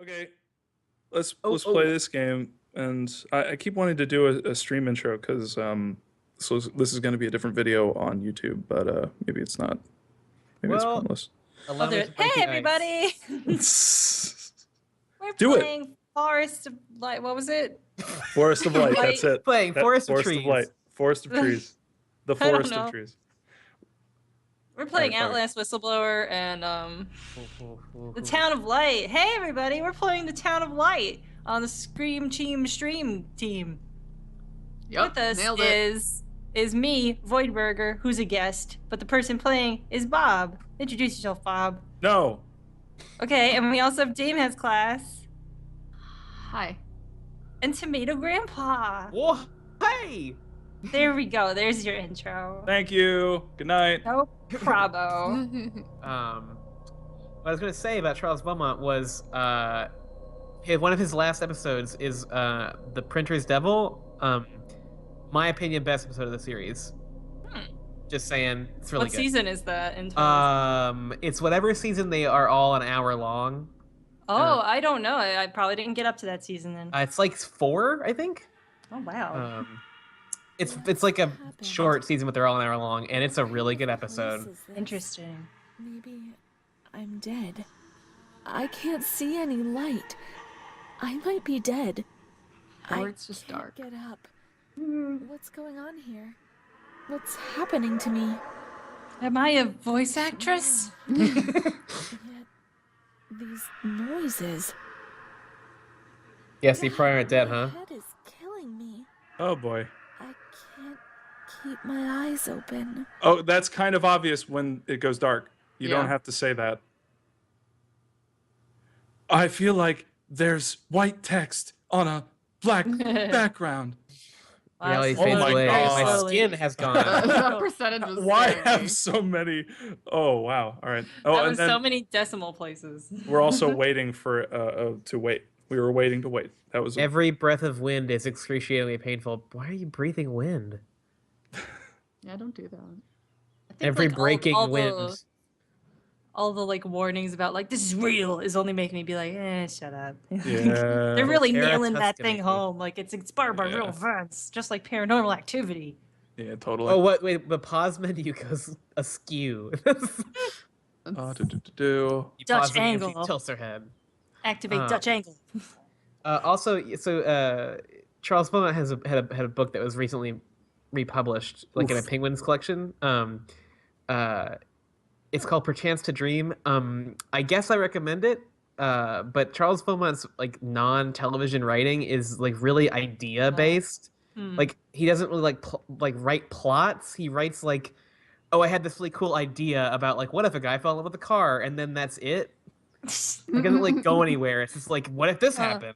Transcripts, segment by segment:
Okay, let's play this game, and I keep wanting to do a stream intro because so this is going to be a different video on YouTube, but maybe it's not. Maybe it's Well, pointless. allow me to break Hey, the everybody! We're Do it. playing Forest of Light. What was it? Forest of Light. That's it. Playing Forest of Trees. Light. Forest of Trees. The I don't Forest of know. Trees. We're playing Sorry. Outlast Whistleblower and the Town of Light. Hey, everybody! We're playing the Town of Light on the Scream Team Stream team. Yep, With us nailed it. is me, Voidburger, who's a guest, but the person playing is Bob. Introduce yourself, Bob. No. Okay, and we also have Dame has class Hi. and Tomato Grandpa. Whoa, hey! There we go. There's your intro. Thank you. Good night. No bravo. What I was gonna say about Charles Beaumont was one of his last episodes is The Printer's Devil. My opinion, best episode of the series. Just saying, it's really What good. season is that? It's whatever season they are all an hour long. I don't know. I probably didn't get up to that season then. It's like 4, I think. Oh wow. It's like a short season, but they're all an hour long, and it's a really good episode. Interesting. Maybe I'm dead. I can't see any light. I might be dead. Or it's just can't dark. Get up. What's going on here? What's happening to me? Am I a voice actress? Yet these noises. Yes, you probably aren't dead, huh? My head is killing me. Oh boy. I can't keep my eyes open. Oh, that's kind of obvious when it goes dark. You don't Yeah. have to say that. I feel like there's white text on a black background. Reality Oh fades my away. God. My skin has gone. That percentage was Why scary. have so many? Oh wow! All right. Oh, That and was then so many decimal places. we're also waiting for to wait. We were waiting to wait. That was Every breath of wind is excruciatingly painful. Why are you breathing wind? Yeah, don't do that. I think, Every like, breaking all wind. all the like warnings about like this is real is only making me be like, shut up. yeah. They're really Tara nailing that Tuscany. thing home. Like it's inspired by real Yeah. events, just like Paranormal Activity. Yeah, totally. Oh, what? Wait, the pause menu goes askew. Do. You Dutch pause the menu, she angle. tilts her head. Activate Dutch angle. Charles Beaumont had a book that was recently republished, like in a Oof. Penguins collection. It's called Perchance to Dream. I guess I recommend it. But Charles Beaumont's like non-television writing is like really idea based. Like he doesn't really like write plots. He writes like, oh, I had this really cool idea about like what if a guy fell in love with a car, and then that's it. It doesn't like go anywhere. It's just like, what if this happened?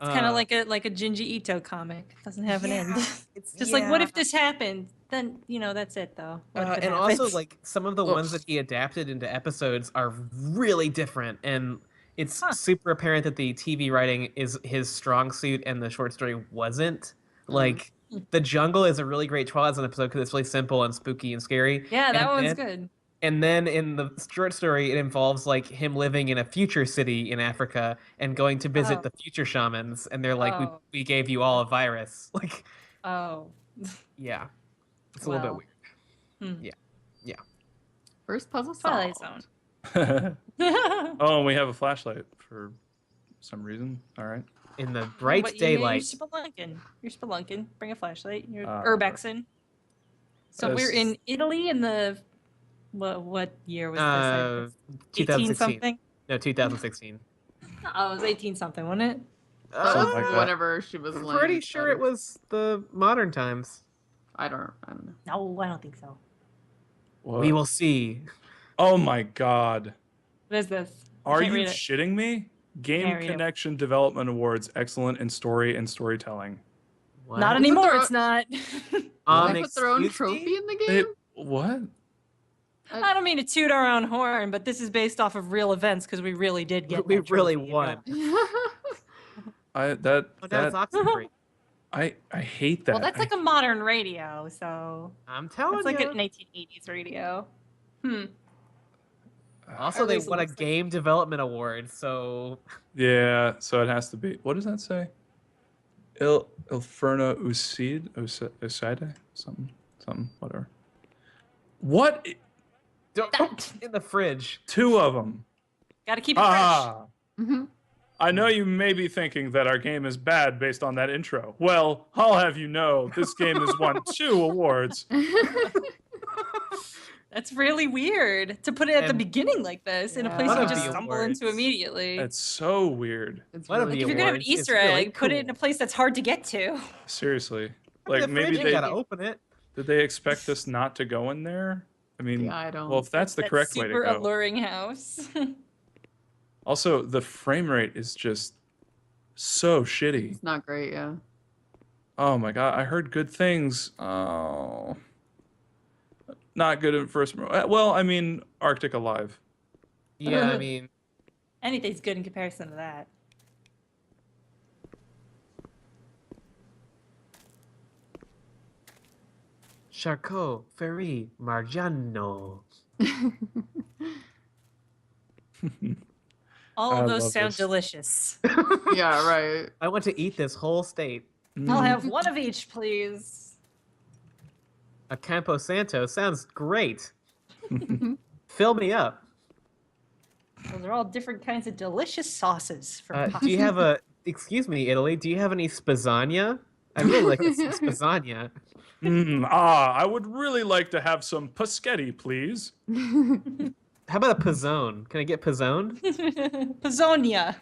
It's kind of like a Junji Ito comic. It doesn't have an end. It's Just like, what if this happened? Then that's it though. What if it and happens? also like some of the ones that he adapted into episodes are really different, and it's super apparent that the TV writing is his strong suit and the short story wasn't. Like The Jungle is a really great Twilight Zone episode because it's really simple and spooky and scary. Yeah, that And one's then- good. And then in the short story, it involves like him living in a future city in Africa and going to visit Oh. the future shamans, and they're like, Oh. we gave you all a virus. Like, Oh. yeah, it's a little bit Wow. weird. First puzzle Twilight solved. Zone. Oh, and we have a flashlight for some reason. All right. In the bright What, daylight. You're spelunking. You're spelunking. Bring a flashlight. You're Uh, urbexing. So this- we're in Italy in the what year was Uh, this? 2016. 18 something. No, 2016. Oh, it was 18 something, wasn't it? Something like that. Whenever she was I'm laying pretty sure it was the modern times. I don't know. No, I don't think so. What? We will see. Oh my God. What is this? I Are can't you read it. shitting me? Game Can't read it. Connection Development Awards, excellent in story and storytelling. What? Not Is it anymore. the- It's not. Did they put their own excuse trophy me? in the game? What? I don't mean to toot our own horn, but this is based off of real events because we really did get. We that really trophy, won. I Oh, that's oxygen. I hate that. Well, that's like a modern radio, so I'm telling it's like you. an 1880s radio. Also, they won a game development award, so Yeah, so it has to be. What does that say? Il Inferno Ucide? Something, whatever. What? in the fridge. 2 of them. Gotta keep it fresh. Ah! Mhm. I know you may be thinking that our game is bad based on that intro. Well, I'll have you know, this game has won 2 awards. That's really weird to put it at the beginning like this in a place Yeah. you just stumble into immediately. It's so weird. It's One of really the If you're gonna have an awards is Easter really egg, put it in a cool. place that's hard to get to. Seriously. Like Like, the maybe fridge, they... you gotta open it. Did they expect us not to go in there? I mean, Yeah, I don't. well, if that's the That correct way to super go. alluring house. Also, the frame rate is just so shitty. It's not great, yeah. Oh my god, I heard good things. Oh. Not good at first. Well, I mean, Arctic Alive. Yeah, I mean, Anything's good in comparison to that. Charcot, Ferry, Margiano. All I of those love sound this. delicious. Yeah, right. I want to eat this whole state. I'll have one of each, please. A Campo Santo sounds great. Fill me up. Those are all different kinds of delicious sauces for Do you have a? Excuse me, Italy. Do you have any spazania? I really like this spazania. I would really like to have some paschetti, please. How about a pizzone? Can I get pizzoned? Pizzonia.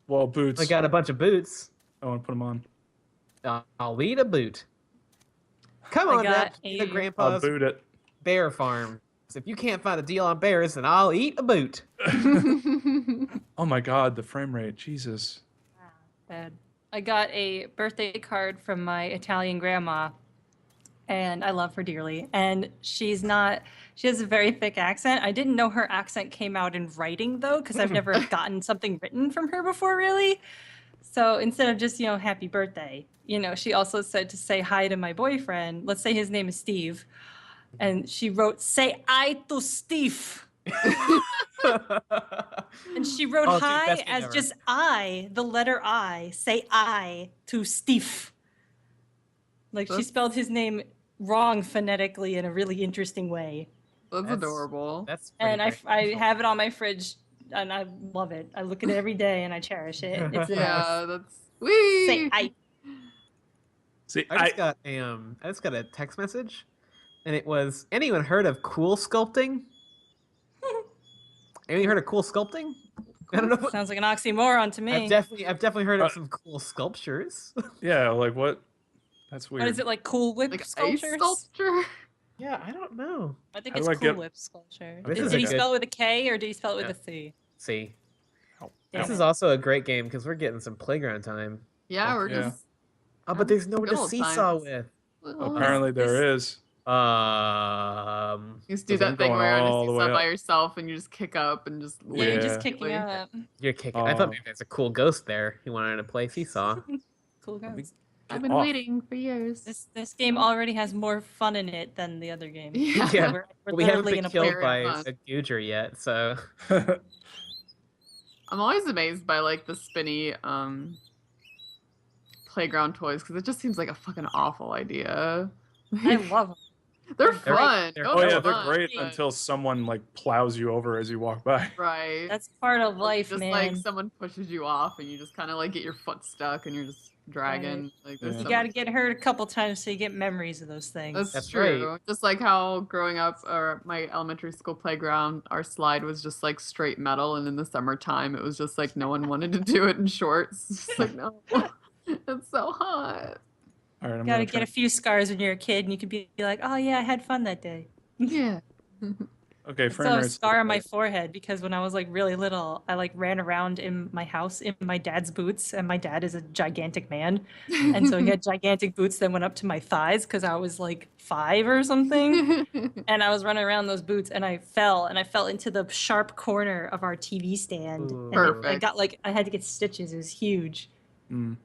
Well, boots. I got a bunch of boots. I want to put them on. I'll eat a boot. Come I on, got the a- I'll grandpa's boot it. bear farm. If you can't find a deal on bears, then I'll eat a boot. Oh my god, the frame rate. Jesus. Bad. I got a birthday card from my Italian grandma, and I love her dearly. And she has a very thick accent. I didn't know her accent came out in writing, though, because I've never gotten something written from her before, really. So instead of just, happy birthday, she also said to say hi to my boyfriend. Let's say his name is Steve. And she wrote, say I to Steve. And she wrote Oh, dude, hi best thing as ever. just I, the letter I, say I to Steve. Like she That's- spelled his name wrong phonetically in a really interesting way. That's adorable. That's And I pretty have it on my fridge and I love it. I look at it every day and I cherish it. It's the best. Yeah, that's wee. Say I. See, I just got a text message, and it was, anyone heard of cool sculpting? Anyone heard of cool sculpting? I don't know. Sounds like an oxymoron to me. I've definitely heard of some cool sculptures. yeah, like what? That's weird. What is it, like Cool Whip Like ice sculptures? sculpture? Yeah, I don't know. I think How it's do I Cool get- Whip sculpture. This Did, is did a he good- spell it with a K or did he spell it with Yeah. a C? See, Damn this it. is also a great game because we're getting some playground time. Yeah, we're yeah. just. Oh, but there's no one Good to old seesaw times. with. Apparently there is. You just do Because I'm that thing going where you're on all a the way seesaw by up. yourself and you just kick up and just Yeah, you're just Yeah. kicking up. You're kicking. I thought Oh. maybe there's a cool ghost there. He wanted to play seesaw. Cool guys. I've been off. waiting for years. This game already has more fun in it than the other game. Yeah. Yeah. We're But we haven't literally been in a killed play- by fun. a Googer yet, so I'm always amazed by like the spinny playground toys because it just seems like a fucking awful idea. I love them. They're They're- fun. they're- No, Oh yeah, they're fun, great but- until someone like plows you over as you walk by. right. That's part of life, just man. like someone pushes you off and you just kind of like get your foot stuck and you're just dragging. Like there's Yeah. You so gotta much- get hurt a couple times so you get memories of those things. That's right. true. Just like how growing up, or my elementary school playground, our slide was just like straight metal, and in the summertime, it was just like no one wanted to do it in shorts. It's just like no, it's so hot. All right, I'm Gotta gonna get try. a few scars when you're a kid and you could be like, oh yeah, I had fun that day. Yeah. Okay, I frame still have a rate's scar on my better. forehead because when I was like really little, I like ran around in my house in my dad's boots, and my dad is a gigantic man, and so he had gigantic boots that went up to my thighs because I was like 5 or something, and I was running around those boots, and I fell into the sharp corner of our TV stand, Ooh. and I Perfect. got like I had to get stitches. It was huge. Mm.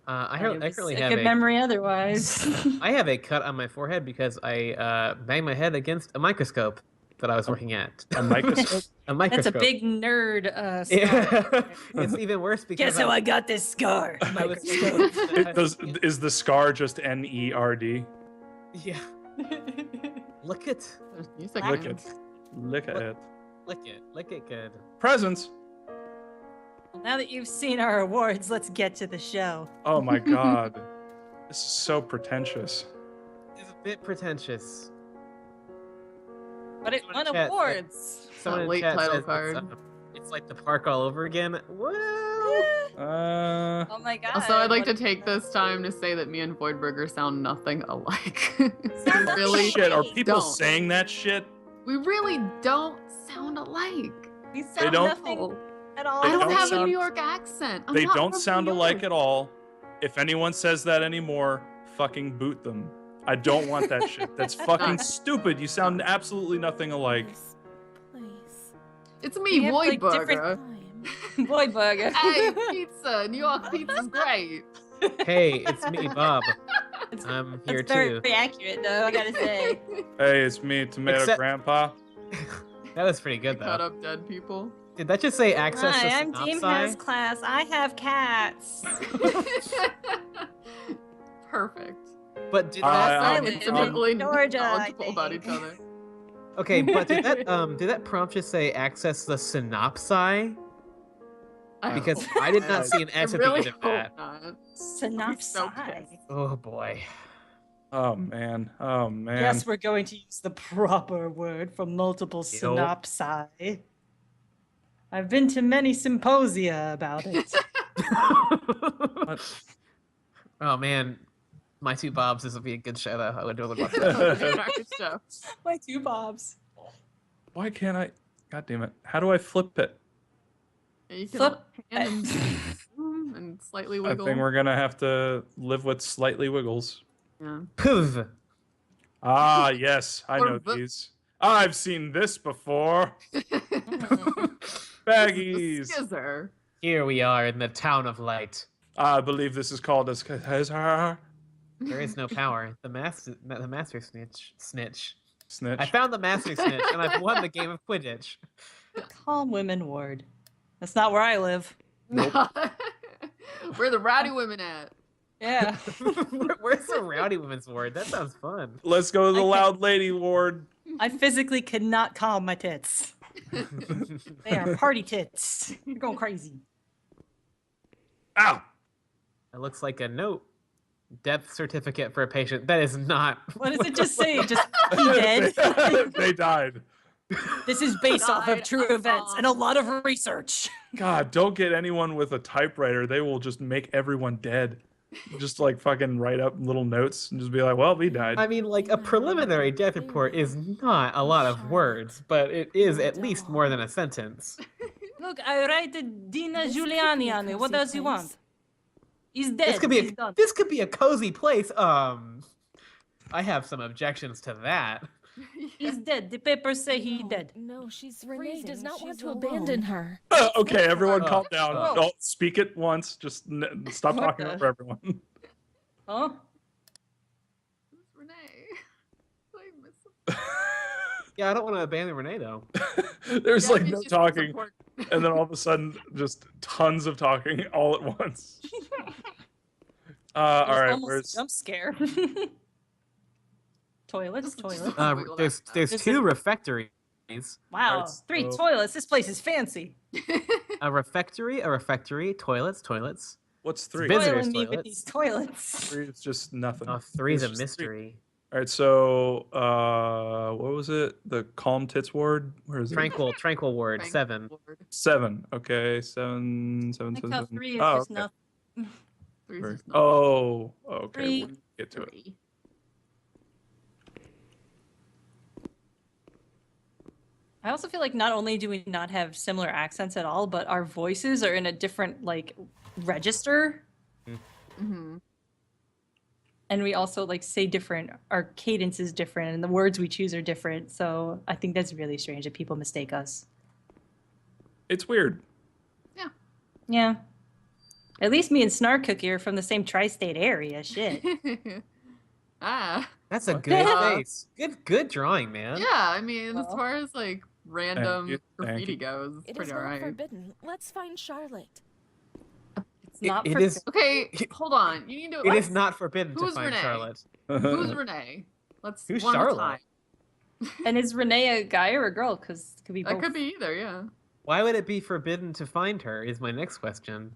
I But it was currently a have good memory otherwise. I have a cut on my forehead because I banged my head against a microscope. that I was working at. A microscope? A That's microscope. a big nerd scar. Yeah. It's even worse because Guess how I got this scar? I was Is the scar just NERD? Yeah. Look it. There's music. Lick in. it. Lick it. Lick it good. Presents. Well, now that you've seen our awards, let's get to the show. Oh my god. This is so pretentious. It's a bit pretentious. But it Someone won in chat said- awards. Someone in late chat title says card. it's like the park all over again. Well, Oh my god. Also, I'd like to what- take this time to say that me and Voidburger sound nothing alike. Sound we really, Shit, are people don't. saying that shit? we really don't sound alike. We sound don't- nothing at all. I They don't don't have a sound- New York accent. I'm They not don't from sound New alike York. at all. If anyone says that anymore, fucking boot them. I don't want that shit. That's fucking stupid. You sound absolutely nothing alike. Please. It's me, We have, like, Voidburger. Time. Boy burger. Hey, pizza! New York pizza's great. hey, it's me, Bob. It's- I'm here That's too. very accurate, though. I gotta say. Hey, it's me, Tomato Except- Grandpa. That was pretty good Cut though. up dead people. Did that just say access Hi, to I'm Dean synopsi? House class. I have cats. Perfect. But did I- that? I um, live Intimately in Georgia, I knowledgeable about each think. other. Okay, but did that prompt just say access the synopsi? Because I did not see an I S at really the end of that. hope not. Synopsis. Oh boy. Oh man. Oh man. Yes, we're going to use the proper word for multiple Yup. synopsi. I've been to many symposia about it. Oh man, My Two Bobs. This would be a good show though. I would totally watch that. Good show. My two bobs. Why can't I? God damn it! How do I flip it? Yeah, you can Flip. hand and slightly I wiggle. think we're gonna have to live with slightly wiggles. Yeah. Puv. Ah, yes, I Or know the- these. I've seen this before. Baggies. Skizzer. Here we are in the town of light. I believe this is called a skizzer. There is no power. The master snitch. Snitch. I found the master snitch, and I've won the game of Quidditch. Calm women ward. That's not where I live. Where the rowdy women at? Yeah. Where's the rowdy women's ward? That sounds fun. Let's go to the I loud lady ward. I physically could not calm my tits. They are party tits. You're going crazy. Ow! It looks like a note. Death certificate for a patient. That is not. What does it just say? Just he dead. They died. This is based off of Died true of events and a lot of research. God, don't get anyone with a typewriter. They will just make everyone dead. Just like fucking write up little notes and just be like, well, he died. I mean, like a preliminary death report is not a lot of words, but it is at least more than a sentence. Look, I write Dina This could Giuliani be a on it. What cozy does he place. want? He's dead. This could be He's a done. this could be a cozy place. I have some objections to that. He's dead. The papers say he dead. No, she's Renee freezing. does not want She's to abandon alone. her. Okay, everyone calm down. Whoa. Don't speak it once. Just stop What talking the- over everyone. Huh? Who's Renee? I miss him. Yeah, I don't want to abandon Renee though. There's Yeah, like we no should talking, support- and then all of a sudden, just tons of talking all at once. All It was right, almost where's a jump scare. Toilets, toilets. Wiggle that There's This two is- refectories. Wow, Alright, 3 so- toilets. This place is fancy. A refectory, toilets. what's three? Visitors' Spoiling me with toilets. these toilets. Three is just nothing. Oh, three's a It's just three. mystery. All right, so what was it? The calm tits ward? Where is it? Tranquil ward, Frank 7. Ward. 7. Okay, 7, 7, Like 7, how 7. 3 is Oh, just okay. nothing. Three's Right. just not Oh, okay. Three. We'll get to it. three. I also feel like not only do we not have similar accents at all, but our voices are in a different like register, Mm-hmm. and we also like say different. Our cadence is different, and the words we choose are different. So I think that's really strange that people mistake us. It's weird. Yeah. At least me and Snark Cookie are from the same tri-state area. Shit. Ah. That's a What? good Yeah. face. Good drawing, man. Yeah, I mean, as far as like random you, thank graffiti you. goes, it's It is pretty not alright. forbidden. Let's find Charlotte. It's not it for is. Okay, hold on. You need to. It is not forbidden to Who's find Renee? Charlotte. Who's Renee? Let's Who's one at a Charlotte? time. And is Renee a guy or a girl? Because it could be That both. could be either, yeah. Why would it be forbidden to find her? Is my next question.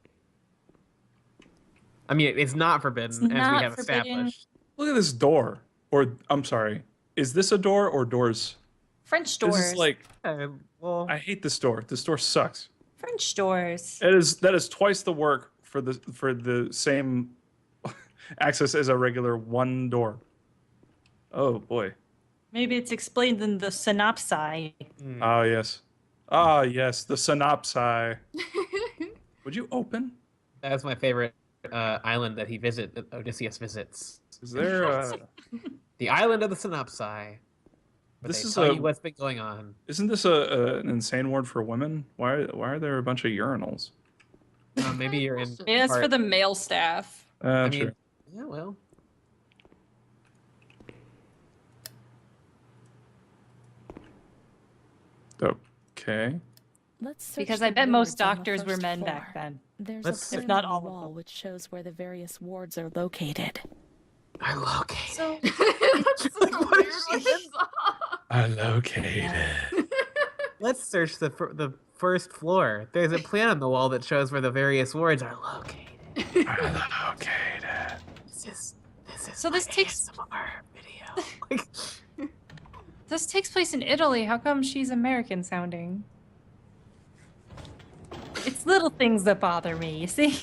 I mean, it's not forbidden, It's as we not have forbidden. established. Look at this door. Or I'm sorry. Is this a door or doors? French doors. This is like Well, I hate this door. This door sucks. French doors. That is twice the work for the same access as a regular one door. Oh boy. Maybe it's explained in the synopsis. Ah yes. Ah yes, the synopsis. Would you open? that's my favorite island that that Odysseus visits. Is there The island of the synopsi. But This they is tell a- you what's been going on. isn't this an insane ward for women? Why are there a bunch of urinals? Maybe you're in. Bullshit. Maybe that's for part- the male staff. I True. mean, yeah, well. Okay. Let's search Because the I bet most wards on the doctors were first men floor. back then. There's Let's- a If plan not on all the of wall them. which shows where the various wards are located. I locate. So That's just Like, a what weird is she- way to talk. I located. Let's search the first floor. There's a plan on the wall that shows where the various wards are located. I located. This is So this my takes- ASMR video. Like, this takes place in Italy. How come she's American sounding? It's little things that bother me, you see?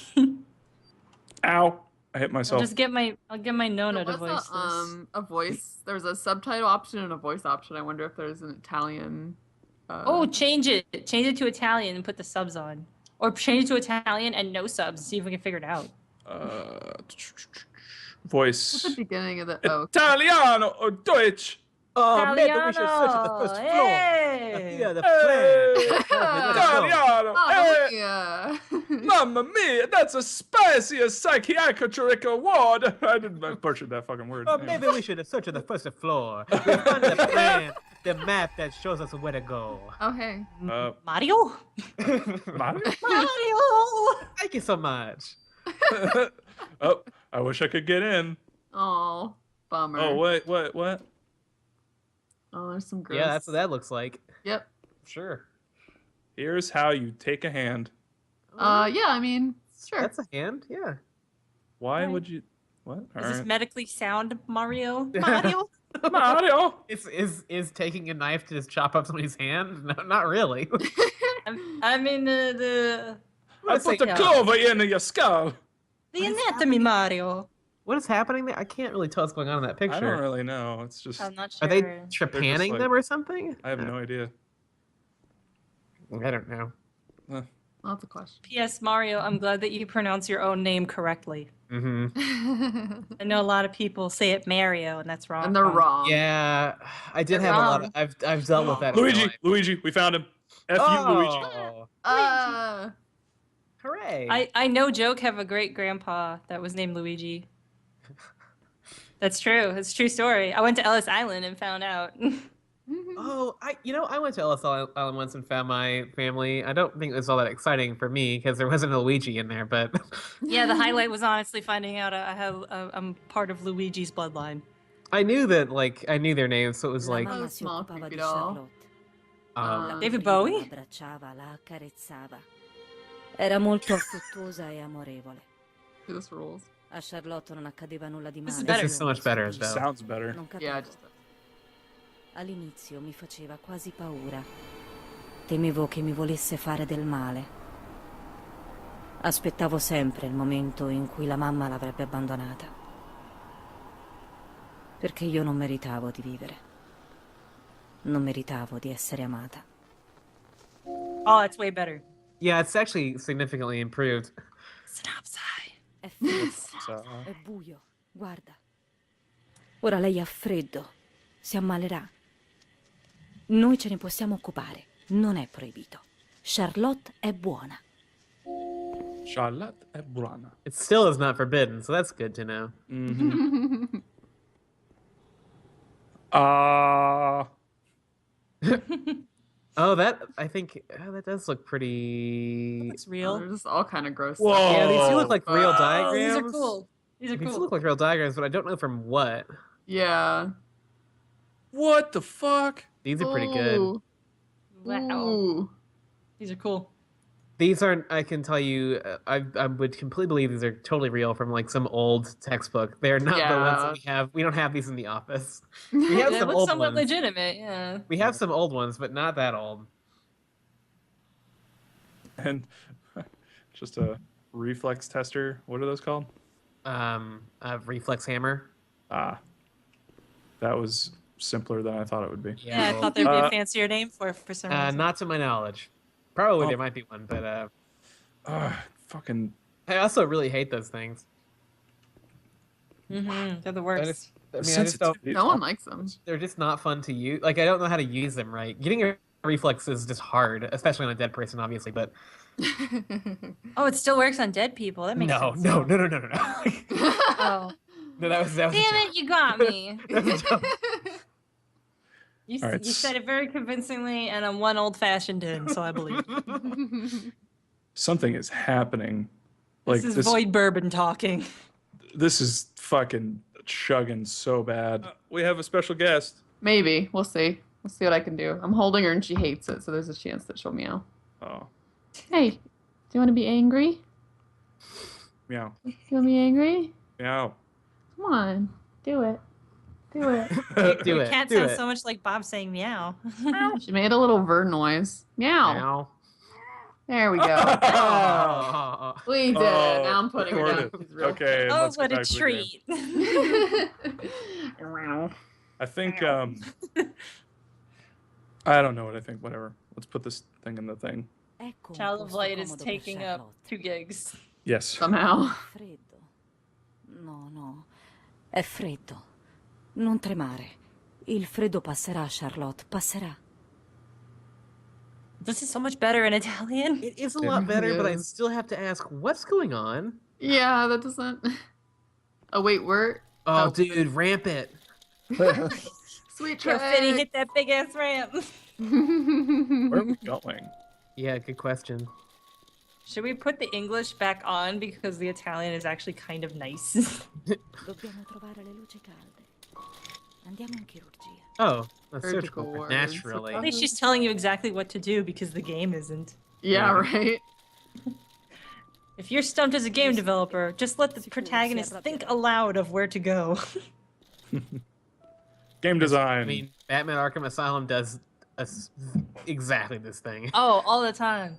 Ow! I hit I'll myself. just get my Nona to There voice was this. a voice. There's a subtitle option and a voice option. I wonder if there's an Italian. Oh, change it. Change it to Italian and put the subs on. Or change it to Italian and no subs. See if we can figure it out. Voice. What's the beginning of the? Oh, Italiano or Deutsch. oh, maybe we should search the first floor. Hey! Here, the Hey! plan. Italiano. oh Hey! yeah. Mamma mia, that's a spicy psychiatric award. I didn't butcher that fucking word. Oh, Anyway. maybe we should search the first floor. We find the plan, the map that shows us where to go. Oh hey. Mario? Mario? Mario! Thank you so much. Oh, I wish I could get in. Oh, bummer. Oh, wait, what? Oh, there's some gross. Yeah, that's what that looks like. Yep. Sure. Here's how you take a hand. Yeah. I mean, sure. That's a hand, yeah. Why Right. would you? What? Is All this right. medically sound Mario? Mario? Mario. Is taking a knife to just chop up somebody's hand? No, not really. I mean, the I Let's put say the no. clover in your skull. anatomy Mario. What is happening there? I can't really tell what's going on in that I don't picture. really know. It's just I'm not sure. Are they trepanning like- them or something? I have no idea. I don't know. Lots of questions. P.S. Mario, I'm glad that you pronounce your own name correctly. Mm-hmm. I know a lot of people say it Mario, and that's wrong. And they're wrong. Yeah, I did They're have a lot wrong. of. I've dealt with that. in my Luigi, life. Luigi, we found him. F you, Luigi. Oh, hooray! I know Joke have a great grandpa that was named Luigi. That's true. It's a true story. I went to Ellis Island and found out. Oh, I went to Ellis Island once and found my family. I don't think it was all that exciting for me because there wasn't a Luigi in there, but Yeah, the highlight was honestly finding out I'm part of Luigi's bloodline. I knew that I knew their names, so it was like mamma si occupava di Charlotte. David Bowie? abbracciava, la accarezzava. Era molto affettuosa e amorevole. This rules. A Charlotte non accadeva nulla di This male. is better. This is so much better, Non though. Sounds better. capivo. Yeah, just All'inizio mi faceva quasi paura. Temevo che mi volesse fare del male. Aspettavo sempre il momento in cui la mamma l'avrebbe abbandonata. Perché io non meritavo di vivere. Non meritavo di essere amata. Oh, it's way better. yeah, it's actually significantly improved. Synopsis. È freddo, So, è buio. Guarda. Ora lei ha freddo. Si ammalerà. Noi ce ne possiamo occupare. Non è proibito. Charlotte è buona. Charlotte e buona. It still is not forbidden, so that's good to know. Mhm. Ah. Oh, I think that does look pretty. Looks Oh, real. they're just all kind of gross. Whoa. Stuff. Yeah, these do look like real Oh, diagrams. These are cool. These are These cool. look like real diagrams, but I don't know from what. Yeah. what the fuck? These are pretty good. Ooh. Wow. Ooh. These are cool. These aren't. I can tell you, I would completely believe these are totally real from like some old textbook. They're not the ones that we have. We don't have these in the office. We have They some look old somewhat ones. legitimate, yeah. We have some old ones, but not that old. And just a reflex tester. What are those called? A reflex hammer. Ah. That was simpler than I thought it would be. Yeah, I well, thought there'd be a fancier name for some reason. not to my knowledge. Probably Oh. there might be one, but Fucking. I also really hate those things. They're the worst. I just don't. sensitivity No is one all- likes them. They're just not fun to use. Like I don't know how to use them right. Getting a reflex is just hard, especially on a dead person, obviously. But Oh, it still works on dead people. That makes no, sense. no. Oh. No, that was a Damn joke. it, you got me. That was a joke. You, All right, you said it very convincingly, and I'm one old-fashioned in, so I believe it. Something is happening. Like This is Void Bourbon talking. This is fucking chugging so bad. We have a special guest. Maybe. We'll see. We'll see what I can do. I'm holding her and she hates it, so there's a chance that she'll meow. Oh, Hey, do you want to be angry? meow, You want to be angry? meow. Come on. Do it. Do it. Do Your it. cat do sounds it. so much like Bob saying meow. She made a little bird noise. Meow. Meow. There we go. Oh. We did. Oh, Now I'm putting her down. recorded. She's real Okay, Oh, let's get what a back to the game. treat. I think I don't know what I think. Whatever. Let's put this thing in the thing. Ecco un Child of posto Light is comodo per taking up Charlotte. 2 gigs. Yes. Somehow. Freddo. No, no. È freddo. Non tremare. Il freddo passerà, Charlotte, passerà. This is so much better in Italian. It is a lot better, but I is. still have to ask, what's going on? Yeah, that doesn't. Oh wait, we're. Oh, Oh. dude, ramp it. Sweet Yo, trick. Fitty, hit that big ass ramp. Where are we going? Yeah, good question. Should we put the English back on because the Italian is actually kind of nice? Dobbiamo trovare le luci calde. Andiamo in chirurgia. Oh, a Surgical surgical ward, wards. naturally. At least she's telling you exactly what to do because the game isn't. Yeah, right. If you're stumped as a game developer, just let the protagonist think aloud of where to go. Game design. I mean, Batman Arkham Asylum does exactly this thing. Oh, all the time.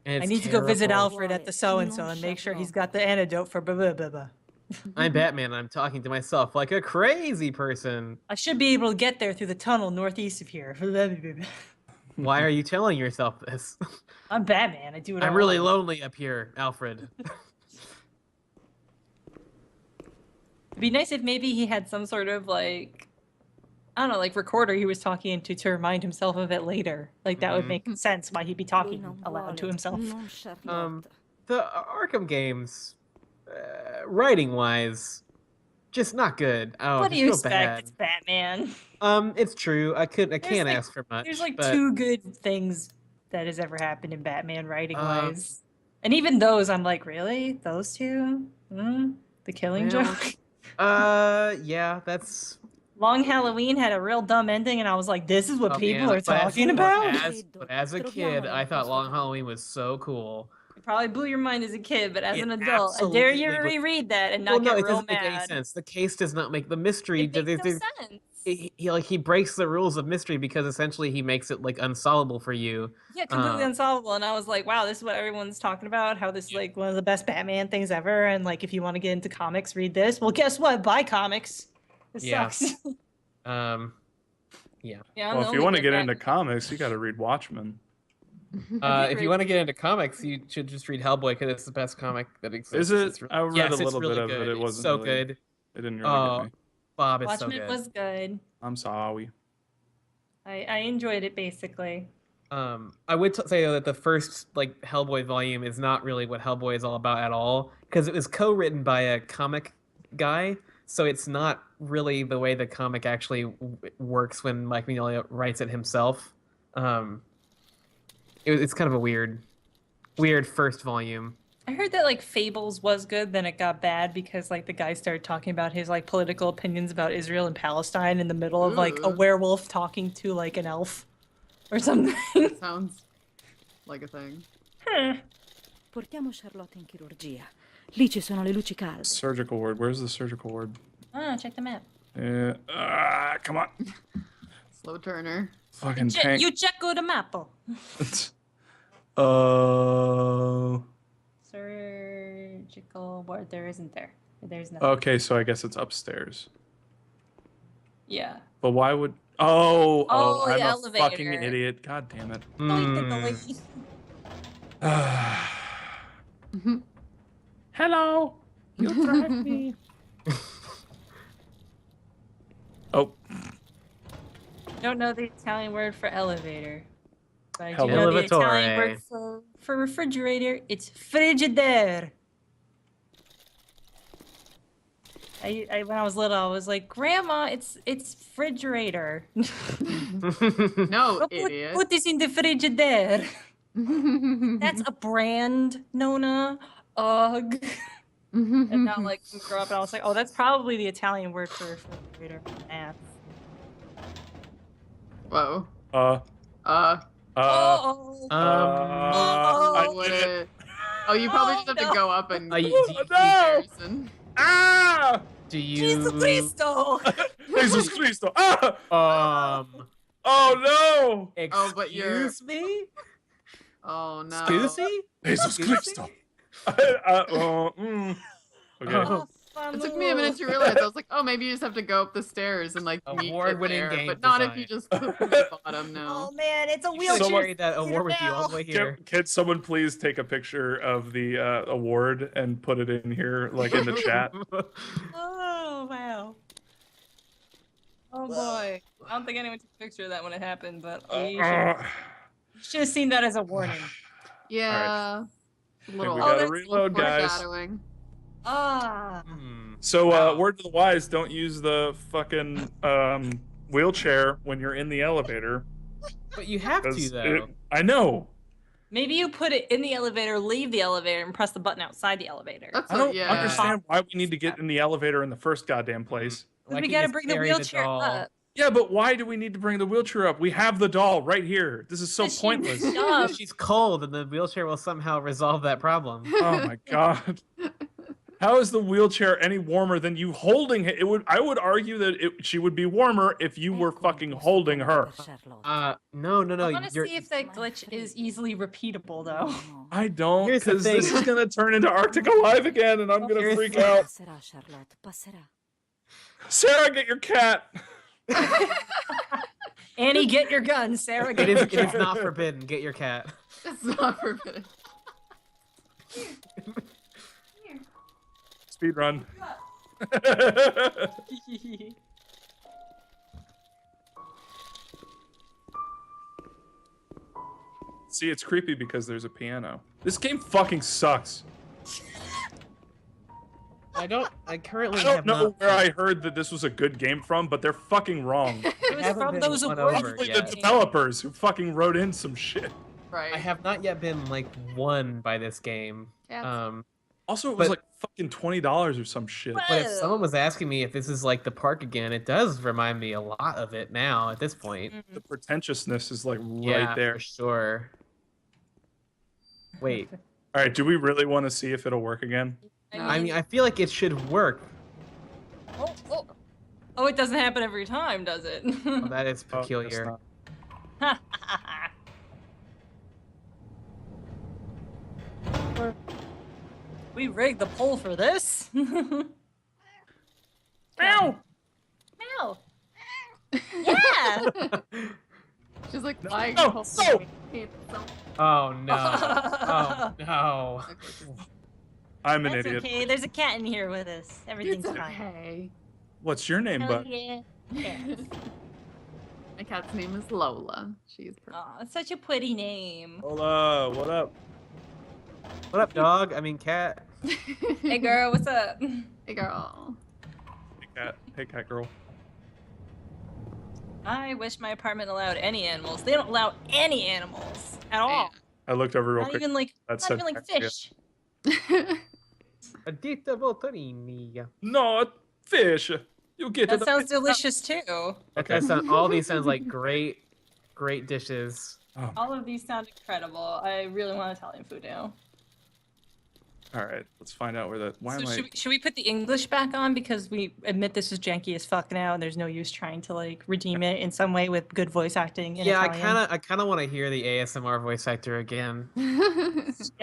And I it's need to go visit terrible. Alfred at the so-and-so and make sure he's got the antidote for blah blah blah blah. I'm Batman and I'm talking to myself like a crazy person. I should be able to get there through the tunnel northeast of here. Why are you telling yourself this? I'm Batman. I do it. I'm all really alone. lonely up here, Alfred. It'd be nice if maybe he had some sort of like, I don't know, like recorder he was talking into to remind himself of it later. Like that would make sense why he'd be Lui talking non aloud to vuole, himself. non Charlotte. The Arkham games, writing-wise, just not good. Oh, What do just you real expect? bad. It's Batman. It's true. I can't like- ask for much. There's like but, 2 good things that has ever happened in Batman writing Um, wise. And even those, I'm like, really? Those 2? The Killing Well, Joke? yeah, that's Long Halloween had a real dumb ending, and I was like, this is what oh, people man, are talking about? But as a kid, I thought Long Halloween was so cool. It probably blew your mind as a kid, but as It an adult, I dare you to absolutely was- reread that and Well, not no, get it real doesn't make any mad. sense. The case does not make the mystery. It makes no sense. He breaks the rules of mystery because essentially he makes it like unsolvable for you. Yeah, completely Uh, unsolvable. And I was like, wow, this is what everyone's talking about, how this is like one of the best Batman things ever. And like, if you want to get into comics, read this. Well, guess what? Buy comics. It Yeah. sucks. Yeah. Yeah, I'm Well, the if you only want to good get into Batman. comics, you got to read Watchmen. If you want to get into comics, you should just read Hellboy because it's the best comic that exists. Is it? It's I read yes, a it's little really bit of good. it. It It's wasn't so really, good. It didn't really Oh, get me. Bob, it's Watchmen so good. was good. I'm sorry. I enjoyed it basically. I would say though that the first like Hellboy volume is not really what Hellboy is all about at all because it was co-written by a comic guy. so it's not really the way the comic actually works when Mike Mignola writes it himself. It's kind of a weird first volume. I heard that like Fables was good, then it got bad because like the guy started talking about his like political opinions about Israel and Palestine in the middle of like a werewolf talking to like an elf or something. Sounds like a thing. Portiamo Charlotte in chirurgia. Lì ci sono le luci calde. Surgical ward. Where's the surgical ward? Oh, check the map. Come on. Slow turner. Fucking tank. You check go the map. Surgical ward. There isn't there. There's nothing. Okay, so I guess it's upstairs. Yeah. But why would... Oh, Oh, I'm the a elevator. fucking idiot. God damn it. Hello. You drive me. Oh. Don't know the Italian word for elevator. But I do Hello. know the Elevatore. Italian word for refrigerator. It's frigidaire. When I was little, I was like, Grandma, it's refrigerator. No, Go idiot. put this in the frigidaire. That's a brand, Nona. Ugh. And now, like, I grew up and I was like, oh, that's probably the Italian word for refrigerator. Math. Whoa. Oh, I did it. Oh, you probably just have no. to go up and Oh, comparison. Ah! Do you? Jesus Cristo! Jesus Cristo! Ah! Oh no! Oh, but you're- Excuse me? Oh no. Excuse me? Jesus Excuse Cristo! me? Okay. Oh. It took me a minute to realize. I was like, oh, maybe you just have to go up the stairs and like meet it Award-winning there, game but not if design. you just click from the bottom. No. Oh man, it's a You should wheelchair. carry that award with you all the way here. Can someone please take a picture of the award and put it in here, like in the chat? Oh wow. Oh boy. I don't think anyone took a picture of that when it happened, but you should have seen that as a warning. Yeah. A little. we gotta that's reload, guys. foreshadowing. Ah. So, Wow. word to the wise: don't use the fucking wheelchair when you're in the elevator. But you have to 'cause though. I know. Maybe you put it in the elevator, leave the elevator, and press the button outside the elevator. That's I what, don't yeah. understand why we need to get in the elevator in the first goddamn place. Why we can't gotta you bring the carry wheelchair doll? up. Yeah, but why do we need to bring the wheelchair up? We have the doll right here. This is so Because she's pointless. dumb. If she's cold, and the wheelchair will somehow resolve that problem. Oh my god. How is the wheelchair any warmer than you holding it? I would argue that she would be warmer if you were fucking holding her. No. I want to see if that glitch is easily repeatable, though. I don't, Here's the because this thing. is gonna turn into Arctic Alive again, and I'm gonna Here's freak the- out. Passerà, Charlotte, passerà. Sarah, get your cat. Annie, get your gun. Sarah, It get is. your It is not forbidden. Get your cat. It's not forbidden. Speed run. See, it's creepy because there's a piano. This game fucking sucks. I currently I don't have know not. where I heard that this was a good game from, but they're fucking wrong. It was haven't from been those won awards. over Probably yet. the developers who fucking wrote in some shit. Right. I have not yet been like won by this game. Yeah, Also, it was But- like fucking $20 or some shit. What? But if someone was asking me if this is like the park again, it does remind me a lot of it now at this point. The pretentiousness is like Yeah, right there. for sure. Wait, All right, do we really want to see if it'll work again? I mean, I feel like it should work. Oh, it doesn't happen every time, does it? Well, that is Oh, guess peculiar. not. We rigged the poll for this. Ow! Ow. Yeah. She's like flying. No, the whole no. thing. It's so- Oh no! Oh no! I'm an That's idiot. okay. There's a cat in here with us. Everything's It's fine. okay. What's your name, Hell bud? yeah. Yeah. My cat's name is Lola. She's perfect. Aw, it's such a pretty name. Hola, what up? What up, dog? I mean, cat. Hey girl, what's up? Hey girl. Hey, cat. Hey, cat girl. I wish my apartment allowed any animals. They don't allow any animals at all. I looked over real Not quick. even like That's not even like bacteria. fish. Adita Voltarini. Not fish. You get That it. sounds delicious too. Okay. All these sounds like great dishes. Oh, All of these sound incredible. I really want Italian food now. all right. Let's find out where that. Why So am I? should we put the English back on because we admit this is janky as fuck now, and there's no use trying to like redeem it in some way with good voice acting in Yeah, Italian. I kind of want to hear the ASMR voice actor again. Yeah,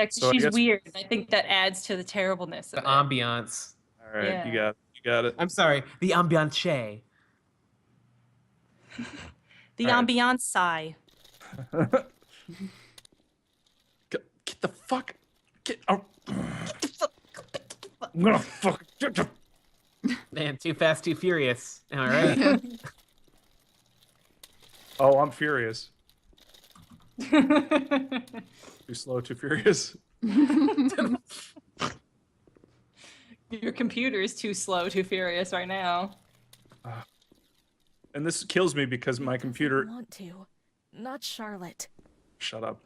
'cause So I she's guess- weird. I think that adds to the terribleness The of it. ambiance. All right, Yeah. you got it. I'm sorry, the ambiance. The All right. ambiance sigh. Get the fuck. Get out. I'm gonna fuck. Man, too fast, too furious. All right. Oh, I'm furious. Too slow, too furious. Your computer is too slow, too furious right now. And this kills me because my computer. I want to. Not Charlotte. Shut up.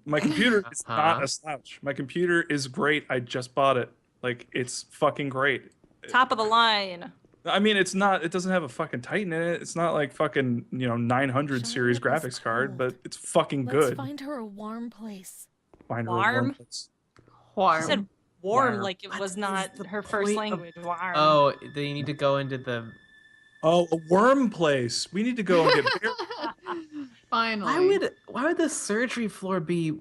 My computer is not a slouch. My computer is great. I just bought it. Like, it's fucking great. Top of the line. I mean, it's not. It doesn't have a fucking Titan in it. It's not like fucking 900 series Charlotte is graphics card, cold. but it's fucking Let's good. find her a warm place. Find her a Warm? place. She said warm Warm. like it was What not is the her first point of- language. Warm. Oh, they need to go into the. Oh, a worm place. We need to go and get beer. Finally. Why would the surgery floor be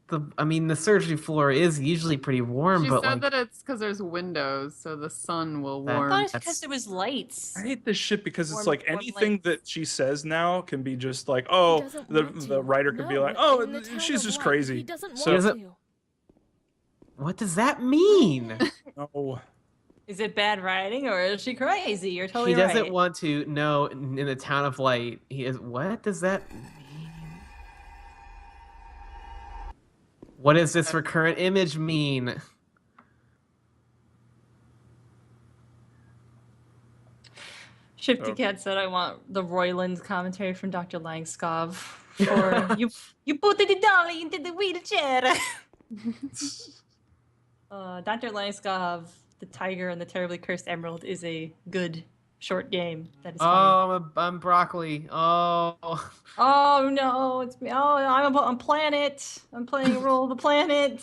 the? I mean, the surgery floor is usually pretty warm, She but said like, that it's because there's windows, so the sun will That- I warm. thought it's That's- because there was lights. I hate this shit because it's Warm- like warm anything lights. that she says now can be just like, oh, doesn't the want the to. writer could be No, like, oh, in the town she's of just light, crazy. He doesn't So- want Doesn't- to. what does that mean? No. Is it bad writing or is she crazy? You're totally He doesn't right. want to. No, in the town of light, he is. What does that mean? What does this recurrent image mean? Shifty Oh. Cat said, "I want the Royland commentary from Dr. Langskov for you put the dolly into the wheelchair." Dr. Langskov, the Tiger and the Terribly Cursed Emerald is a good short game. That is funny. Oh, I'm broccoli. Oh, Oh no, it's me. Oh, I'm a planet. I'm playing a role of the planet.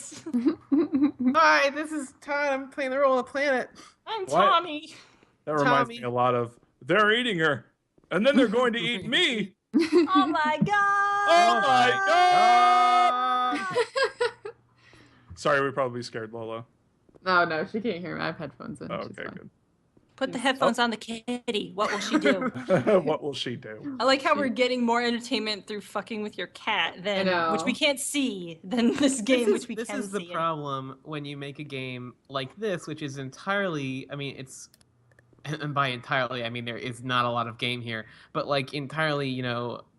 hi, this is Todd. I'm playing the role of the planet. I'm What? Tommy. That reminds me Tommy. a lot of they're eating her, and then they're going to eat me. Oh my god. Oh my god! Ah! Sorry, we probably scared Lola. No, she can't hear me. I have headphones in. Oh, She's okay, fine. good. Put the headphones on the kitty. What will she do? What will she do? I like how we're getting more entertainment through fucking with your cat than which we know. can't see than this game which we This can is the see. problem when you make a game like this, which is entirely. I mean, it's. And by entirely, I mean there is not a lot of game here, but like entirely,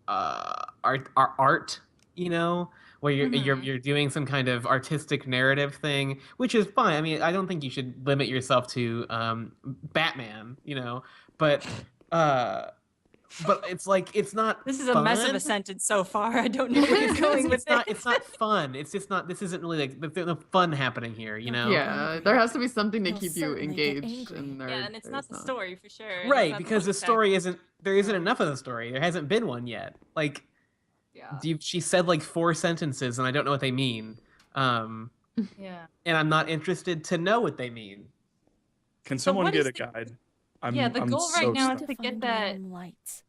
art, where you're doing some kind of artistic narrative thing, which is fine. I mean, I don't think you should limit yourself to Batman, but it's like it's not. This is a mess of a fun. sentence so far. I don't know where you're going with It's not fun. It's just not. This isn't really like there's no fun happening here. Yeah, there has to be something to They'll keep you certainly get engaged, angry. and Yeah, and it's not the there's story for sure. and it's Right, not because the voice story acting. there isn't enough of the story. There hasn't been one yet. Like Yeah. she said like 4 sentences and I don't know what they mean. Yeah. And I'm not interested to know what they mean. Can someone what get is a the- guide? Yeah, the I'm goal right so now stuck. is to get find that. warm lights.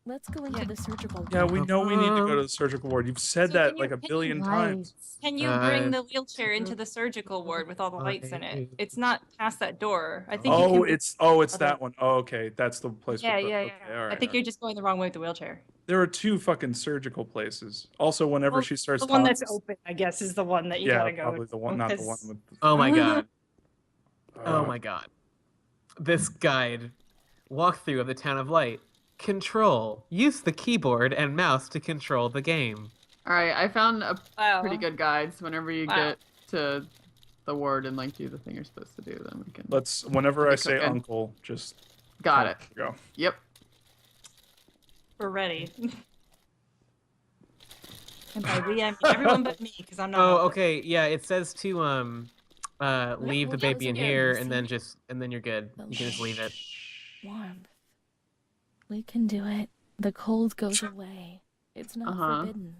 Let's go into Yeah. the surgical Yeah, ward. we know we need to go to the surgical ward. You've said So that can you like a pick billion times. Can you bring the wheelchair into the surgical ward with all the lights in it? It's not past that door. I think. Oh, you can... it's other- that one. Oh, okay, that's the place. Yeah, we put- yeah, okay, yeah. all right, I think all you're right. just going the wrong way with the wheelchair. There are 2 fucking surgical places. Also, whenever Well, she starts The one talking, that's open, I guess, is the one that you yeah, gotta go. probably the one, not the one because- with. Oh my god. Oh Uh, my god. This guide walkthrough of the Town of Light. Control. Use the keyboard and mouse to control the game. All right, I found a Wow. pretty good guide. So whenever you Wow. get to the ward and like do the thing you're supposed to do, then we can. Whenever I Okay, say good. uncle, just Got it. Go. Yep. We're ready. And by we, I mean everyone but me, because I'm not. Oh, helping. okay. Yeah, it says to leave the yeah, baby in listen here, here, and then you're good. You can just leave it. Warmth. We can do it. The cold goes away. It's not forbidden.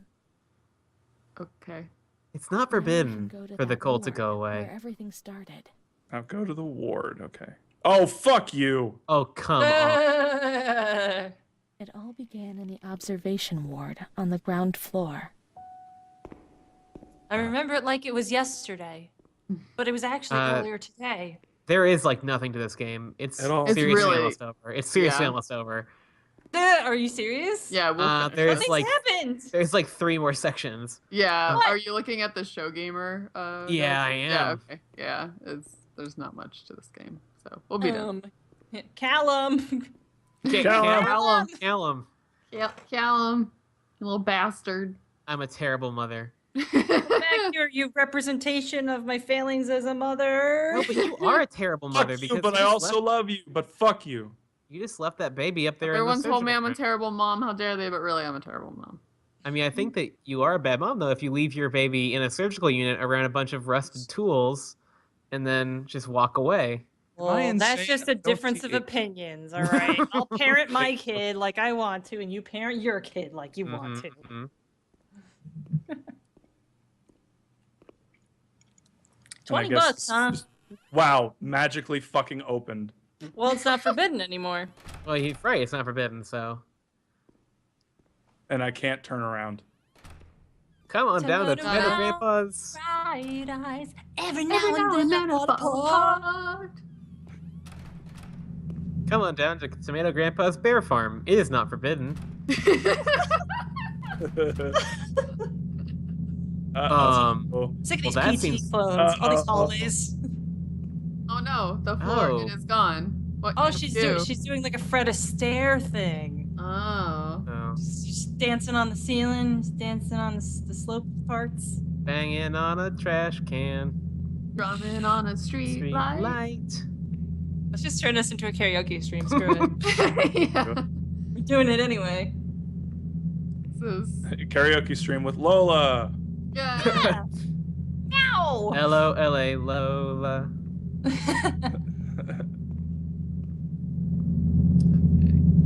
Okay. It's not Now we can forbidden go to for the that cold to ward go Where away. everything started. Now go to the ward. Okay. Oh, fuck you. Oh, come on. It all began in the observation ward on the ground floor. I remember it like it was yesterday, but it was actually earlier today. There is like nothing to this game. It's At all. seriously It's really- almost over. It's seriously yeah. almost over. Are you serious? Yeah, we'll finish there's What it. things like happened? there's like 3 more sections. Yeah. What? Are you looking at the Show Gamer? Yeah, guide? I Yeah. am. Okay. Yeah. There's not much to this game, so we'll be done. Callum. Okay, Callum. Callum. Yep. Callum, you little bastard. I'm a terrible mother. Back here, you representation of my failings as a mother. No, but you are a terrible mother Fuck you, because but I also love you. But fuck you. you just left that baby up there. Everyone in the told me surgical I'm a room. terrible mom. How dare they? But really, I'm a terrible mom. I mean, I think that you are a bad mom though if you leave your baby in a surgical unit around a bunch of rusted tools, and then just walk away. Well, that's insane? just a Don't difference see of it. opinions, all right? I'll parent my kid like I want to, and you parent your kid like you want to. Mhm. 20 And I guess bucks, huh? Wow, magically fucking opened. Well, it's not forbidden anymore. Well, he's right. It's not forbidden, so And I can't turn around. come on down to Tomato Tomato Brown. Grandpa's. Bright eyes. Every now and then I fall apart. Come on down to Tomato Grandpa's Bear Farm. It is not forbidden. Oh. Sick of Well, these that PT seems- clones. All these hallways. Oh no, the floor Oh. is gone. What Oh, can I she's do? doing like a Fred Astaire thing. Oh. So, Just dancing on the ceiling, just dancing on the slope parts. banging on a trash can. Drumming on a street light. Let's just turn this into a karaoke stream. Screw it. Yeah. We're doing it anyway. This is... Karaoke stream with Lola. Yeah. Yeah. Meow. L-O-L-A Lola.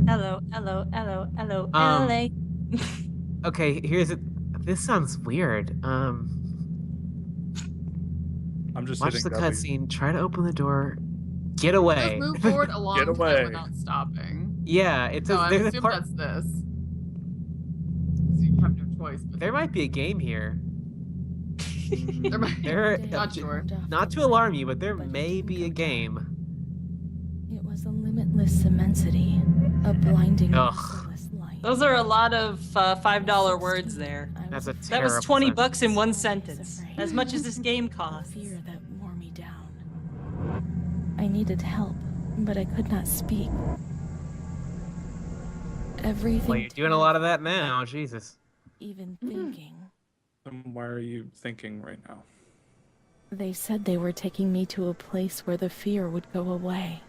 Hello, hello, hello, hello, Um, LA. Okay, here's it. This sounds weird. I'm just Watch hitting the W. cutscene. Try to open the door. Get Just away. move forward a long Get time away. without stopping. Yeah, it says No, I there's a assume part. that's this. 'Cause you have no choice. But There might be a game here. there might... There, Not sure. not to alarm you, but there may be a game. It was a limitless immensity, a blinding, Ugh. merciless light. Those are a lot of $5 words there. I That's was a afraid That was terrible 20 sentence. bucks in one sentence. As much as this game of the costs. fear that wore me down. I needed help, but I could not speak. Everything. Well, you're doing a lot of that now. Jesus. Even thinking. Then why are you thinking right now? They said they were taking me to a place where the fear would go away,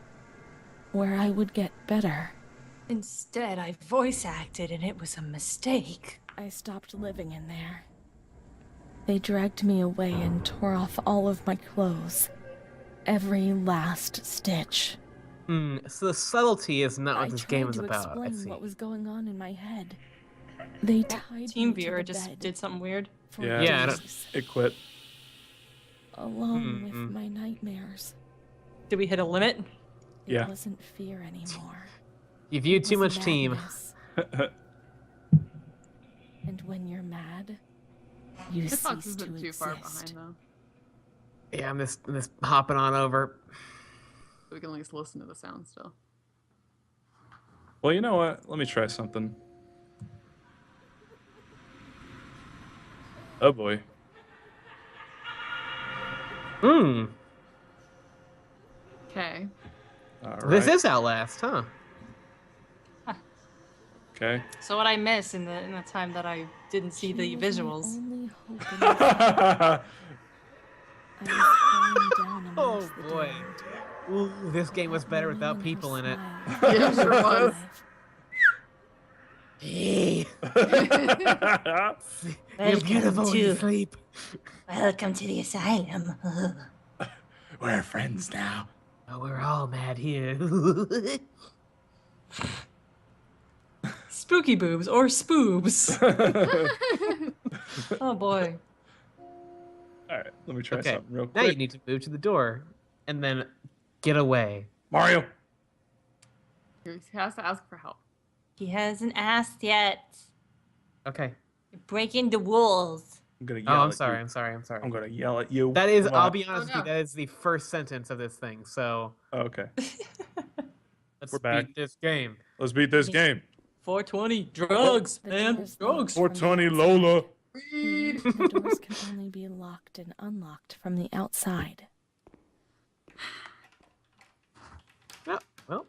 where I would get better. Instead, I voice acted and it was a mistake. I stopped living in there. They dragged me away and tore off all of my clothes. Every last stitch. So the subtlety is not I what this tried game is to about. I explain see. what was going on in my head. They tied Team me to viewer the just bed did something weird. for Yeah, Yeah, I days, It quit. along with my nightmares. Did we hit a limit? It Yeah. wasn't fear anymore. You viewed It too was much team. madness. And when you're mad, you This box cease to isn't too far exist. behind, though. Yeah, I'm just hopping on over. So we can at least listen to the sound still. Well, you know what? Let me try something. Oh boy. Okay. All This right. is Outlast, huh? Okay. So what I miss in the time that I didn't see the She was my visuals? only hope in life. I was falling down Oh, amongst the boy. damned. Ooh, this game was better without people in it. Yeah, sure was. Hey, you're Welcome beautiful when you to- sleep. Welcome to the asylum. We're friends now. Oh, we're all mad here. Spooky boobs or spoobs. Oh boy. All right, let me try Okay, something real now you quick. need to move to the door and then get away. Mario. He has to ask for help. He hasn't asked yet. Okay. You're breaking the walls. I'm gonna yell Oh, I'm at sorry. you. I'm sorry. I'm sorry. I'm gonna yell at you. That is, Come I'll on. be honest with you, no. that is the first sentence of this thing. So Oh, okay. let's We're back. beat this game. Let's beat this game. 420 drugs, The man. doors Drugs. locked from the 420 outside. Lola. Weed. The doors can only be locked and unlocked from the outside. Oh, well,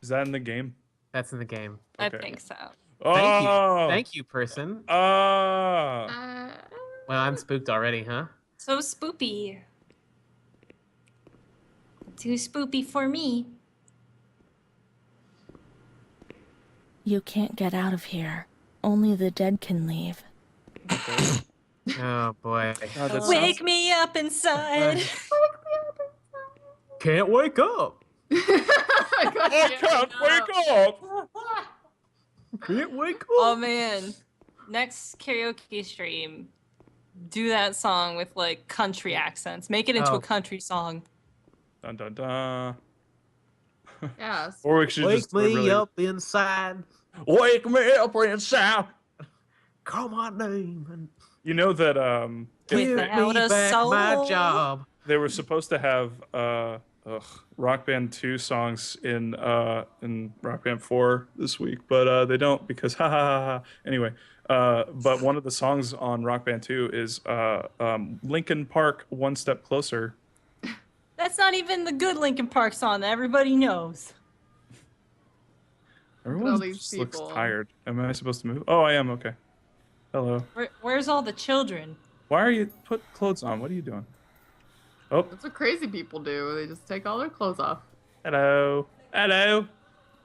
Is that in the game? that's in the game. I Okay. think so. Thank Oh. you. Thank you, person. Ah. Well, I'm spooked already, huh? So spoopy. Too spoopy for me. You can't get out of here. Only the dead can leave. Oh boy. God, that Wake sounds- me up inside. Can't wake up. I can't wake up. Can't wake up. Oh man. Next karaoke stream. Do that song with like country accents. Make it into Oh. a country song. Dun dun dun. Yes. Or we should Wake just me really... up inside. Wake me up inside. Call my name and You know that give Without me a back my soul. job. they were supposed to have Rock Band 2 songs in Rock Band 4 this week, but they don't because ha ha ha ha. Anyway, but one of the songs on Rock Band 2 is Linkin Park One Step Closer. That's not even the good Linkin Park song that everybody knows. Everyone these just looks people. tired. Am I supposed to move? Oh, I am. Okay. Hello. Where's all the children? Why are you put clothes on? What are you doing? Oh, That's what crazy people do. They just take all their clothes off. hello. Hello.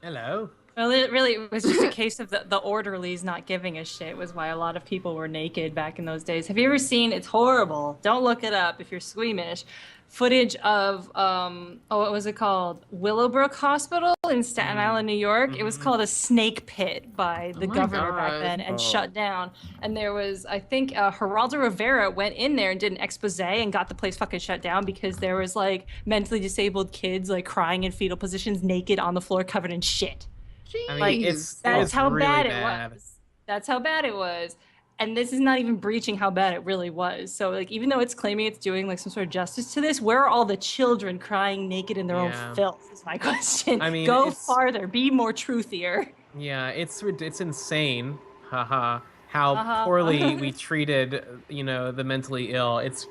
Hello. Well, it really was just a case of the orderlies not giving a shit was why a lot of people were naked back in those days. Have you ever seen, it's horrible, don't look it up if you're squeamish, footage of, what was it called? Willowbrook Hospital in Staten Island, New York. It was called a snake pit by the my governor back God. then and Oh. shut down. And there was, I think, Geraldo Rivera went in there and did an expose and got the place fucking shut down because there was like mentally disabled kids like crying in fetal positions naked on the floor covered in shit. Jeez. I mean, Like, it's That's how really bad bad. it was. That's how bad it was. And this is not even breaching how bad it really was. So, like, even though it's claiming it's doing like some sort of justice to this, where are all the children crying naked in their Yeah. own filth? Is my question. I mean, go it's- farther. Be more truthier. Yeah, it's insane. Haha. How Uh-huh. poorly we treated, the mentally ill. It's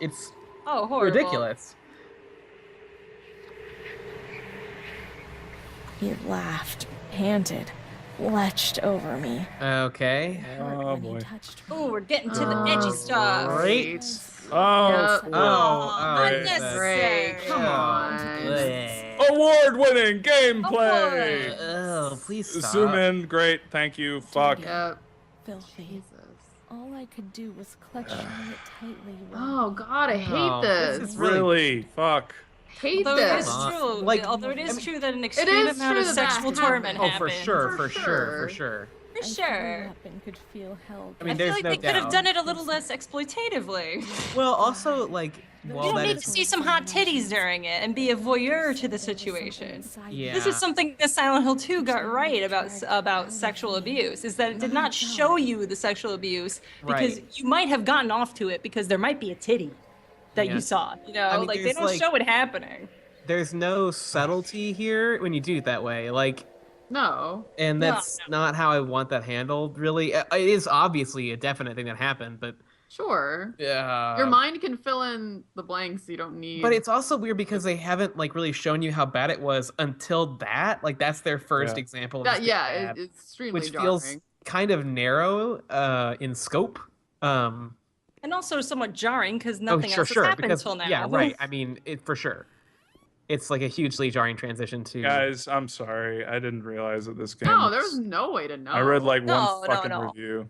Oh, horrible. ridiculous. He laughed, panted, lurched over me. Okay. Hurt Oh when he boy. touched me. Oh, we're getting to the edgy stuff. Great. Oh, Yep. cool. Unnecessary. Great. Come on. Award-winning gameplay. Oh, please stop. Zoom in. Great. Thank you. Fuck. Yep. Filthy. Jesus. All I could do was clutch on it tightly. Oh God, I hate Oh, this. this is Really? Fuck. Hate Although it is this. Come on. true, Like, although it is I mean, true that an is extreme amount true of that that sexual happens. torment Oh, happens. for sure. For For sure. sure. For sure. Up and could feel held. I mean, I feel there's like no they could have doubt. done it a little less exploitatively. Well, also, like, You well, don't that need is to see some hot titties during it and be a voyeur to the situation. Yeah. This is something that Silent Hill 2 got right about sexual abuse, is that it did not show you the sexual abuse because Right. you might have gotten off to it because there might be a titty that Yeah. you saw. You know, I mean, like they there's, don't like- show it happening. there's no subtlety here when you do it that way. Like, No. and No, that's not how I want that handled, really. It is obviously a definite thing that happened, but Sure. yeah. Your mind can fill in the blanks. You don't need. But it's also weird because they haven't like really shown you how bad it was until that. Like that's their first Yeah. example of that. this being Yeah, bad, it's extremely which jarring. feels kind of narrow in scope. And also somewhat jarring because nothing sure, else sure. has happened Because until now. yeah, right. I mean, it for sure. it's like a hugely jarring transition to. Guys, I'm sorry. I didn't realize that this game. No, there's no way to know. I read like No, one no, fucking no. review.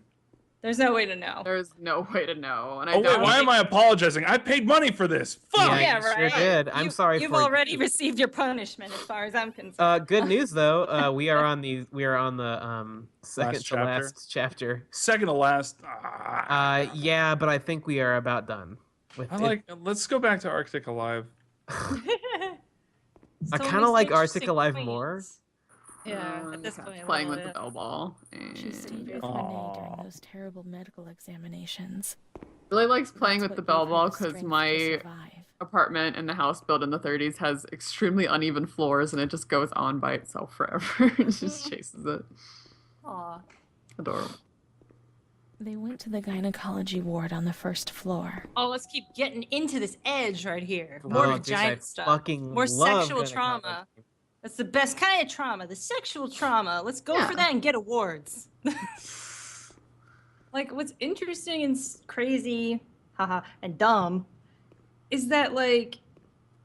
There's no way to know. There's no way to know. And I Oh wait, don't why am I apologizing? I paid money for this. Fuck. Yeah, Yeah, you sure right. did. I'm sorry. You've for already received your punishment, as far as I'm concerned. Good news though. We are on the second Last to last chapter. Second to last. Yeah, but I think we are about done with it. Let's go back to Arctic Alive. I So kind of many like Arctic interesting Alive points. more. Yeah, at this point, playing a with little the bit. bell ball. She stayed with Renee during those terrible medical examinations. Really likes playing That's with the what bell gave her ball the because strength to my survive. apartment in the house built in the 30s has extremely uneven floors and it just goes on by itself forever. It just chases it. Aw. Adorable. They went to the gynecology ward on the first floor. Oh, let's keep getting into this edge right here. More Oh, dude, I giant stuff. fucking More love sexual gynecology. trauma. That's the best kind of trauma. The sexual trauma. Let's go Yeah. for that and get awards. Like, what's interesting and crazy, haha, and dumb, is that like,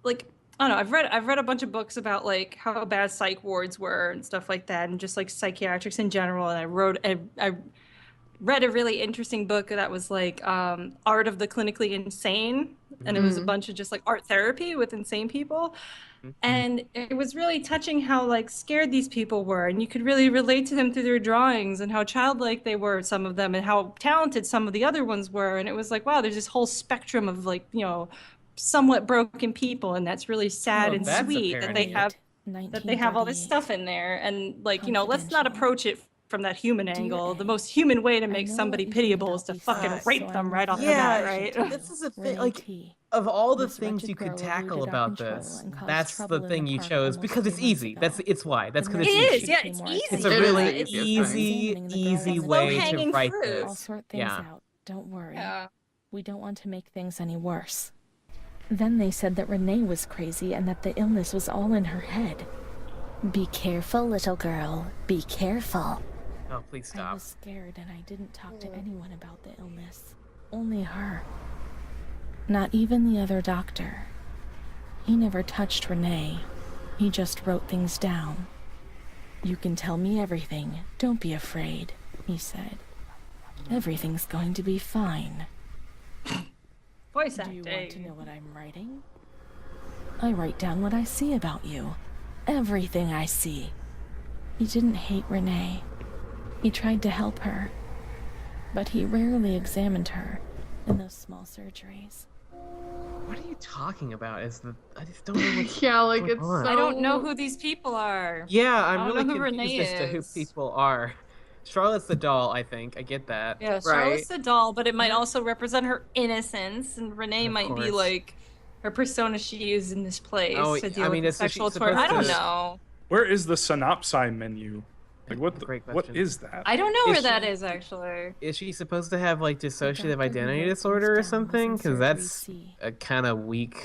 I don't know. I've read a bunch of books about like how bad psych wards were and stuff like that, and just like psychiatrics in general. And I read a really interesting book that was like Art of the Clinically Insane, and it was a bunch of just like art therapy with insane people. And it was really touching how like scared these people were, and you could really relate to them through their drawings and how childlike they were, some of them, and how talented some of the other ones were. And it was like, wow, there's this whole spectrum of like, you know, somewhat broken people, and that's really sad Oh, and that's sweet that they have all this 1938. stuff in there. And like, you know, let's not Confidential. approach it from that human Dear angle. A, The most human way to make know somebody what you think pitiable is about to these fucking things, rape so them I'm right off the Yeah, bat, right? this is a thing. Renee Like, T. of all the This things wretched you could girl tackle eluded about our control this, and caused that's trouble the in thing the you park chose almost because 3 it's months easy. ago. It's why. That's The because it's It easy. is, yeah, it's easy. It's a It is really the easiest easy, thing. easy It's way to low-hanging write fruit. I'll this. sort things Yeah. out. Don't worry. Yeah. We don't want to make things any worse. Then they said that Renee was crazy and that the illness was all in her head. Be careful, little girl. Be careful. Oh, please I stop. was scared and I didn't talk to anyone about the illness. Only her. Not even the other doctor. He never touched Renee. He just wrote things down. You can tell me everything. Don't be afraid, he said. Everything's going to be fine. Voice Do you want to acting. know what I'm writing? I write down what I see about you. Everything I see. He didn't hate Renee. He tried to help her. But he rarely examined her in those small surgeries. What are you talking about? I just don't know what's Yeah, like going it's on. so... I don't know who these people are. Yeah, I'm I don't really know who confused Renee as to who is. people are. Charlotte's the doll, I think. I get that. Yeah, Charlotte's Right. the doll, but it might also represent her innocence, and Renee Of might be course. like her persona she used in this place Oh, to I deal mean, with it's so sexual she's torture. I don't supposed to- know. Where is the synopsis menu? Like Great what question. is that? I don't know Is where that she- is actually. Is she supposed to have like The dissociative doctor who identity wrote things disorder down or was something? in Because surgery that's C. a kind of weak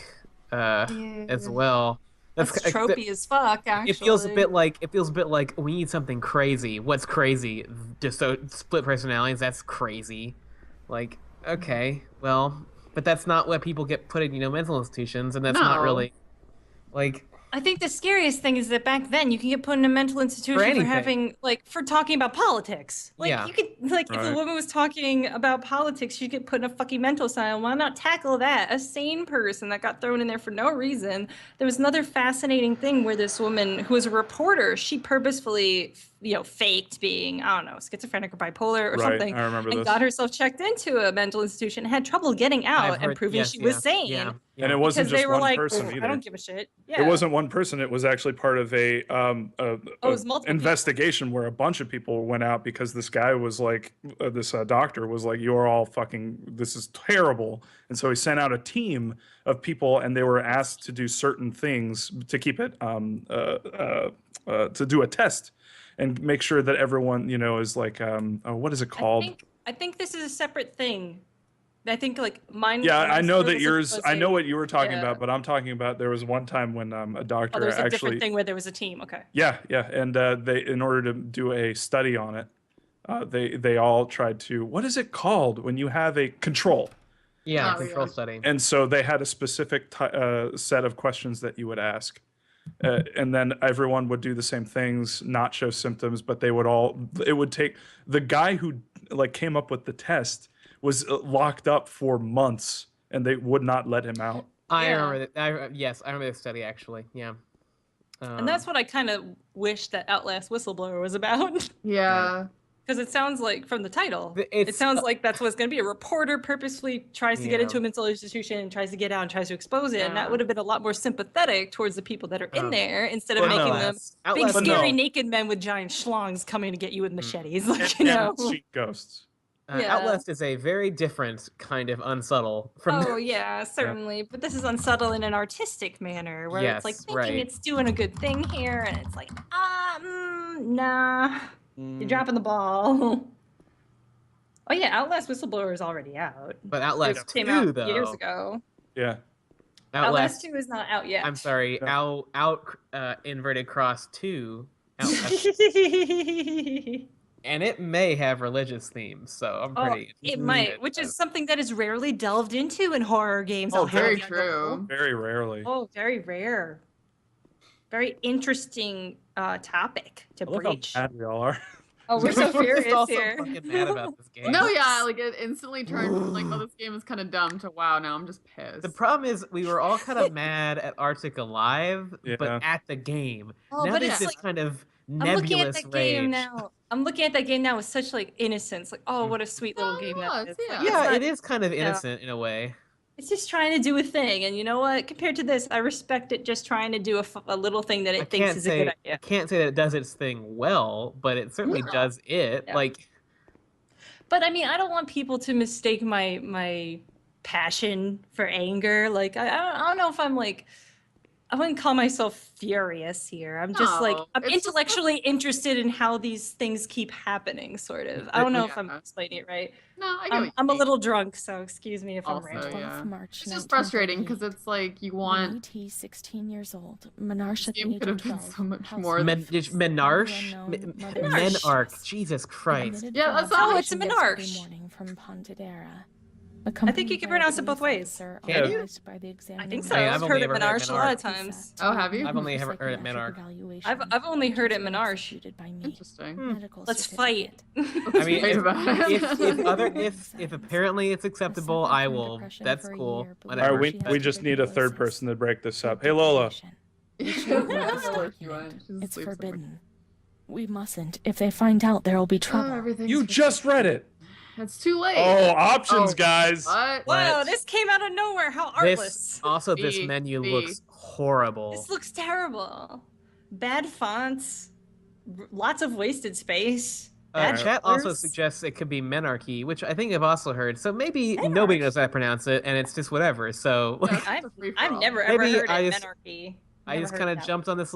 as Yeah. well. That's ki- tropey as fuck. Actually, It feels a bit like we need something crazy. What's crazy? Split personalities. That's crazy. Like, okay, well, but that's not what people get put in, mental institutions, and that's not No. really like. I think the scariest thing is that back then you can get put in a mental institution for anything. having for talking about politics. Like Yeah. you could if a Right. woman was talking about politics, she'd get put in a fucking mental asylum. Why not tackle that? A sane person that got thrown in there for no reason. There was another fascinating thing where this woman who was a reporter, she purposefully faked being, I don't know, schizophrenic or bipolar or Right, something, I remember and this. got herself checked into a mental institution and had trouble getting out I've and heard- proving yes, she was yeah, sane. yeah, And it wasn't Because just they were one like, person "Oh, either. I don't give a shit. Yeah. It wasn't one person. It was actually part of a it was multiple people. investigation where a bunch of people went out because this guy was like, this doctor was like, "You're all fucking. This is terrible." And so he sent out a team of people, and they were asked to do certain things to keep it to do a test and make sure that everyone is like what is it called? I think this is a separate thing. I think mine. Yeah, when I know started that was yours. I know a- what you were talking yeah. about, but I'm talking about there was one time when a Oh, doctor there was a actually. different thing where there was a team. Okay. Yeah, and they, in order to do a study on it, they all tried to. What is it called when you have a control? Yeah, Oh, control yeah. study. And so they had a specific set of questions that you would ask. And then everyone would do the same things, not show symptoms, but it would take the guy who like came up with the test was locked up for months and they would not let him out. I Yeah. remember that. Yes, I remember the study actually. Yeah. And that's what I kind of wish that Outlast Whistleblower was about. Yeah. Because it sounds like, from the title, it It's- sounds like that's what it's going to be. A reporter purposefully tries to get Yeah. into a mental institution and tries to get out and tries to expose it. And Yeah. that would have been a lot more sympathetic towards the people that are in Um, there instead of well, no. making them big, Outlast- scary, no. naked men with giant schlongs coming to get you with machetes. Like, And cheat ghosts. Yeah. Outlast is a very different kind of unsubtle from. Oh, yeah, certainly. But this is unsubtle in an artistic manner where it's like Yes, thinking right. it's doing a good thing here. And it's like, nah, you're dropping the ball. Oh, yeah, Outlast Whistleblower is already out. But Outlast Came 2, out though. years ago. Yeah. Outlast 2 is not out yet. I'm sorry. Yeah. Inverted cross 2. Outlast. And it may have religious themes, so I'm pretty. It might, which is something that is rarely delved into in horror games. Oh, I'll have Very you know. true. Very rarely. Oh, very rare. Very interesting topic to Look how breach. bad we all are. Oh, we're so just furious also here. fucking mad about this game. No, yeah, like it instantly turned from like, oh, this game is kind of dumb to wow, now I'm just pissed. The problem is we were all kind of mad at Arctic Alive, Yeah. but at the game. Oh, now but there's it's this like- kind of I'm looking at nebulous that rage. game now. I'm looking at that game now with such like innocence. Like, oh, what a sweet little Oh, game yeah, that is. yeah. Like, it's Yeah, not- it is kind of innocent in a way. It's just trying to do a thing, and you know what? Compared to this, I respect it just trying to do a little thing that it thinks is a good I idea. can't say that it does its thing well, but it certainly No. does it. Yeah. Like, But I mean, I don't want people to mistake my passion for anger. Like, I don't know if I'm like, I wouldn't call myself furious here. I'm just like, No, I'm it's just intellectually interested in how these things keep happening, sort of. I don't know if I'm Yeah. explaining it right. No, I get what you I'm a mean. little drunk, so excuse me if I'm Also, ranting. yeah. March It's just frustrating because 1938. it's like you When want. E.T., 16 years old, Menarche at the game age could of have been 12. so much house more mother than- Menarche? unknown mother Menarche. Menarche. Jesus Christ. Admitted Yeah, for that's all- Oh, it's a observation Menarche. yesterday morning from Pontedera. I think you can pronounce it both ways. Can you? I think so. I mean, I've I've only heard it ever heard Menarche a lot of Menarche. times. Oh, have you? I've only ever heard it Menarche. I've only heard it Menarche. Interesting. Let's fight. I mean, Fight about it. if apparently it's acceptable, I will. That's cool. All Whatever. right, we just need a third person to break this up. Hey, Lola. She's It's forbidden. We mustn't. If they find out, there will be trouble. everything's You just read it. It's too late. Oh, options, Oh, guys. What? Wow, What? this came out of nowhere. How This artless. also this B, menu B. looks horrible. This looks terrible. Bad fonts, lots of wasted space. Bad Chat also colors. suggests it could be Menarche, which I think I've also heard. So maybe nobody knows how to pronounce it, and it's just whatever. So Yeah, I've, it's a free-for-all. I've never ever Maybe heard I it just- Menarche. I Never just heard kind of that. jumped on this.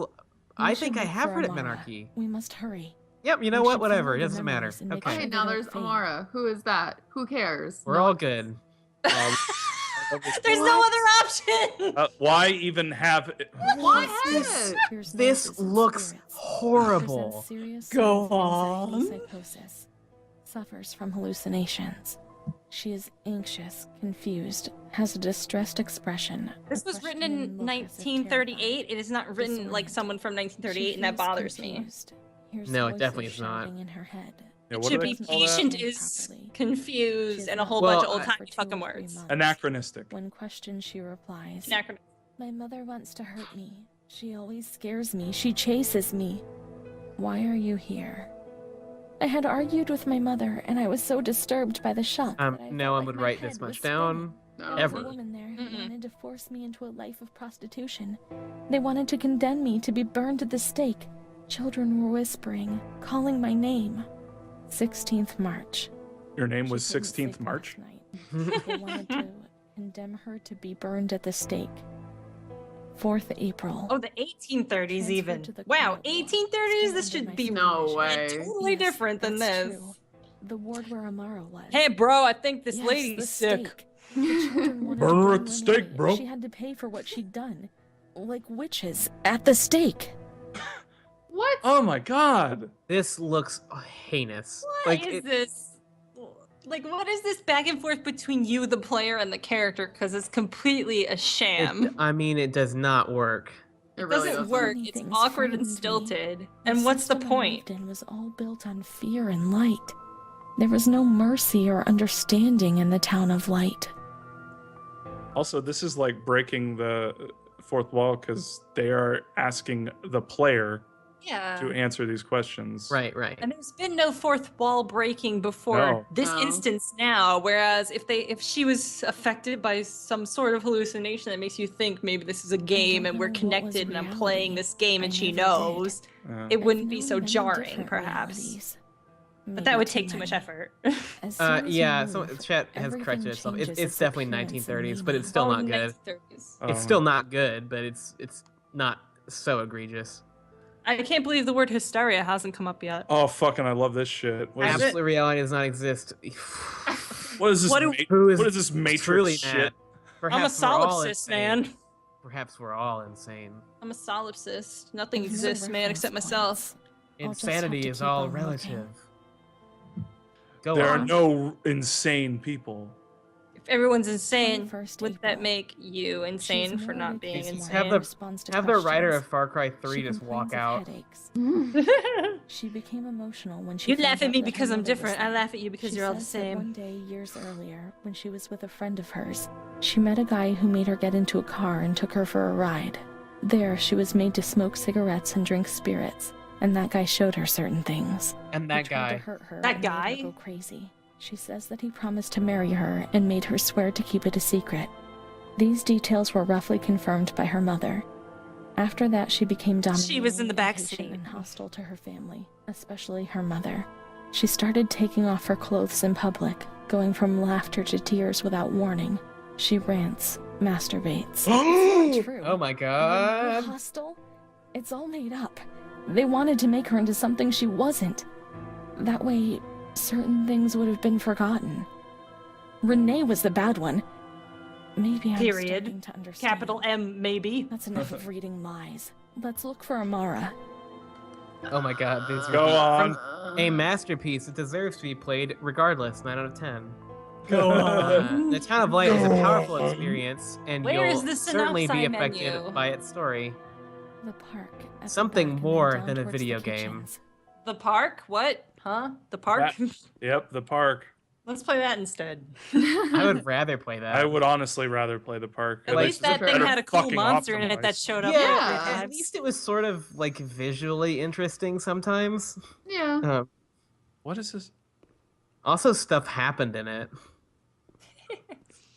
I think I have heard it Menarche. We must hurry. Yep, you know We what? should Whatever. follow It the doesn't matter. memories and make Okay. Okay, sure now they there's don't fade. Amara. Who is that? Who cares? We're all good. There's no other option. Why even have it? Why This, has? This looks horrible. Go on. Psychosis. Suffers from hallucinations. She is anxious, confused, has a distressed expression. This was written in questioning look as if 1938. It is not written like Disoriented. someone from terrified. 1938, and that She bothers feels me. confused, hears No, it voices definitely is not. shouting in her head. Yeah, It what do should they be call that? patient Properly. is confused and a whole Well, bunch of old timey For 2 fucking or 3 words. months. Anachronistic. When questioned, she replies, Anachronistic. "My mother wants to hurt me. She always scares me. She chases me. Why are you here?" I had argued with my mother, and I was so disturbed by the shock that I No felt one like would my write head this was much spinning. down. No. There was Ever. a woman there who Mm-mm. wanted to force me into a life of prostitution. They wanted to condemn me to be burned at the stake. Children were whispering, calling my name. 16th March. Your name She was couldn't 16th sleep March? last night. They wanted to condemn her to be burned at the stake. 4th April. Oh, the 1830s Transferred even. to the Wow, quiet ward. 1830s? This Still should under be my No supervision. way. totally Yes, different than that's this. true. The ward where Amara was. Hey, bro, I think this Yes, lady's the sick. stake. The children wanted to Burn her burn at the stake, Renee. bro. She had to pay for what she'd done. Like witches at the stake. What? Oh my god. This looks heinous. What like is it- this? Like, what is this back and forth between you, the player, and the character? Because it's completely a sham. I mean, it does not work. It It really doesn't doesn't. work. Many It's things awkward and frightened me. stilted. The And what's the system I point? lived in was all built on fear and light. There was no mercy or understanding in the town of light. Also, this is like breaking the fourth wall because they are asking the player Yeah. to answer these questions. Right, right. And there's been no fourth wall breaking before No. this No. instance now. Whereas if she was affected by some sort of hallucination that makes you think maybe this is a game don't and we're know what was connected and I'm playing reality. this game and I she never did. knows, Yeah. it I've wouldn't be known so many jarring, different perhaps. realities. But Maybe that would too take too much many. effort. As soon as you Yeah, so move, chat has everything corrected itself. It's changes its definitely appearance and 1930s, but it's meaning. still Oh, not good. 1930s. It's still not good, but it's not so egregious. I can't believe the word hysteria hasn't come up yet. Oh, fucking, I love this shit. What is this, Absolute reality does not exist. what is this, What do- what is this Matrix truly shit? mad? I'm a Perhaps we're all solipsist, insane. man. Perhaps we're all insane. I'm a solipsist. Nothing There's no exists, man, except reference myself. points. I'll just have Insanity to is keep all on looking. relative. Go There are on. no insane people. If everyone's insane, 21st would that April. make you insane She's for more not being ridiculous insane? Have in the- response to Have the writer questions. of Far Cry 3 She just walk complains of out. headaches. She became emotional when she You found laugh at out me that her because I'm mother was different. I there. laugh at you because She you're all the says that same. one day, years earlier, when she was with a friend of hers, she met a guy who made her get into a car and took her for a ride. There, she was made to smoke cigarettes and drink spirits, and that guy showed her certain things. And He that tried to guy. hurt her That and made guy? her go crazy. She says that he promised to marry her and made her swear to keep it a secret. These details were roughly confirmed by her mother. After that, she became dominating She was in the back impatient, seat. and hostile to her family, especially her mother. She started taking off her clothes in public, going from laughter to tears without warning. She rants, masturbates. It's not true. Oh my When god. you're hostile, it's all made up. They wanted to make her into something she wasn't. That way, certain things would have been forgotten. Renee was the bad one. Maybe I'm Period. starting to understand. Capital M, maybe. That's enough of reading lies. Let's look for Amara. Oh my god. These Go on. A masterpiece. It deserves to be played regardless. 9 out of 10. Go The Town of Light is a powerful experience, and Where is you'll the certainly be synopsis affected menu? by its story. The park. at the Something back and more then down than a towards the video game. kitchens. The park? What? Huh? The park? Yep, the park. Let's play that instead. I would rather play that. I would honestly rather play the park. At Like, least that thing better had a cool fucking monster in it that optimized. showed up. Yeah, every at time. least it was sort of like visually interesting sometimes. Yeah. What is this? Also, stuff happened in it.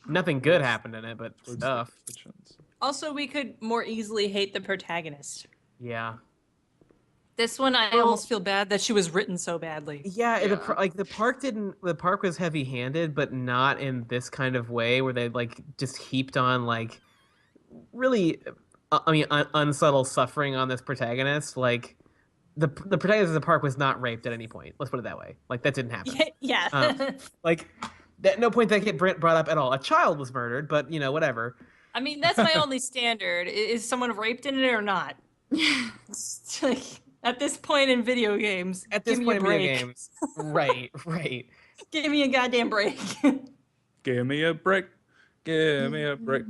Nothing good happened in it, but Towards the stuff. kitchens. Also, we could more easily hate the protagonist. Yeah. This one, I Well- almost feel bad that she was written so badly. Yeah, Yeah. the park didn't. The park was heavy-handed, but not in this kind of way where they like just heaped on like really, unsubtle suffering on this protagonist. Like the protagonist of the park was not raped at any point. Let's put it that way. Like that didn't happen. Yeah. Like at no point did that get brought up at all. A child was murdered, but whatever. I mean, that's my only standard. Is someone raped in it or not? It's like, at this point in video games, At this give point in me a video break. games, right. Give me a goddamn break. Give me a break. Give me a break.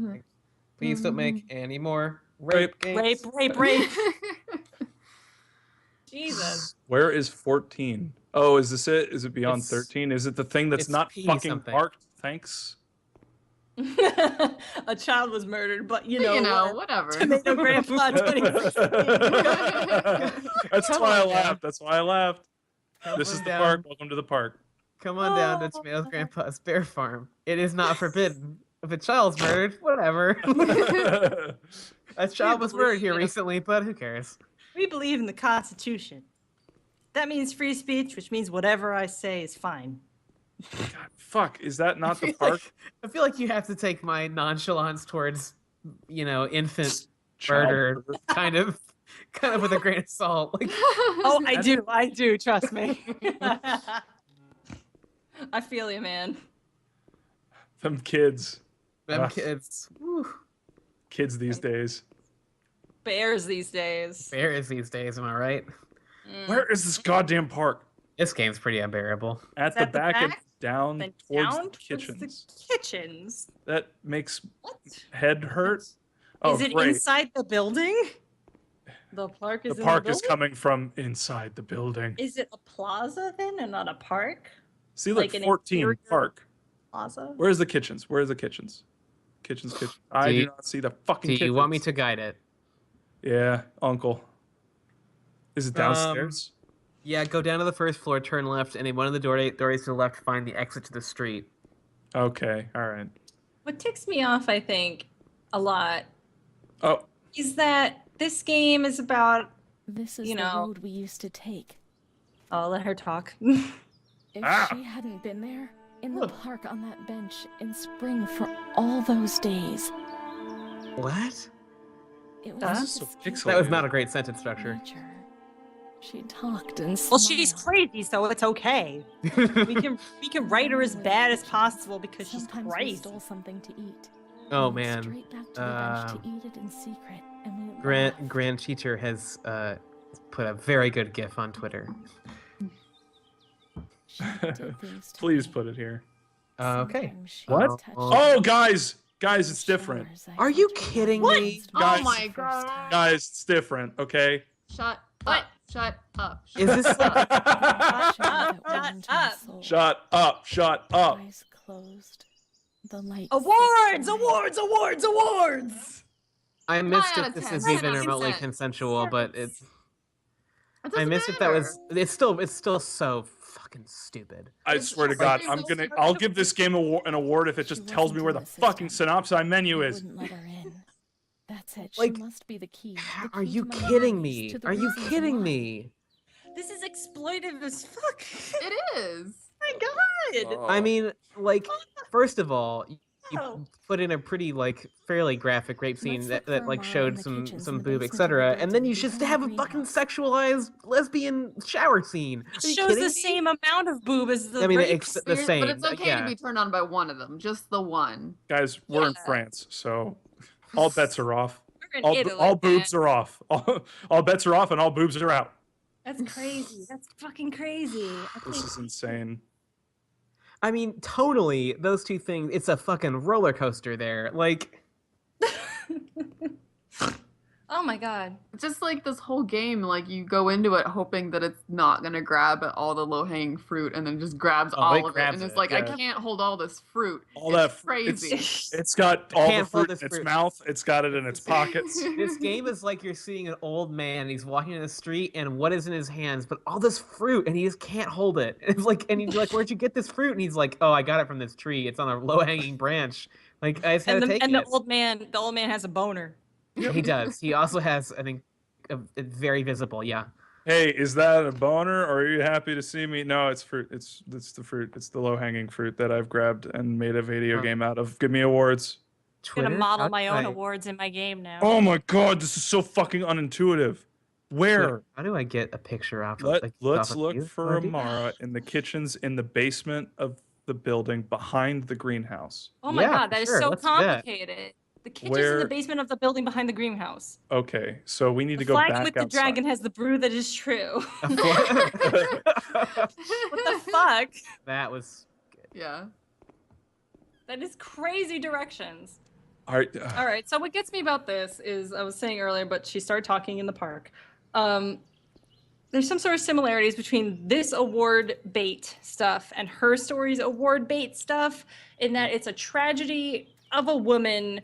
Please don't make any more rape games. rape. Jesus. Where is 14? Oh, is this it? Is it beyond It's- 13? Is it the thing that's it's not P fucking something. parked? Thanks. A child was murdered, but you what? know, whatever. Tomato Grandpa 2016. That's Come why I on, man. laughed. That's why I laughed. Come This on is the down. park. Welcome to the park. Come on down to Tomatoes Grandpa's Bear Farm. It is not forbidden. If a child's murdered, whatever. A child was murdered here recently, but who cares? We believe in the Constitution. That means free speech, which means whatever I say is fine. God, fuck, is that not the I feel park? like- I feel like you have to take my nonchalance towards, infant Child murder kind of with a grain of salt. Like, Oh, I do, trust me. I feel you, man. Them kids. them Ugh. kids. Whew. Kids these days. Bears these days. Bears these days, am I right? Mm. Where is this goddamn park? This game's pretty unbearable. At the back and down Then towards down the kitchens. the kitchens. That makes What? head hurt. Oh, Is it great. inside the building? The park is The in park the is building? coming from inside the building. Is it a plaza then and not a park? See, look, like an 14 interior- park. Plaza? Where's the kitchens? Where's the kitchens? Kitchens. I do not see the fucking Do kitchens. you want me to guide it? Yeah, uncle. Is it downstairs? Yeah, go down to the first floor, turn left, and in one of the doorways to the left, find the exit to the street. Okay, all right. What ticks me off, I think, a lot Oh, is that this game is about. This is You the know. road we used to take. I'll let her talk. If Ah. she hadn't been there, in the park on that bench in spring for all those days, What? it was Huh? just So escape pixelated. That was not a great sentence structure. nature. She talked and Well, smiled. she's crazy, so it's okay. We can write her as bad as possible because she's Sometimes we crazy. stole something to eat. Oh We went man, Straight back to the bench to eat it in secret, and we Grand Teacher has put a very good GIF on Twitter. She did things to please me. put it here. Okay. Sometimes she What? touched Oh, me. guys, it's different. Showers I Are you felt kidding like me? was Guys. Oh my the first God. time. Guys, it's different. Okay. Shut What? up. Shut up. Is this Shut up, that shut warmed my up. soul. Shut up. Shut up. Eyes closed. The light. Awards! flickering. Awards! Awards! Awards! I missed out if of this 10. is 9 even out of remotely 10. consensual, but it's. It I doesn't missed if that was. matter. It's still so fucking stupid. I It's swear to just God, like- I'll give this game an award if it She just tells me wasn't where in the the fucking system. synopsis menu They is. wouldn't let her in. That's it. Like, she must be the key. The Are key you to my kidding memories, me? to the Are you reasons kidding why. me? This is exploitive as fuck. It is. my God! Oh. I mean, like, first of all, you Oh. put in a pretty, like, fairly graphic rape scene Let's that, look for that a like mile showed in the some kitchens some in the boob, basement of the etc. And then you building just behind have the a fucking greenhouse. sexualized lesbian shower scene. It Are you shows kidding the me? same amount of boob as the I mean, rape it's the But same. it's okay yeah. to be turned on by one of them, just the one. Guys, we're in Yeah. France, so all bets are off. We're in All, Italy, all boobs man. are off. All bets are off, and all boobs are out. That's crazy. That's fucking crazy. I This think- is insane. I mean, totally. Those two things. It's a fucking roller coaster there. Like, Oh my God. It's just like this whole game, like you go into it hoping that it's not gonna grab at all the low-hanging fruit, and then just grabs Oh, all it of it, grabs and it's it, like, I yeah. can't hold all this fruit. All It's that crazy. It's got all the Can't hold fruit in this its fruit. mouth. It's got it in its pockets. this game is like you're seeing an old man. He's walking in the street, and what is in his hands? But all this fruit, and he just can't hold it. It's like, and he's like, "Where'd you get this fruit?" And he's like, "Oh, I got it from this tree. It's on a low-hanging branch. Like, I just had And to the take and it." the old man has a boner. He does. He also has, I think, a very visible. Yeah. Hey, is that a boner, or are you happy to see me? No, it's fruit. It's the fruit. It's the low-hanging fruit that I've grabbed and made a video Oh. game out of. Give me awards. I'm gonna Twitter? model How my do own I- awards in my game now. Oh my God, this is so fucking unintuitive. Where? Twitter. How do I get a picture off of Let's off of look you? for Oh, dude. Amara in the kitchens in the basement of the building behind the greenhouse. Oh my Yeah, God, for that is sure. so Let's do that. complicated. The kitchen's in Where- the basement of the building behind the greenhouse. Okay, so we need The to go flag back with the outside. dragon has the brew that is true. What What the fuck? That was Yeah. That is crazy directions. All right. All right. So what gets me about this is I was saying earlier, but she started talking in the park. There's some sort of similarities between this award bait stuff and her story's award bait stuff, in that it's a tragedy of a woman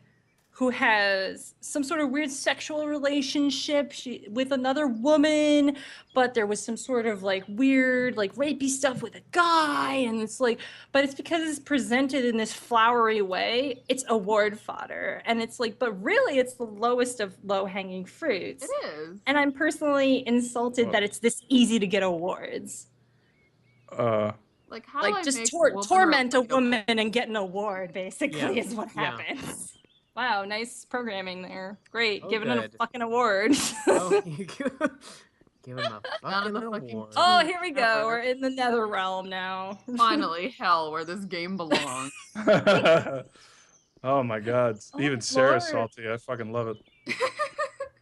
who has some sort of weird sexual relationship with another woman, but there was some sort of like weird, like rapey stuff with a guy, and it's like, but it's because it's presented in this flowery way, it's award fodder, and it's like, but really it's the lowest of low-hanging fruits. It is. And I'm personally insulted that it's this easy to get awards. Like, how do I Like just make torment a like woman and get an award, basically, Yeah. is what Yeah. happens. Wow, nice programming there. Great, Oh, giving it a good. fucking award. oh, you give him a Down in fucking the fucking award. Oh, here we go. We're in the nether realm now. Finally, hell, where this game belongs. Oh my God. Oh, Even Sarah's Lord. salty. I fucking love it.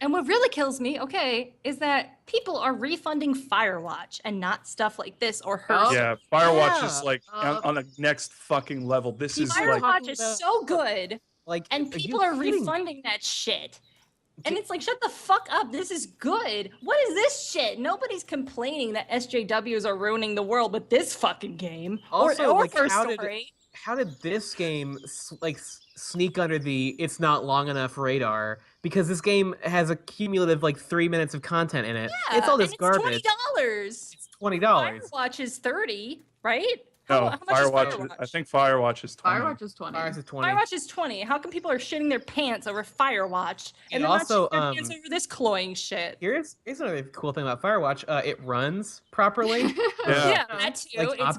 And what really kills me, okay, is that people are refunding Firewatch and not stuff like this or her. Oh. Yeah, Firewatch Yeah. is like on a next fucking level. This is People are like Firewatch is about- so good, Like, and people are refunding that shit. And it's like, shut the fuck up. This is good. What is this shit? Nobody's complaining that SJWs are ruining the world with this fucking game. Also, or like, First how Story. how did this game sneak under the it's not long enough radar? Because this game has a cumulative like 3 minutes of content in it. Yeah, It's all this and garbage. $20. It's $20. Firewatch is 30, right? no, How much Firewatch. is Firewatch? I think Firewatch is 20. Firewatch is 20. Ours is 20. Firewatch is 20. How come people are shitting their pants over Firewatch and And they're also, not shitting their pants over this cloying shit? Here's another cool thing about Firewatch. It runs properly. Yeah. Yeah, that too. Like, It's gorgeous.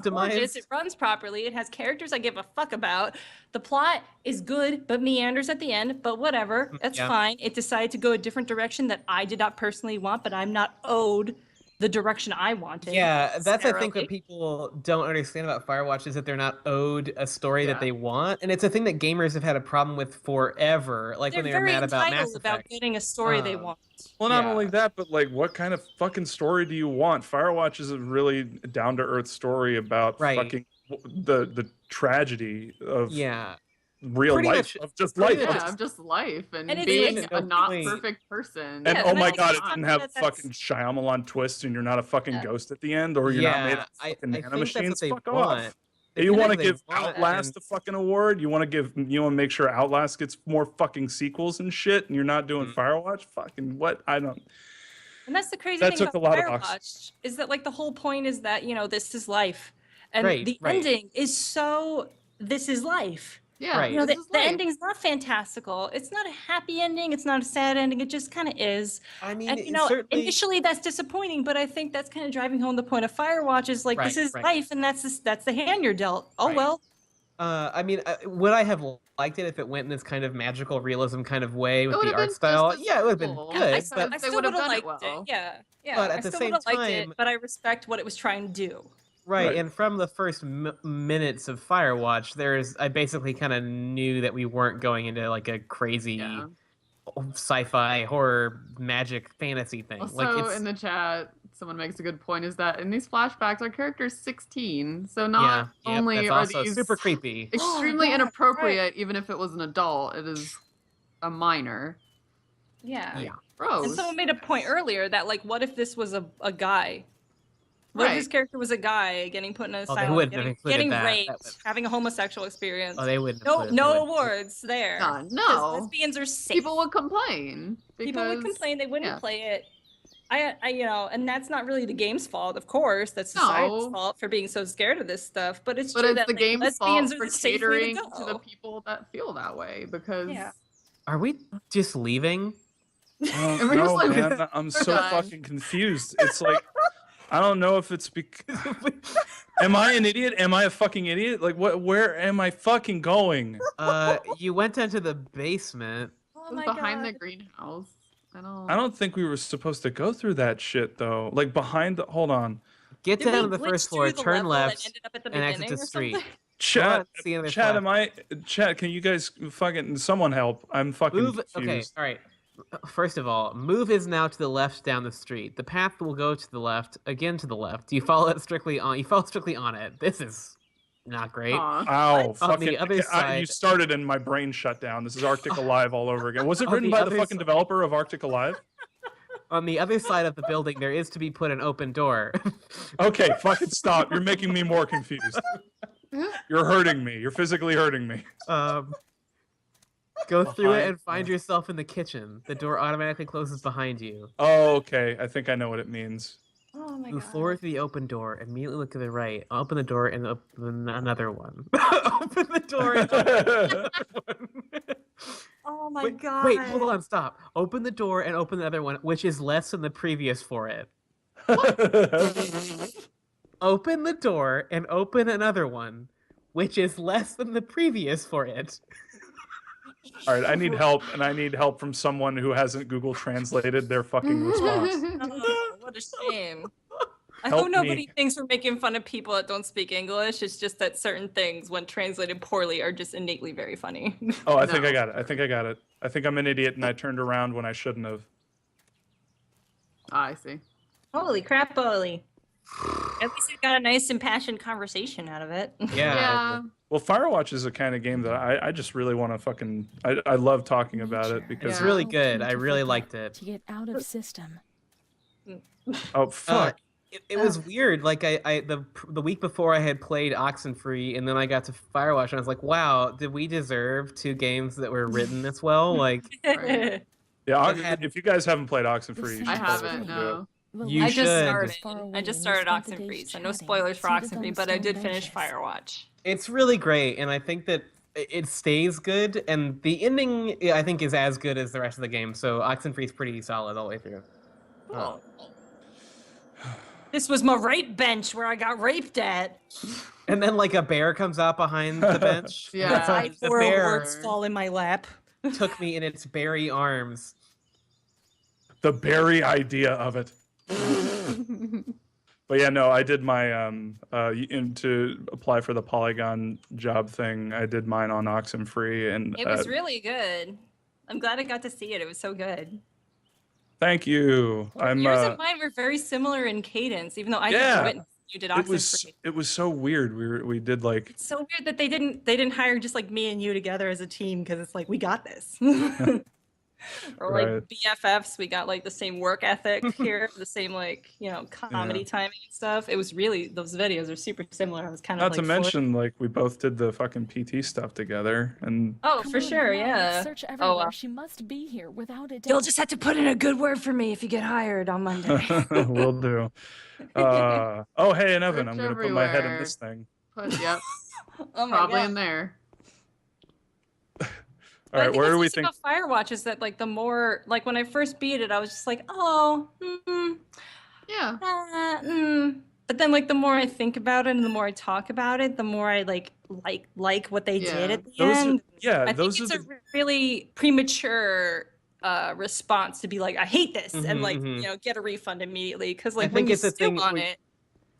optimized? It runs properly. It has characters I give a fuck about. The plot is good, but meanders at the end. But whatever, that's Yeah. fine. It decided to go a different direction that I did not personally want, but I'm not owed the direction I wanted. Yeah, that's I think necessarily. what people don't understand about Firewatch is that they're not owed a story Yeah. that they want, and it's a thing that gamers have had a problem with forever. Like They're when they were very mad about Mass entitled about Effect. getting a story they Um, want. Well, not Yeah. only that, but like, what kind of fucking story do you want? Firewatch is a really down to earth story about Right. fucking the tragedy of Yeah, real Pretty life, much- of just pretty life. much- Yeah, of just life and, And it's being like- a not Wait. perfect person. And Yeah, oh and my I god, it think didn't that have that's- fucking Shyamalan twist, and you're not a fucking Yeah. ghost at the end, or you're not made yeah. of I fucking think that's nanomachines. what they Fuck want. off. They You think want to that's what give they want, Outlast and- a fucking award? You want to make sure Outlast gets more fucking sequels and shit, and you're not doing Mhm. Firewatch? Fucking what? I don't. And that's the crazy That thing took about a lot of Firewatch boxes. is that like the whole point is that, this is life. And Right, the right. ending is so this is life. Yeah, Right. The this is life. ending's not fantastical. It's not a happy ending. It's not a sad ending. It just kind of is. I mean, And certainly. initially that's disappointing, but I think that's kind of driving home the point of Firewatch is like this Right, is right. life, and that's the hand you're dealt. Oh Right. well. I mean, would I have liked it if it went in this kind of magical realism kind of way with would've the been art just style? as Yeah, it would have been cool. good, I but I they still would've would have done it liked well. it. Yeah, yeah. But at I the still same would have liked time- it, but I respect what it was trying to do. right. Right. And from the first minutes of Firewatch, I basically kind of knew that we weren't going into like a crazy Yeah. sci-fi horror magic fantasy thing. Also, like it's in the chat, someone makes a good point: is that in these flashbacks, our character's 16, so not yeah, yep, only that's are also these super creepy. extremely yeah, inappropriate, even if it was an adult, it is a minor. Yeah. Yeah. Gross. And someone made a point earlier that like, what if this was a guy? What if Right. this character was a guy getting put in an Oh, they asylum, wouldn't have getting, included getting that. That raped, would- having a homosexual experience? Oh, they wouldn't. no, have put it- no they wouldn't. awards there. God, 'Cause no. lesbians are safe. People would complain. People would because- complain they wouldn't yeah. play it. And that's not really the game's fault, of course. That's society's No. fault for being so scared of this stuff. But it's But true it's that the like, game's lesbians fault are for the safe way catering to to the go. people that feel that way because Yeah. Are we just leaving? Oh, And we're just no, like, man, I'm so done. fucking confused. It's like, I don't know if it's am I an idiot? Am I a fucking idiot? Like, where am I fucking going? You went into the basement. Oh it's my behind the God. greenhouse. I don't think we were supposed to go through that shit though. Like behind the, hold on. Get Did we down to the glitch first through floor, the turn level left, ended up at the and exit beginning the or street. something? Chat, see on this chat, left. chat, can you guys fucking, someone help? I'm fucking Move. Okay, confused. all right. First of all, move is now to the left down the street. The path will go to the left, again to the left. You follow it strictly on. You follow strictly on it. This is not great. Aw. Ow, On fucking, the other you side- started and my brain shut down. This is Arctic Alive all over again. Was it On written the by the other fucking side- developer of Arctic Alive? On the other side of the building, there is to be put an open door. Okay, fucking stop. You're making me more confused. You're hurting me. You're physically hurting me. Go through it Behind- and find yourself in the kitchen. The door automatically closes behind you. Oh, okay. I think I know what it means. Oh my Move God. forward to the open door. Immediately look to the right. Open the door and open another one. Open the door and open another one. Oh my wait, God. Wait, hold on, stop. Open the door and open the other one, which is less than the previous for it. Open the door and open another one, which is less than the previous for it. All right, I need help, and I need help from someone who hasn't Google translated their fucking response. Oh, what a shame. I Help hope nobody me. thinks we're making fun of people that don't speak English. It's just that certain things, when translated poorly, are just innately very funny. Oh, I think I No. got it. I think I got it. I think I'm an idiot, and I turned around when I shouldn't have. I see. Holy crap, Ollie. At least we got a nice impassioned conversation out of it. Yeah. Well, Firewatch is a kind of game that I just really want to fucking... I love talking about it because... It's Yeah. really good. I really liked it. To get out of system. Oh, fuck. It was weird. Like the week before I had played Oxenfree, and then I got to Firewatch, and I was like, "Wow, did we deserve 2 games that were written this well?" Like, Right. Yeah, if you guys haven't played Oxenfree, you should I totally haven't, do no. You I just should. started. I just started Oxenfree, so no spoilers for Oxenfree, but I did finish Firewatch. it's really great, and I think that it stays good, and the ending I think is as good as the rest of the game. So Oxenfree is pretty solid all the way through. Cool. This was my rape bench where I got raped at. And then like a bear comes out behind the bench. Yeah. And the Four bear words fall in my lap. took me in its berry arms. The berry idea of it. But yeah, no, I did my to apply for the Polygon job thing. I did mine on Oxenfree, and It was really good. I'm glad I got to see it. It was so good. thank you. Yours and mine were very similar in cadence, even though I didn't witness you did Oxenfree. It was so weird. We did like It's so weird that they didn't hire just like me and you together as a team because it's like we got this. Or like Right. BFFs, we got like the same work ethic here, the same like comedy timing and stuff. It was really those videos are super similar. I was kind of not like to mention like we both did the fucking PT stuff together, and oh Come for on, sure, Mom, yeah. Search Oh, everywhere. wow. She must be here without a doubt. You'll just have to put in a good word for me if you get hired on Monday. will do. Oh hey, and Evan, Search I'm gonna put my head in everywhere. this thing. Yep. Oh my Probably God. in there. All right, where do we think? About Firewatch is that like the more like when I first beat it, I was just like, oh, Yeah. But then like the more I think about it and the more I talk about it, the more I like what they did Yeah. at the Those are- end. yeah, I those think are it's a really premature response to be like, I hate this, and Mhm, like mhm. get a refund immediately because like I when think you it's a stew thing on where- it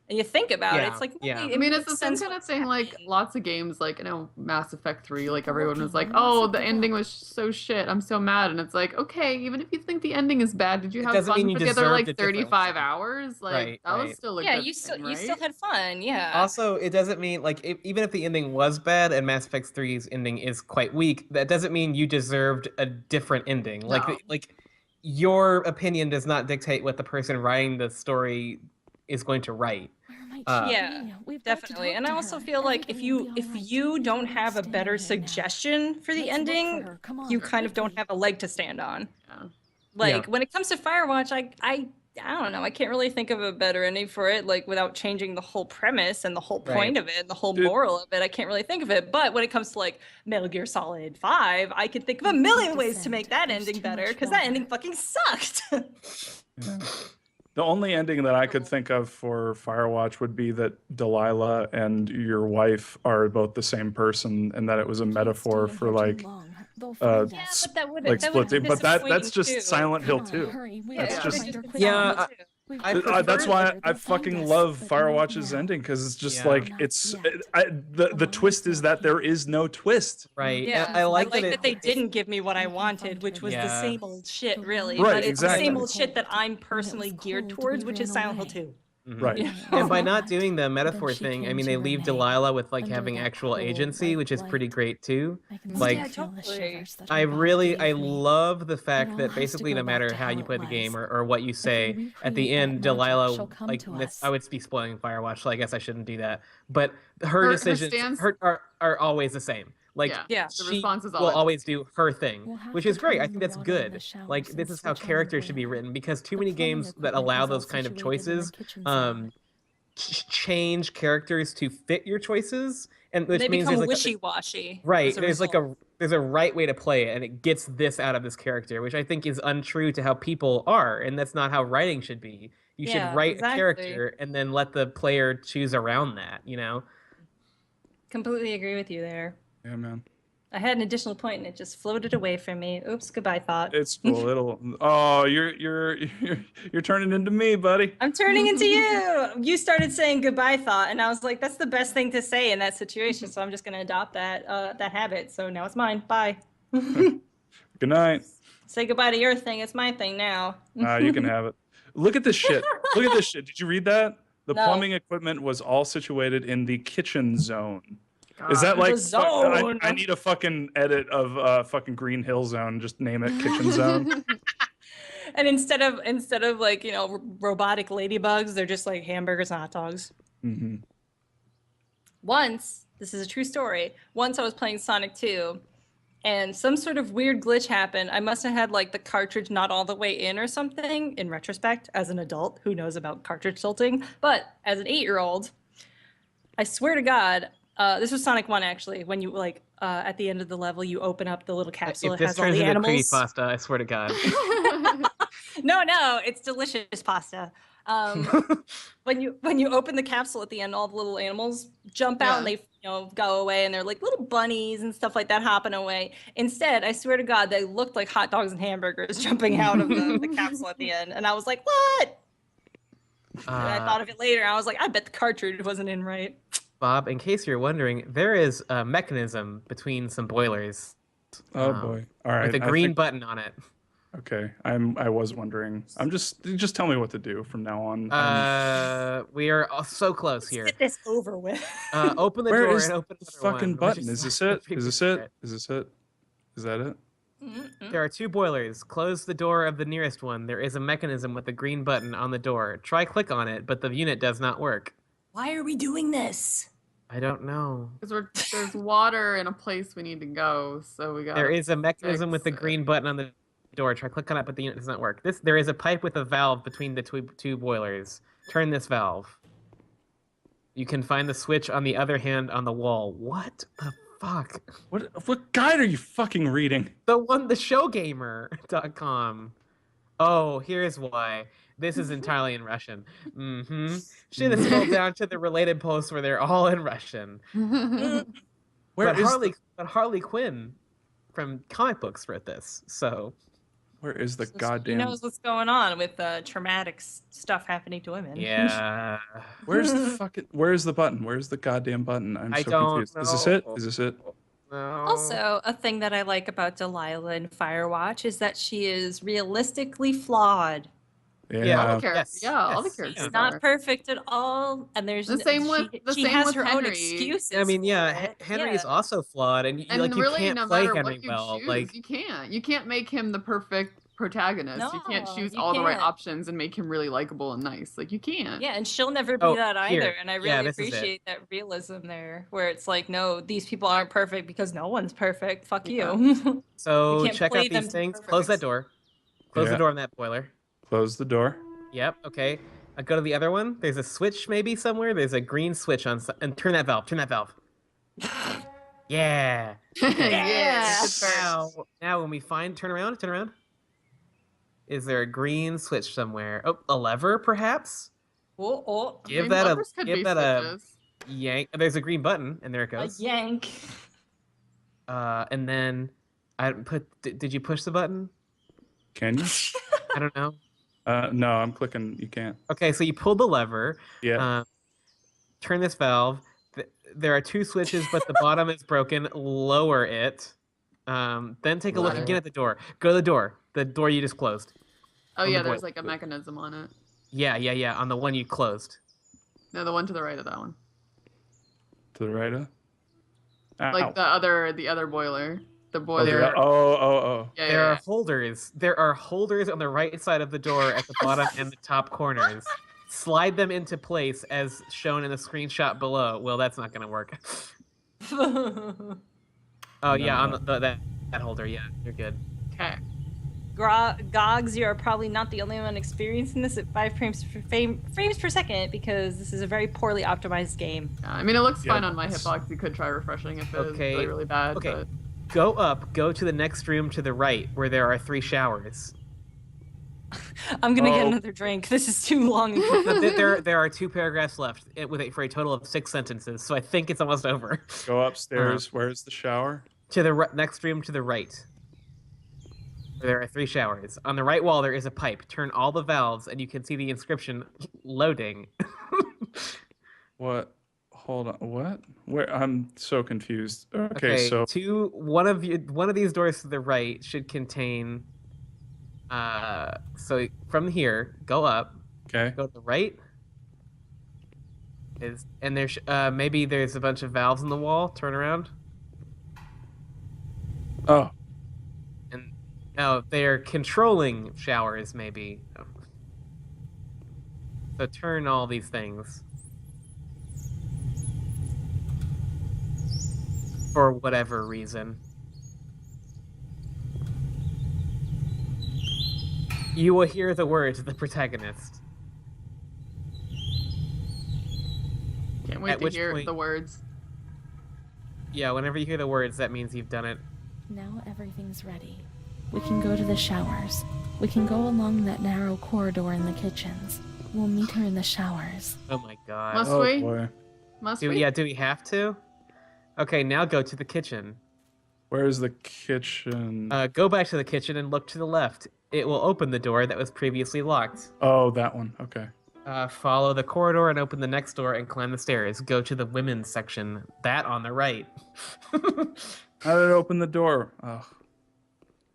and you think about it, Yeah, it's like yeah. it I mean, it's makes the same sense kind of what's thing. Like happening. lots of games, like Mass Effect 3. Like everyone was like, Working on "Oh, Mass the Effect ending one. was so shit. I'm so mad." And it's like, okay, even if you think the ending is bad, did you It have doesn't fun mean you for the other deserved like a different 35 one. hours? Like Right, that was right. still a Yeah, good you still thing, you still right? had fun, yeah. Also, it doesn't mean like even if the ending was bad and Mass Effect 3's ending is quite weak, that doesn't mean you deserved a different ending. No. Like your opinion does not dictate what the person writing the story is going to write. Where might she Yeah, be? We've got to definitely. talk And I to also her. feel like Everything will be if all right. you We don't can't have a stay better here now. suggestion for the Let's look for ending, her. Come on, you kind of don't quickly. have a leg to stand on. Yeah. Like when it comes to Firewatch, I don't know. I can't really think of a better ending for it, like without changing the whole premise and the whole Right. point of it and the whole Dude. moral of it. I can't really think of it. But when it comes to like Metal Gear Solid 5, I could think of a We million can't ways to descend. make that There's ending too better much because that water. ending fucking sucked. Yeah. The only ending that I could think of for Firewatch would be that Delilah and your wife are both the same person, and that it was a Can't metaphor stay in for here too like long. They'll uh, find Yeah, us. but that would like that would split. be But that's disappointing, just too. Silent Hill Come on, 2. hurry. We That's gotta just- find her quickly. Yeah, We've I got to prefer- That's find why her. I They'll find fucking us, love but not Firewatch's now. ending because it's just Yeah. like Not it's yet. the Come on, twist is that there is no twist. Right. Yeah, I like that, that they it, didn't give me what I We can wanted, find which her. was the Yeah. same old shit, The really. Right, But it's the same exactly. old shit that I'm When it personally was geared cold, towards, we which is ran Silent Hill away. 2. Mhm. Right. Yeah. And by Yeah. not doing the metaphor she thing, I came mean to they leave Renee Delilah with like under having that actual cold, agency, white which is pretty light. great too. I can Like- still Yeah, feel the totally. shivers that I her body really gave I me. love the fact all that has to basically go no back matter to how how you it play the was. game or what you say, we at the recreate that end magic, Delilah she'll come like to this, us. I would be spoiling Firewatch, so I guess I shouldn't do that. But her Her decisions stance- are always the same. Like Yeah, the she response is will always- always do her thing, We'll have which to is great. turn I on think the that's water in the good. showers Like and this is how switch on the characters should be boiler. written because too The many plumbing games that equipment allow is all those kind of situated in our choices kitchen zone. change characters to fit your choices, and which They means become there's like wishy-washy. right as a there's like result. there's a right way to play it, and it gets this out of this character, which I think is untrue to how people are, and that's not how writing should be. You should Yeah, write exactly. a character and then let the player choose around that, you know. Completely agree with you there. Yeah, man. I had an additional point and it just floated away from me. Oops, goodbye thought. It's cool. It'll. Oh, you're turning into me, buddy. I'm turning into you. You started saying goodbye thought, and I was like, that's the best thing to say in that situation. So I'm just gonna adopt that habit. So now it's mine. Bye. Good night. Say goodbye to your thing. It's my thing now. You can have it. Look at this shit. Look at this shit. Did you read that? The No. plumbing equipment was all situated in the kitchen zone. God. Is that like The zone. I need a fucking edit of fucking Green Hill Zone. Just name it Kitchen Zone. And instead of like, you know, robotic ladybugs, they're just like hamburgers and hot dogs. Mm-hmm. Once, this is a true story. Once I was playing Sonic 2 and some sort of weird glitch happened. I must have had like the cartridge not all the way in or something. In retrospect, as an adult, who knows about cartridge tilting? But as an 8-year-old, I swear to God, this was Sonic 1 actually, when you like at the end of the level, you open up the little capsule. If this it has all turns the into animals. creepypasta, I swear to God. No, it's delicious pasta. When you open the capsule at the end, all the little animals jump out and they go away, and they're like little bunnies and stuff like that hopping away. Instead, I swear to God, they looked like hot dogs and hamburgers jumping out of the capsule at the end, and I was like, what? And I thought of it later. I was like, I bet the cartridge wasn't in right. Bob, in case you're wondering, there is a mechanism between some boilers. Oh boy! All right, with a green button on it. Okay, I was wondering. I'm just tell me what to do from now on. We are so close here. Get this over with. Open the Where door is and open the another fucking one. button? Is this it? Is this it? Is this it? Is that it? There are 2 boilers. Close the door of the nearest one. There is a mechanism with a green button on the door. Try click on it, but the unit does not work. Why are we doing this? I don't know. Because there's water in a place we need to go, so we got. There is a mechanism with the fix it. green button on the door. Try click on it, but the unit does not work. There is a pipe with a valve between the two boilers. Turn this valve. You can find the switch on the other hand on the wall. What the fuck? What guide are you fucking reading? The showgamer.com. Oh, here's why. This is entirely in Russian. Should have scrolled down to the related posts where they're all in Russian. But Harley Quinn from comic books wrote this, so. Where is the He goddamn? knows what's going on with traumatic stuff happening to women. Yeah. Where's the button? Where's the goddamn button? I'm so confused. Know. Is this it? Is this it? No. Also, a thing that I like about Delilah in Firewatch is that she is realistically flawed. Yeah. All the characters, all the characters. She's not perfect at all, and there's The same with she has with her own Henry. excuses. I mean, yeah, for it. Henry is also flawed, and you really, can't no play matter Henry what you well. choose, Like you can't make him the perfect protagonist. You can't No, choose you all the right can't. options and make him really likable and nice. Like you can't. Yeah, and she'll never be that either. here. And I Yeah, really this is it. appreciate that realism there, where it's like, no, these people aren't perfect because no one's perfect. Fuck Yeah. you. So can't check play out them these to things. perfect Close that extent. door. Close Yeah. the door on that boiler. Close the door. Yep. Okay. Go to the other one. There's a switch maybe somewhere. There's a green switch on, and turn that valve. Turn that valve. Yeah. Yeah. Now when we turn around. Is there a green switch somewhere? Oh, a lever perhaps? Oh, Give that a switches. yank. There's a green button, and there it a goes. yank. And then did you push the button? Can you? I don't know. No, I'm clicking. You can't. Okay, so you pulled the lever. Yeah. Turn this valve. There are 2 switches, but the bottom is broken. Lower it. Then take a look again at the door. Go to the door. The door you just closed. Oh On yeah, the there's boiler. like a mechanism on it. Yeah. On the one you closed. No, the one to the right of that one. To the right of. Like the other boiler. The boiler. Oh. Yeah, There are holders. There are holders on the right side of the door at the bottom and the top corners. Slide them into place as shown in the screenshot below. Well, that's not going to work. Oh, yeah, on that holder. Yeah, you're good. Okay. Gogs, you are probably not the only one experiencing this at 5 frames per second because this is a very poorly optimized game. Yeah, I mean, it looks Yeah. fine on my hitbox. You could try refreshing if it's Okay. really, really bad. Okay. But... Go to the next room to the right where there are 3 showers. I'm gonna get another drink. This is too long. There are 2 paragraphs left for a total of 6 sentences, so I think it's almost over. Go upstairs. Where's the shower? To the next room to the right. There are 3 showers. On the right wall, there is a pipe. Turn all the valves, and you can see the inscription loading. What? Hold on. What? Where? I'm so confused. Okay, so one of these doors to the right should contain So from here, go up, Okay. go to the right. And there's maybe there's a bunch of valves in the wall. Turn around. Oh. And they're controlling showers, maybe. So turn all these things. For whatever reason. You will hear the words of the protagonist. Can't wait At to which hear point- the words. Yeah, whenever you hear the words, that means you've done it. Now everything's ready. We can go to the showers. We can go along that narrow corridor in the kitchens. We'll meet her in the showers. Oh my god. Must Oh we? boy. Must Do we? we have to? Okay, now go to the kitchen. Where's the kitchen? Go back to the kitchen and look to the left. It will open the door that was previously locked. Oh, that one. Okay. Follow the corridor and open the next door and climb the stairs. Go to the women's section. That on the right. How did it open the door? Oh.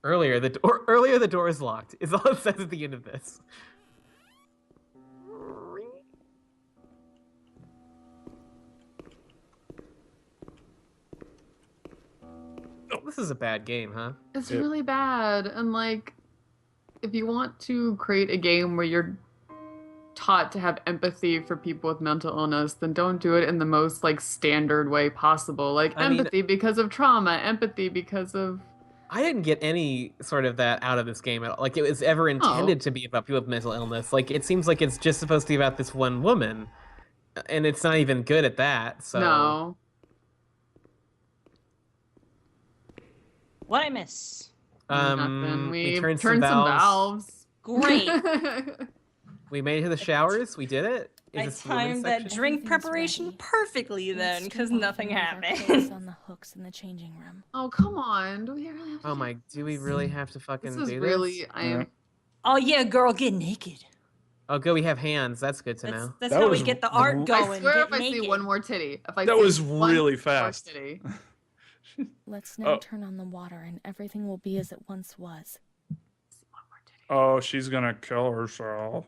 Earlier the door is locked. Is all it says at the end of this. This is a bad game, huh? It's It- really bad. And like, if you want to create a game where you're taught to have empathy for people with mental illness, then don't do it in the most like standard way possible. Like I mean- empathy because of trauma, empathy because of I didn't get any sort of that out of this game at all. Like, it was ever intended to be about people with mental illness. Like, it seems like it's just supposed to be about this one woman, and it's not even good at that. So no. What I miss? Nothing. we We turned turned some valves. Great. We made it to the showers. We did it. Is I this the women's timed that section? drink Everything's preparation ready. perfectly then, Let's because take off nothing and leave our clothes happened. on the hooks in the changing room. Oh come on. Do we really have to Oh my! Do we really have to fucking This is do really this? I am Oh yeah, girl, get naked. Oh, good. We have hands. That's good to That's, know. that's That how we was get the art r- I going. swear Get if I naked. see one more titty. If I That see was one really more fast. titty. Let's now Oh. turn on the water and everything will be as it once was. One more titty. Oh, she's gonna kill herself.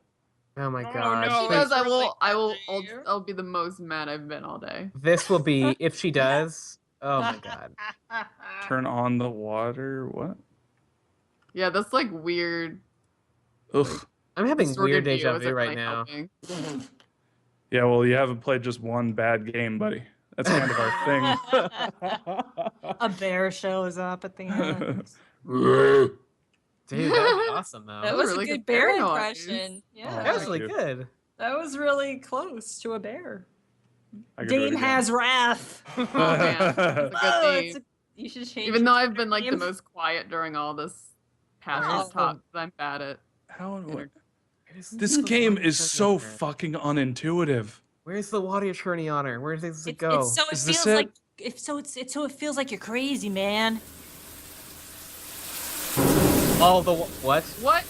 Oh my Oh, god! no. She Please- goes, I really will clear. I'll be the most mad I've been all day. This will be if she does. Oh my god! Turn on the water. What? Yeah, that's like weird. Ugh. I'm having distorted weird view deja isn't vu right really now. helping. Yeah, well, you haven't played just one bad game, buddy. That's kind of our A bear shows up at the end. thing. Dude, that'd be awesome though. That was was a a really good good bear bear noise. impression. Yeah, That was Thank really you. good. that was really close to a bear. I could do it Dame again. has wrath. Oh man, that's a good Oh, name. you should change. Even it though to I've been like the name. most quiet during all this past Oh. talk, I'm bad at. How? Inter- This game is so fucking unintuitive. Where's the water attorney on her? Where does it It's, go? it's so it Is this feels it? like it's so it feels like you're crazy, man. Oh, the what? What?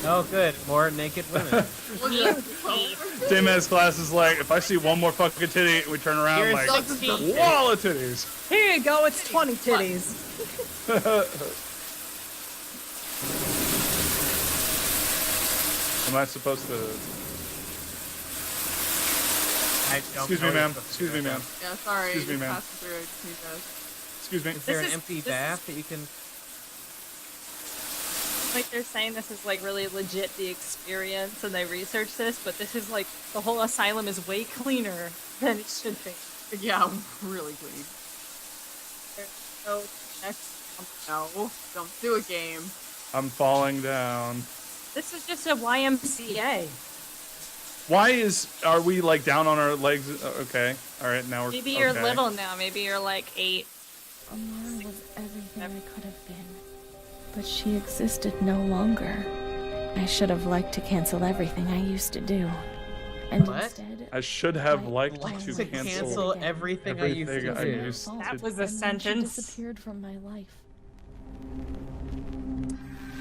Oh, good. More naked women. Was it- Dame has class is like, if I see one more fucking titty, we turn around Here's like, 16. wall of titties. Here you go. It's 20 titties. Am I supposed to? I don't Excuse me, know ma'am. what the- Excuse me, ma'am. Yeah, sorry. Excuse me, just ma'am. passing through. I just need to- Excuse me. Is there This an is- empty this bath that you can? Like they're saying this is like really legit the experience and they researched this, but this is like the whole asylum is way cleaner than it should be. Yeah, really clean. So No, don't do a game. I'm falling down. this is just a YMCA. Why are we like down on our legs? Okay. All right. Now we're. Maybe you're okay. little now. Maybe you're like 8. Amara was everything I could have been. But she existed no longer. I should have liked to cancel everything I used to do. And What? instead, I should have I liked wanted to To cancel. cancel everything I used everything to I do. used to- That was a and then she sentence. disappeared from my life.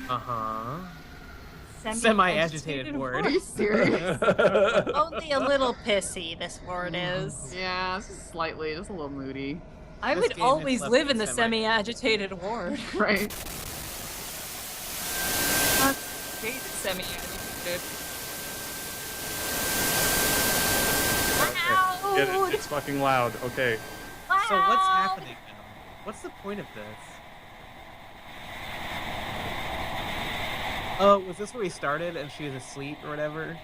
Uh-huh. Semi-agitated word. Are you serious? Only a little pissy, this word is. Yeah, just slightly, just a little moody. I This would game has always left live me in the semi- semi-agitated ward. Right. semi-agitated. It's fucking loud. Okay. So what's happening now? What's the point of this? Oh, was this where we started and she was asleep or whatever?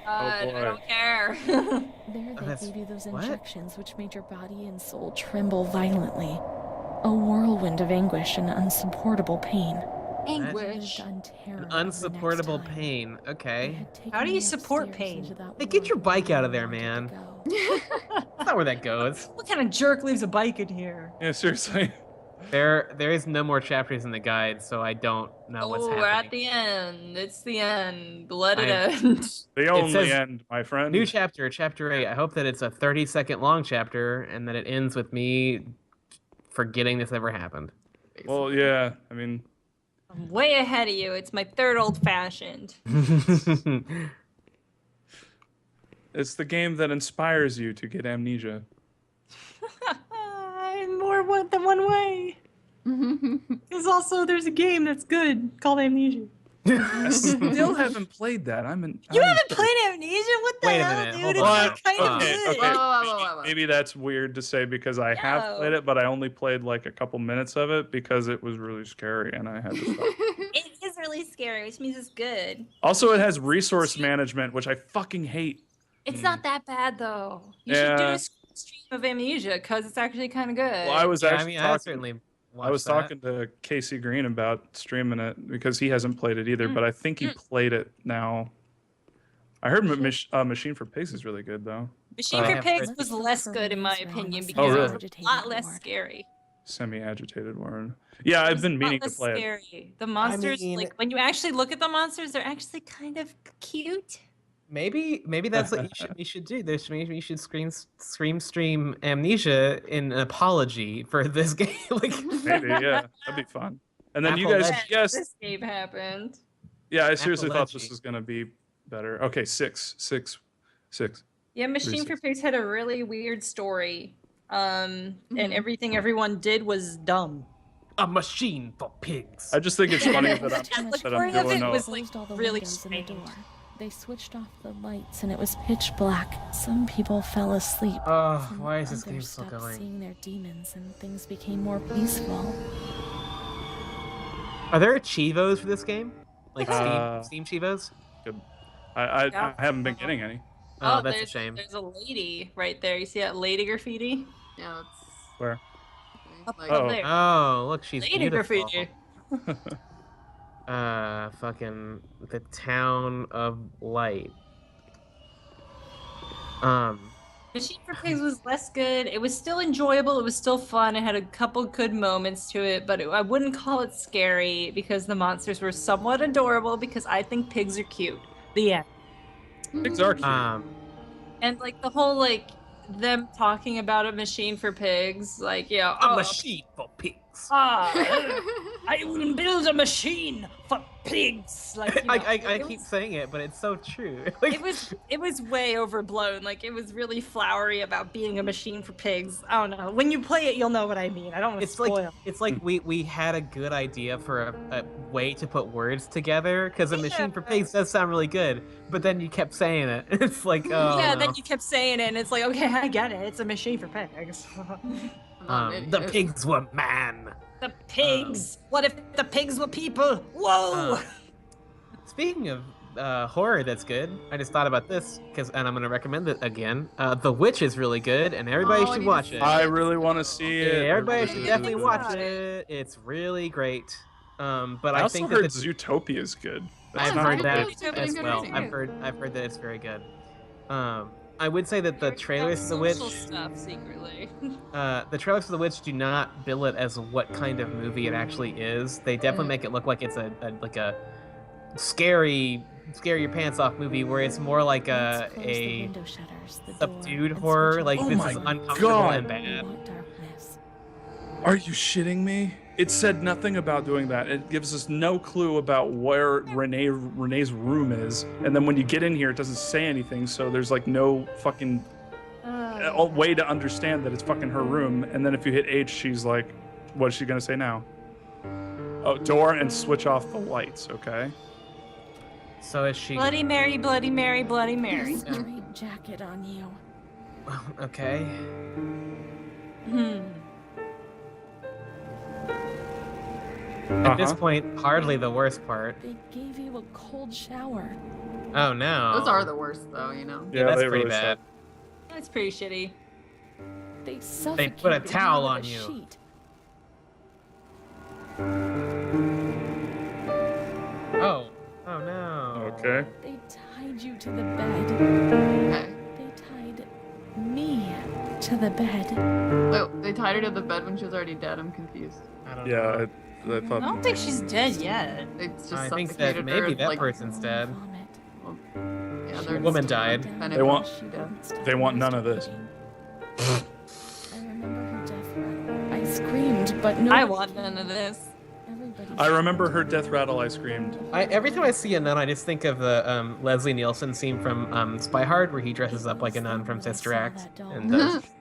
I don't care. There they That's- gave you those what? injections which made your body and soul tremble violently. A whirlwind of anguish and unsupportable pain. Anguish. Lived on terror An of the next unsupportable time. pain. They Okay. had taken How do you me support upstairs pain? into that Hey, get your world bike where out of I there, wanted man. to go. That's not where that goes. What kind of jerk leaves a bike in here? Yeah, seriously. There is no more chapters in the guide, so I don't know what's We're at happening. the end. It's the end. Let it I- end. The only says end, my friend. New chapter, chapter 8. I hope that it's a 30-second long chapter and that it ends with me forgetting this ever happened. Well, yeah. I mean, I'm way ahead of you. It's my third old-fashioned. it's the game that inspires you to get amnesia. More than one way. Because also there's a game that's good called Amnesia. I still haven't played that. You haven't played Amnesia? What the Wait a hell, minute, dude? hold It's on. like kind of Okay, good. okay. Whoa. Maybe that's weird to say because I have played it, but I only played like a couple minutes of it because it was really scary and I had to stop. It is really scary, which means it's good. Also, it has resource management, which I fucking hate. It's not that bad though. You should do Yeah. a stream of Amnesia because it's actually kind of good. Well, I was Yeah, I actually mean, I talking. certainly I was watched that. talking to Casey Green about streaming it because he hasn't played it either, but I think he played it now. I heard Machine for Pigs is really good though. Machine I for have Pigs heard- was less good in my opinion because really? it was a lot less scary. Semi-agitated word. Yeah, I've been meaning to Less play it. scary. The monsters, mean- like when you actually look at the monsters, they're actually kind of cute. Maybe that's what you should do. Maybe you should stream Amnesia in an apology for this game. Like Maybe, yeah, that'd be fun. And then you Apple guys, Legend. yes, This game happened. yeah, I seriously thought Apology. this was gonna be better. Okay, six. Yeah, Machine for Reasons. Pigs had a really weird story. And everything everyone did was dumb. a machine for pigs. I just think it's funny that The that I'm story of doing it a, was like Closed all the really windows and the strange. door. They switched off the lights and it was pitch black. Some people fell asleep. Oh, Some why is this others game still stopped going? seeing their demons and things became more peaceful. Are there Chivos for this game? Like Uh, Steam Chivos? I Yeah. haven't been getting any. Oh, that's a there's shame. There's a lady right there. You see that lady graffiti? Yeah, that's Where? Up Oh. there. Oh, look, she's Lady beautiful. graffiti. Fucking the town of light. Machine for Pigs was less good. It was still enjoyable. It was still fun. It had a couple good moments to it, but I wouldn't call it scary because the monsters were somewhat adorable because I think pigs are cute. The end. Pigs are cute. And like the whole like them talking about a machine for pigs, like yeah, a machine for pigs. I will build a machine for pigs. Like you know, I it keep was- saying it, but it's so true. Like, it was way overblown. Like it was really flowery about being a machine for pigs. I don't know. When you play it, you'll know what I mean. I don't want to it's spoil. like we had a good idea for a way to put words together because a machine for pigs does sound really good, but then you kept saying it. It's like oh yeah, no. then you kept saying it, and it's like, okay, I get it. It's a machine for pigs. The pigs were man. The pigs. What if the pigs were people? Whoa! Speaking of horror that's good, I just thought about this and I'm gonna recommend it again. The Witch is really good, and everybody Oh, I should need to watch see it. it. I really want to see Yeah, it. everybody should really definitely do. watch it. It's really great. But I I also think heard that Zootopia is good. That's I've not heard good. that Zootopia is as good well. too. I've heard that it's very good. I would say that the trailers for The Witch, Social stuff secretly. the trailers for The Witch do not bill it as what kind of movie it actually is. They definitely make it look like it's a scary, scare your pants off movie, where it's more like Let's close the a window shutters, the door, subdued and horror. switch Like off Oh this my is the light. uncomfortable God. and We bad. want darkness. Are you shitting me? It said nothing about doing that. It gives us no clue about where Renee's room is, and then when you get in here, it doesn't say anything. So there's like no fucking way to understand that it's fucking her room. And then if you hit H, she's like, "What is she gonna say now?" Oh, door and switch off the lights. Okay. So is she... Bloody Mary, Bloody Mary, Bloody Mary. There's a straight jacket on you. Okay. At this point, hardly the worst part. They gave you a cold shower. Oh no. Those are the worst, though, you know? Yeah, that's they pretty really bad. suck. That's pretty shitty. They suffocated put a towel you with on a you. sheet. Oh. Oh no. Okay. They tied you to the bed. Okay. They tied me to the bed. Oh, they tied her to the bed when she was already dead. I'm confused. I don't Yeah, know. I I thought. don't think she's dead yet. They just I think that suffocated her, maybe that like, person's dead. Vomit. Yeah, The they're woman just died. kind They want- She dead. wouldn't stop They want none of this. masturbating. I remember her death rattle. I screamed, but no. I want none of this. I remember her death rattle. I screamed. Every time I see a nun, I just think of the Leslie Nielsen scene from Spy Hard, where he dresses up like a nun from Sister Act. And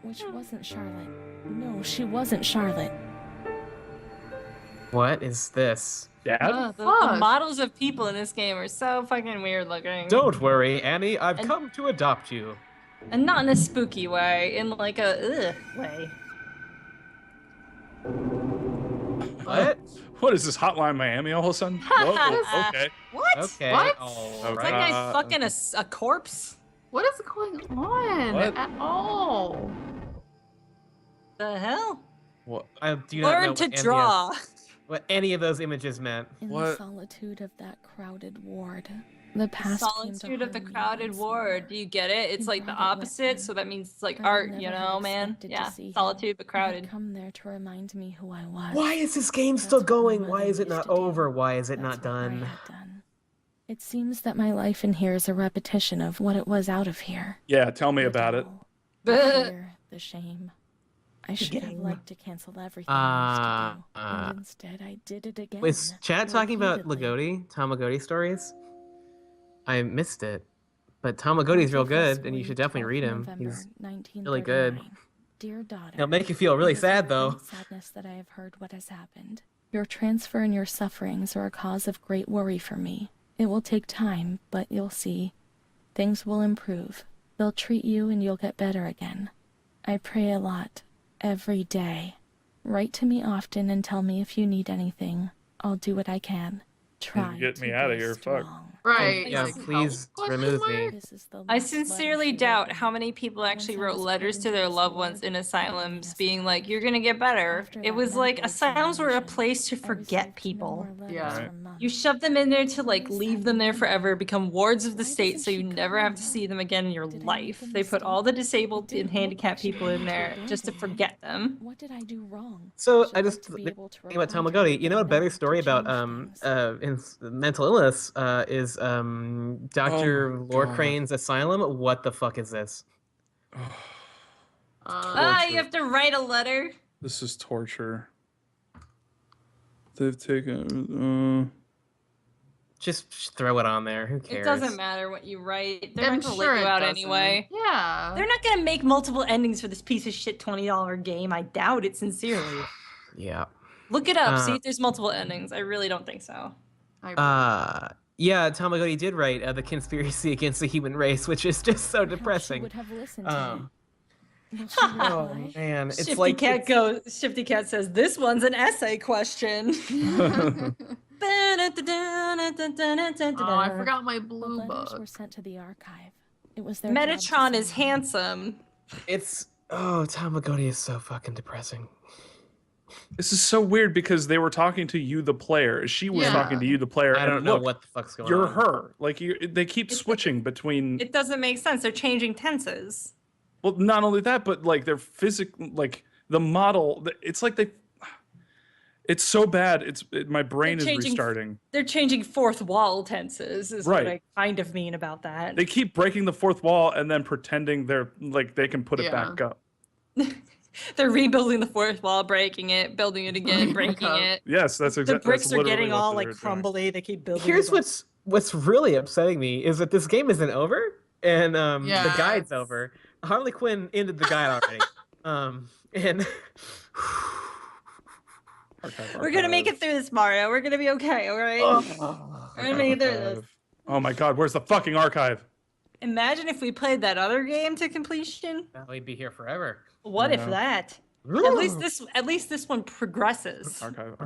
Which wasn't Charlotte. No, she wasn't Charlotte. what is this? Dad? The fuck? models of people in this game are so fucking weird looking. Don't worry, Annie. I've And- come to adopt you. And not in a spooky way, in like a ugh way. What? What is this Hotline Miami all of a sudden? Whoa, okay. What? Okay. What? All Okay. It's like right. I fucking a corpse? What is going on What? at all? The hell? What? I do not know Learn what to any of- draw. what any of those images meant. In the What? solitude of that crowded ward, the past came to Solitude of the harm me crowded once ward. more. Do you get it? It's like the brought it with opposite, him. so that means it's like I art, never you had know, man? expected to Yeah. see him. Solitude but He had crowded. come there to remind me who I was. Why is this game That's still what my going? mother Why is it used not to do. over? Why is it That's not what I done? had done. It seems that my life in here is a repetition of what it was out of here. Yeah, tell me The about it. dull, the fear, the shame. I should have game. liked to cancel everything I used to do, Uh, and instead I did it again. Was Chad talking about repeatedly. Tamagotchi stories? I missed it. But Tamagotchi's real good, and you should definitely read him. He's really good. Dear daughter, He'll make you feel really it is sad, with though. great sadness that I have heard what has happened. Your transfer and your sufferings are a cause of great worry for me. It will take time, but you'll see. Things will improve. They'll treat you and you'll get better again. I pray a lot, every day. Write to me often and tell me if you need anything. I'll do what I can. Try get me to outta be here, fuck. strong. Right. Yeah, like, please question remove mark? me. This is the I last sincerely letter she doubt wrote how me. many people actually Once I wrote was letters put to into their this loved ones ward, in I asylums, was being fine. like, "You're gonna get better." After It that was like medical asylums were a examination, place to I forget received no people. more letters Yeah. for months. You shove them in there to like leave them there forever, become wards of the Why state, doesn't so you she never come have to see them again in your Did I make life. a They put all the mistake? disabled It and didn't look handicapped like she people in wanted to there just to abandon me. forget them. What did I do wrong? So Should I like just to be able to thinking about remind her Tamagotchi. You know, a that better to story about change things. mental illness is Dr. Oh my Lord God. Crane's Asylum. What the fuck is this? Ah, you have to write a letter. This is torture. They've taken. Just throw it on there. Who cares? It doesn't matter what you write. They're I'm not gonna sure let you it out doesn't. anyway. Yeah. They're not gonna make multiple endings for this piece of shit $20 game. I doubt it sincerely. Yeah. Look it up. See Uh, if there's multiple endings. I really don't think so. Yeah, Tamagotchi did write The Conspiracy Against the Human Race, which is just so Perhaps she depressing. would have listened to me. Um, Will she oh reply? man, it's Shifty like Cat it's- Shifty Cat says this one's an essay question. Oh, I forgot my The blue letters book. were sent to the archive. It was their job to Metatron is send them. handsome. It's Tamagotchi is so fucking depressing. This is so weird because they were talking to you, the player. She was Yeah. talking to you, the player. I and don't know look, what the fuck's going You're on. her. Like they keep It's- switching between. It doesn't make sense. They're changing tenses. Well, not only that, but like they're like the model. It's like they. It's so bad. My brain is changing- restarting. They're changing fourth wall tenses, is what I Right. kind of mean about that. They keep breaking the fourth wall and then pretending they're like they can put it Yeah. back up. They're rebuilding the fourth wall, breaking it, building it again, Bring it breaking up. it. Yes, that's The exactly. bricks are getting all like crumbly. They keep building. Here's it up. what's really upsetting me is that this game isn't over and the Yeah, guide's it's- over. Harley Quinn ended the guide already. And We're gonna make it through this, Mario. We're gonna be okay. All right. We're gonna make it through this. Oh my god, where's the fucking archive? Imagine if we played that other game to completion. We'd be here forever. What if Yeah. that? At least this one progresses. Archive.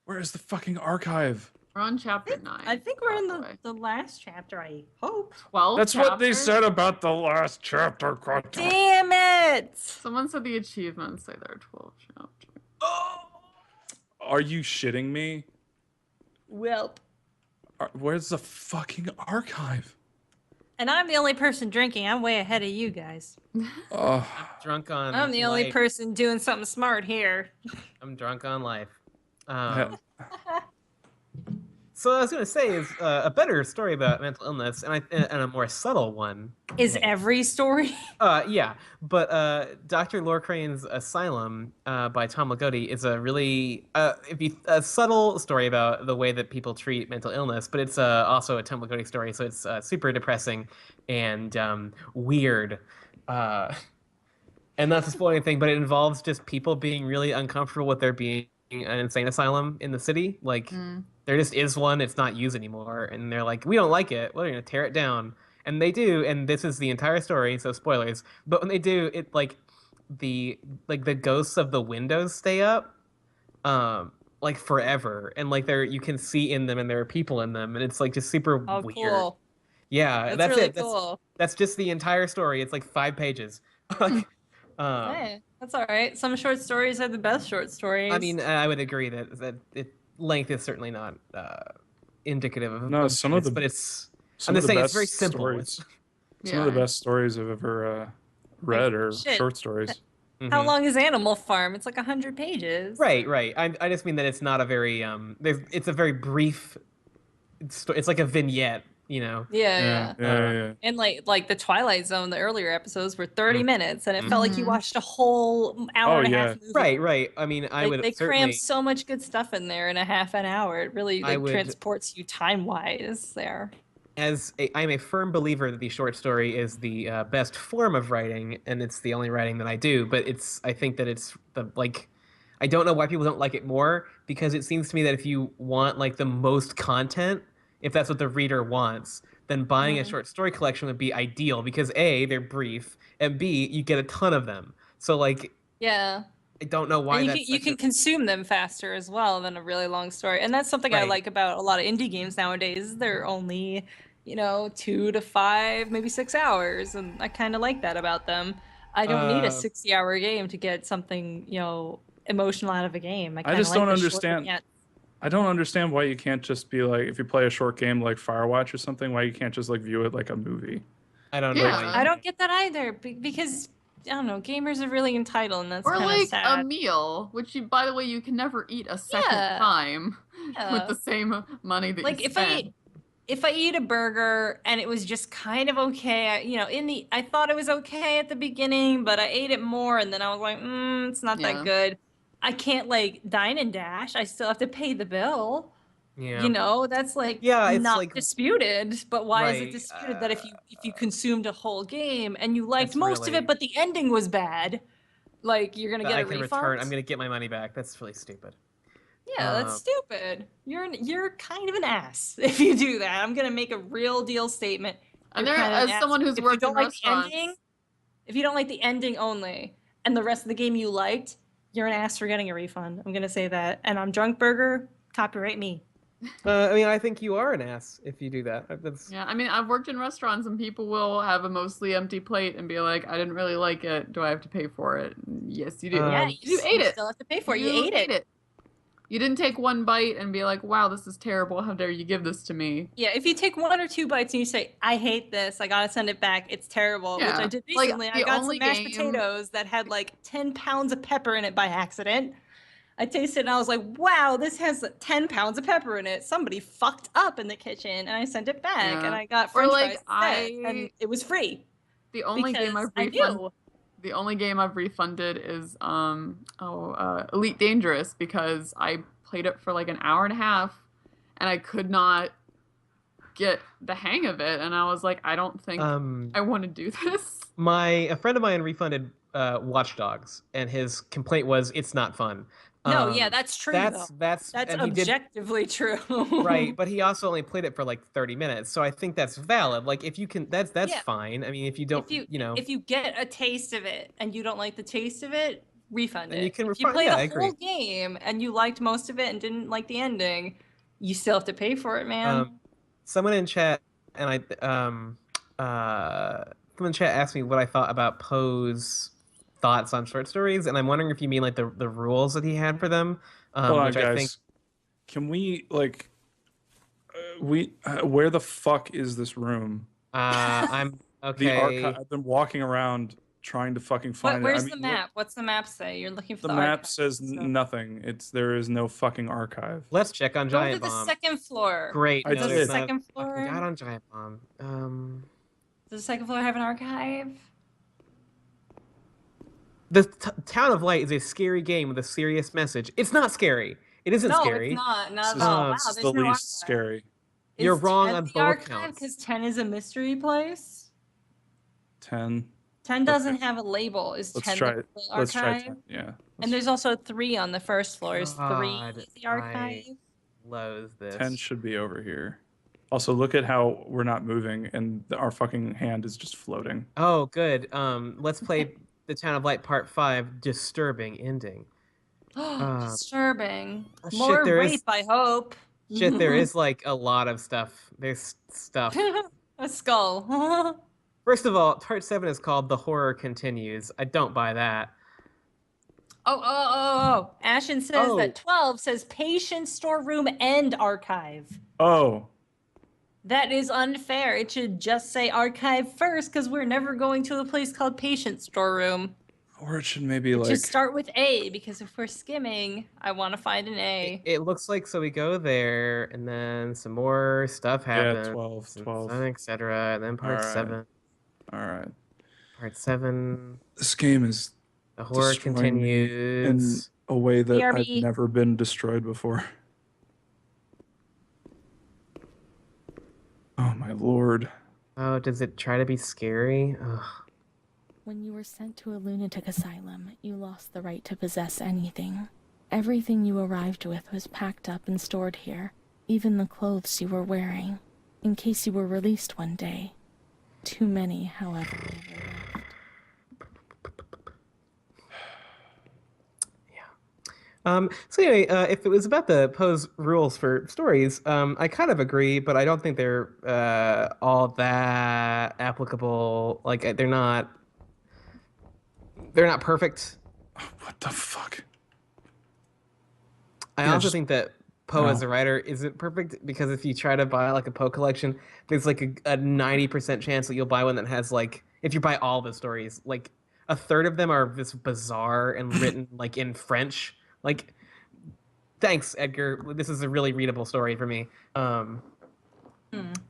Where is the fucking archive? We're on chapter 9. I think we're in by way. the last chapter, I hope. 12 That's what they chapters? said about the last chapter. Damn it! Someone said the achievements say there are 12 chapters. Are you shitting me? Welp. Where's the fucking archive? And I'm the only person drinking. I'm way ahead of you guys. Oh, Drunk on I'm the only life. person doing something smart here. I'm drunk on life. yeah. So what I was gonna say is a better story about mental illness, and a more subtle one. Is every story? Yeah, but Dr. Lore Crane's Asylum by Tom Ligotti is a really a subtle story about the way that people treat mental illness, but it's also a Tom Ligotti story, so it's super depressing and weird. And not to spoil anything, but it involves just people being really uncomfortable with there being an insane asylum in the city. Like, there just is one, it's not used anymore, and they're like, we don't like it, we're gonna tear it down. And they do, and this is the entire story, so spoilers. But when they do, it the ghosts of the windows stay up, like forever, and like you can see in them, and there are people in them, and it's like just super weird. Cool. Yeah, That's really it. Cool. That's just the entire story. It's like 5 pages. Hey, that's all right. Some short stories are the best short stories. I mean, I would agree that length is certainly not indicative of Some of the but it's. some I'm of just the saying best it's very simple. stories. Some of the best stories I've ever read are shit. short stories. How long is Animal Farm? It's like 100 pages. Right. I just mean that it's not a very it's a very brief. It's like a vignette, you know. Yeah. And like the Twilight Zone, the earlier episodes were 30 minutes, and it felt like you watched a whole hour and a half movie. Right. I mean, They cram so much good stuff in there in a half an hour. It really transports you time-wise there. I'm a firm believer that the short story is the best form of writing, and it's the only writing that I do. But I think that it's I don't know why people don't like it more, because it seems to me that if you want like the most content, if that's what the reader wants, then buying a short story collection would be ideal, because A, they're brief, and B, you get a ton of them. So like, yeah, I don't know why you can consume them faster as well than a really long story. And that's something I like about a lot of indie games nowadays. They're only 2 to 5, maybe 6 hours, and I kind of like that about them. I don't need a 60-hour game to get something emotional out of a game. I just don't understand. I don't understand why you can't just be like, if you play a short game like Firewatch or something, why you can't just like view it like a movie. I don't know. I don't get that either, because I don't know, gamers are really entitled, and that's or kind of like sad. a meal, which by the way, you can never eat a second time with the same money that you spend. If I eat a burger and it was just kind of okay, I thought it was okay at the beginning, but I ate it more, and then I was like, it's not that good. I can't like dine and dash. I still have to pay the bill. Yeah. That's like not like, disputed. But why is it disputed that if you consumed a whole game and you liked most of it, but the ending was bad, like you're gonna get a refund? I'm gonna get my money back. That's really stupid. Yeah, that's stupid. You're kind of an ass if you do that. I'm gonna make a real deal statement. And as someone who's worked in restaurants, if you don't like the ending only, and the rest of the game you liked, you're an ass for getting a refund. I'm gonna say that. And I'm Drunk Burger, copyright me. I think you are an ass if you do that. Yeah, I've worked in restaurants, and people will have a mostly empty plate and be like, I didn't really like it. Do I have to pay for it? Yes, you do. Yeah, you ate it. Still have to pay for it. You ate it. You didn't take one bite and be like, wow, this is terrible. How dare you give this to me? Yeah, if you take 1 or 2 bites and you say, I hate this, I gotta send it back, it's terrible, which I did recently. I got some mashed potatoes that had like 10 pounds of pepper in it by accident. I tasted it and I was like, wow, this has 10 pounds of pepper in it. Somebody fucked up in the kitchen, and I sent it back, and I got french fries instead, and it was free. The only game I've refunded. The only game I've refunded is Elite Dangerous, because I played it for like an hour and a half and I could not get the hang of it, and I was like, I don't think I want to do this. A friend of mine refunded Watch Dogs, and his complaint was it's not fun. No, yeah, that's true. That's though. that's That's and he did objectively true. right, but he also only played it for like 30 minutes, so I think that's valid. Like if you can, that's Yeah. fine. I mean, if you don't, if you get a taste of it and you don't like the taste of it, refund then it. you can If you refund. played Yeah, a I agree. whole game and you liked most of it and didn't like the ending, you still have to pay for it, man. Someone in chat and someone in chat asked me what I thought about Poe's thoughts on short stories, and I'm wondering if you mean like the rules that he had for them, Hold on, which guys. I think. Can we like where the fuck is this room? I'm The okay. archive. I've been walking around trying to fucking find it. Where's I mean, the map? What's the map say? You're looking for the the map archive, says so- nothing. There is no fucking archive. Let's check on Go to Giant the Bomb. second floor. Great. I Does did. the second floor? I got on Giant Bomb. Does the second floor have an archive? The Town of Light is a scary game with a serious message. It's not scary. It isn't No, scary. it's not. This Not is, at all. Wow, this is there's the no least archive. scary. You're Is wrong 10 on the both archive? counts. Because 10 is a mystery place. 10. 10 doesn't have a label. Is Let's 10 try the it. archive? Let's try 10. Yeah. And there's also 3 on the first floor. Is 3 God, the archive? Loathe this. 10 should be over here. Also, look at how we're not moving and our fucking hand is just floating. Oh, good. Let's play the Town of Light Part 5, Disturbing Ending. Disturbing. shit, More there rape, is- I hope. Shit, there is like a lot of stuff. There's stuff. A skull. First of all, Part 7 is called The Horror Continues. I don't buy that. Oh. Ashen says Oh. that 12 says patient storeroom and archive. Oh, That is unfair. It should just say archive first because we're never going to a place called patient storeroom. or it should maybe It like. should start with A because if we're skimming, I want to find an A. It looks like so we go there, and then some more stuff happens. 12. Etc. And then Part Alright. 7. All right. Part 7. This game is The Horror destroying me in Continues. a way that I've BRB. never been destroyed before. Oh my lord. Oh, does it try to be scary? Ugh. When you were sent to a lunatic asylum, you lost the right to possess anything. Everything you arrived with was packed up and stored here, even the clothes you were wearing, in case you were released one day. Too many, however, never left. So anyway, if it was about the Poe's rules for stories, I kind of agree, but I don't think they're all that applicable. Like they're not perfect. What the fuck? I Yeah, also just- think that Poe as no. a writer isn't perfect because if you try to buy like a Poe collection, there's like a 90% chance that you'll buy one that has like, if you buy all the stories, like a third of them are this bizarre and written like in French. Like, thanks, Edgar. This is a really readable story for me.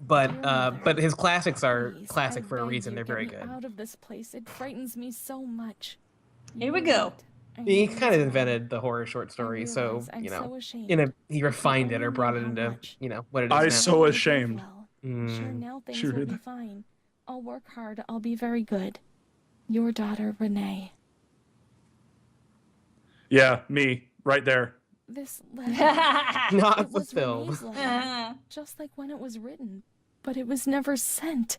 But his classics are Please, classic I for a beg reason. you, They're get very me good. out of this place. It frightens me so much. Here we You go. what? I He know kind of it's wrong. invented the horror short I story, so realize I'm you know, so ashamed. he refined it or only brought knew it how into much. what it is I now. so It will go ashamed. well. Sure, now things Sure will did. be fine. I'll work hard. I'll be very good. Your daughter, Renee. Yeah, me right there. This letter. Not It was fulfilled. Renee's letter, just like when it was written, but it was never sent.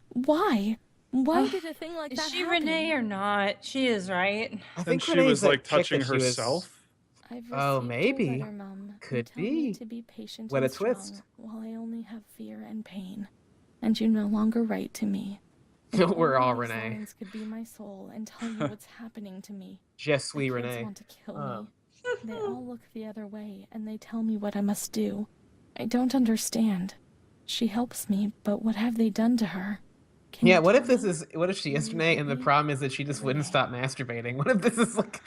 Why? Why did a thing like Is that she happen? Renee or not? She is, right? I And think she Renee's was that like chick touching that she was- herself. I've Oh, received maybe. Your letter, Mum. You Could tell me be. to be patient What and a twist. strong, while I only have fear and pain, and you no longer write to me. We're all Only these Renee. lines could be my soul and tell you what's happening to me. Je The suis kids Renee. want to kill Um. me. They all look the other way, and they tell me what I must do. I don't understand. She helps me, but what have they done to her? Can Yeah, you what if tell this me? is what if she is Can you Renee help and the me? problem is that she just wouldn't stop masturbating? What if this is like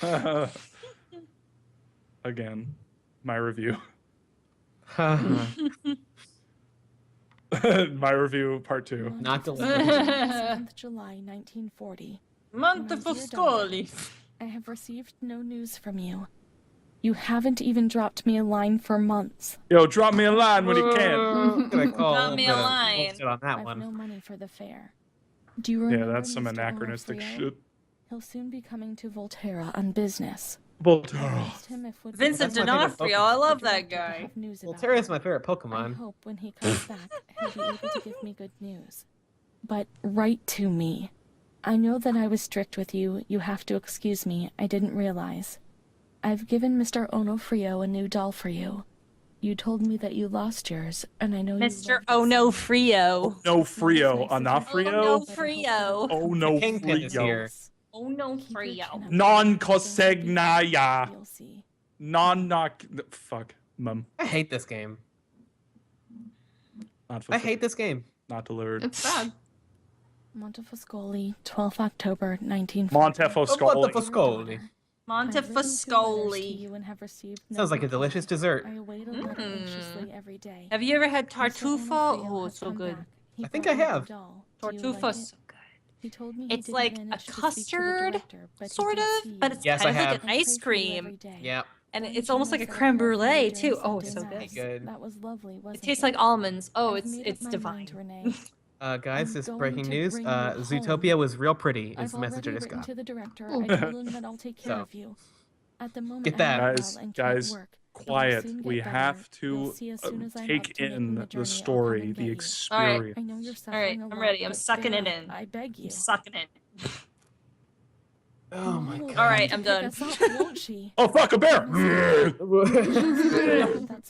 Again, my review. uh, My review part 2. Not Montefiore, delivered. 7th July 1940. Montefoscoli. I have received no news from you. You haven't even dropped me a line for months. Yo, drop me a line when you can. Gonna call Drop a little me bit a of line. bullshit on that I've one. no money for the fare. Do you Yeah, remember that's some Mr. anachronistic Onofrio? shit. He'll soon be coming to Volterra on business. asked him if would be Vincent That's my favorite D'Onofrio, I Pokemon. love the that director to guy. have news about Volterra him. is my favorite I Pokemon. hope when he comes back, he'll be able to give me good news. But write to me. I know that I was strict with you. You have to excuse me. I didn't realize. I've given Mr. Onofrio a new doll for you. You told me that you lost yours, and I know Mr. you loved it so much. Onofrio. No Frio, Nice of you, Onofrio. Onofrio. Oh The no Kingpin is Frio. here. Onofrio. Non Cosegnaya. You'll see. Fuck. Mum. I hate this game. Not I fulfilled. hate this game. Not delivered. It's bad. Montefoscoli, 12th October, 1940. Montefoscoli. Montefoscoli. Montefoscoli. Sounds like a delicious dessert. I await a letter anxiously every day. Have you ever had Mr. tartuffe? Onofrio Oh, has it's so come good. back. He I think brought I me the have. doll. Do you like Tartuffe's it? so good. He told me he It's didn't like a manage to speak to the custard, director, but he sort did of, see but you. it's Yes, kind I of like have. an I ice pray for you cream. every day. Yep. And One it's almost like a time I creme said I loved brulee you too. during Oh, it's so Sunday good. mass. Good. That was lovely, wasn't It tastes like almonds. Oh, I've made up it's my divine. mind, Renee. Guys, I'm this going breaking to news. bring you home. Zootopia was real pretty. Is I've the message I already just written got. to the director. I told him that I'll take care So, of you. At the moment, get that. I'm not Guys, well and guys, can't work. It will quiet. soon get We better. have You'll to see as soon as I'm up take to making in the the journey, I'll come story, and the get you. experience. I know you're All suffering right, a I'm lot, ready. I'm but sucking bear it up. in. I beg you. I'm sucking it. Oh my Mom will god. All right, come I'm to pick done. us up, won't she? Oh fuck a bear! That's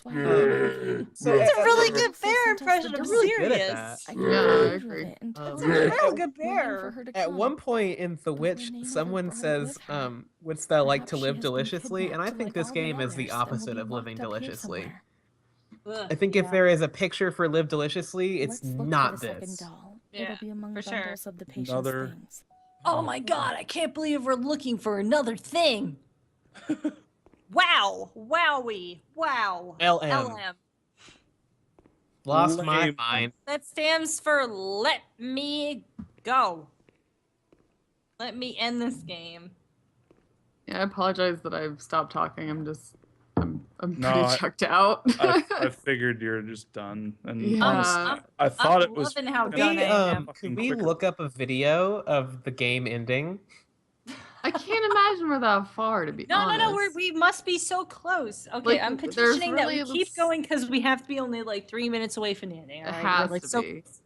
why I'm working. So It's a really Mom good also bear sent us the impression. I'm You're doll. really good at serious. that. I Yeah, can't I believe agree. it until It's I a was real good waiting for bear. her to At come. one point in The Witch, Renee never someone brought it says, with her. wouldst thou like Perhaps to she live has been deliciously? And I kidnapped think like this all the game is the others and will opposite be of living locked up here deliciously. somewhere. Ugh, I think yeah. if there is a picture for live deliciously, it's Let's look not for the second this. doll. Yeah, It'll be among for sure. bundles of the patient's Another- things. Oh my god, I can't believe we're looking for another thing. Wow. Wowie. Wow. LM. LM. Lost my Lame. mind. That stands for let me go. Let me end this game. Yeah, I apologize that I've stopped talking. I'm No, pretty checked out. I figured you're just done. And Yeah. honestly, I thought I'm it was. loving how Could done we, I am. could we quicker. look up a video of the game ending? I can't imagine we're that far, to be No, honest. we must be so close. Okay, Like, I'm there's petitioning that really we keep this- going because we have to be only like 3 minutes away from the ending. It All right? has We're, like, to so be. close.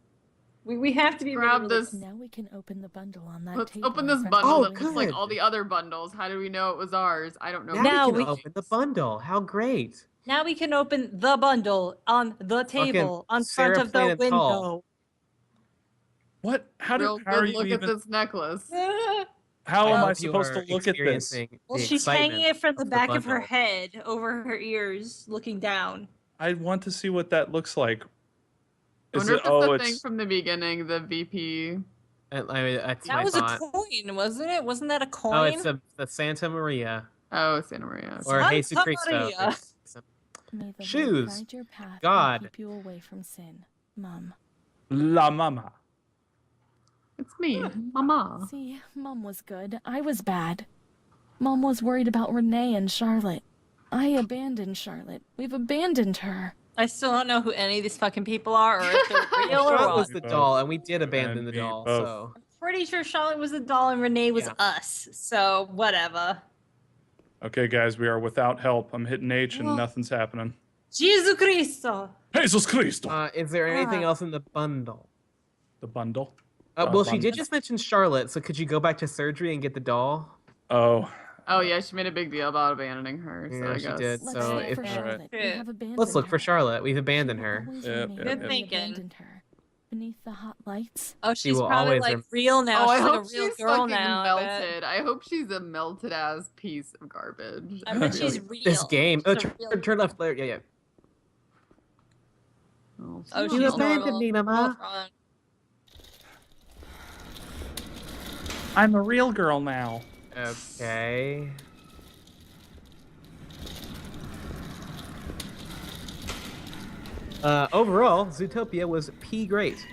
We have to be Grab really, really this. Now we can open the bundle on that Let's table open in this front of bundle Oh, that was like good. all the other bundles. How do we know it was ours? I don't know. Now, we we- can open the bundle. How great. Now we can open the bundle on the table on front Sarah of the Planet Tall. window. What? How Real are good you look even? at this necklace. How am I hope you supposed to are look at this? experiencing Well, the she's hanging excitement it from the of back of her bundle. head over her ears, looking down. I want to see what that looks like. I Is wonder it? if it's Oh, the it's. thing from the beginning, the VP. That's That my was thought. a coin, wasn't it? Wasn't that a coin? Oh, it's the Santa Maria Oh, Santa Maria. or Santa Jesus Cristo. Maria. It's- May the Lord Shoes. guide your path God. and keep you away from sin, Mom. La Mama. It's me, Mama. See, Mom was good. I was bad. Mom was worried about Renee and Charlotte. I abandoned Charlotte. We've abandoned her. I still don't know who any of these fucking people are, or if they're real or Charlotte what. was the Both. doll, and we did abandon And the me doll. both. So Pretty sure Charlotte was the doll and Renee was Yeah. us. So whatever. Okay, guys, we are without help. I'm hitting H and Well- nothing's happening. Jesus Cristo. Jesus Cristo. is there anything Ah. else in the bundle? The bundle. Well, she did bundle. just mention Charlotte, so could you go back to surgery and get the doll? Oh, Oh yeah, she made a big deal about abandoning her. So Yeah, I she guess. did. Let's So look if- for Alright. Charlotte. We Yeah. have abandoned Let's look for her. Charlotte. We've abandoned She her. always Yep, remained yep, Good when we thinking. abandoned her. Beneath the hot lights. Oh, She she's will probably always like rem- real now. Oh, I she's like hope a real she's girl fucking now. I bet. melted. I hope she's a melted ass piece of garbage. I bet she's Really. real. This game. Oh, She's a real turn left. There. Yeah. Oh, Oh, she's You she's abandoned normal. me, Mama. What's wrong? I'm a real girl now. Okay. Overall, Zootopia was great.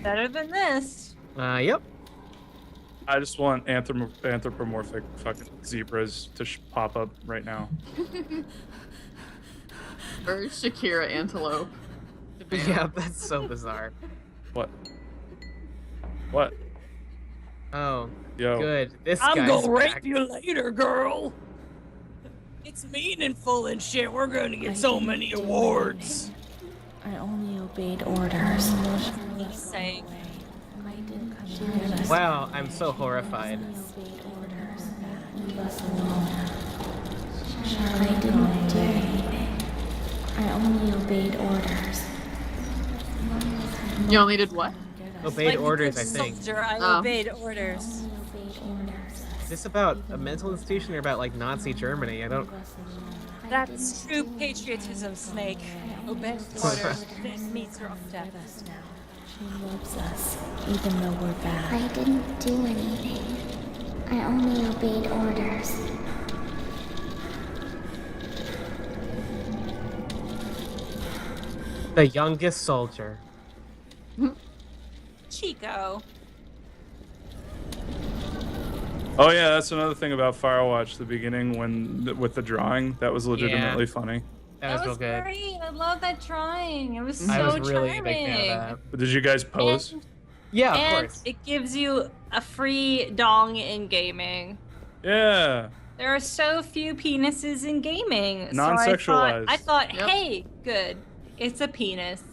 Better than this. Yep. I just want anthropomorphic fucking zebras to pop up right now. Or Shakira antelope. Yeah, that's so bizarre. What? What? Oh, Yo. good. This I'm guy's gonna rape back. you later, girl. It's meaningful and shit. We're gonna get so many awards. I only obeyed orders. He's saying. I didn't do this. Wow, I'm so horrified. I obeyed orders. Leave us alone. I didn't do anything. I only obeyed orders. You only did what? Obeyed Like orders, a I good think. Soldier, I Oh. obeyed orders. Only obeyed orders. Is this about a mental institution or about like Nazi Germany? I don't. Leave us alone. That's true patriotism, Snake. Obey orders. This means you're death. With us now. She loves us, even though we're bad. I didn't do anything. I only obeyed orders. The youngest soldier. Chico. Oh yeah, that's another thing about Firewatch. The beginning with the drawing, that was legitimately funny. That was real good. great. I love that drawing. It was so I was really charming. a big fan of that. But did you guys pose? And, Yeah, of and course. it gives you a free dong in gaming. Yeah. There are so few penises in gaming. Non-sexualized. So I thought, Yep. hey, good. It's a penis.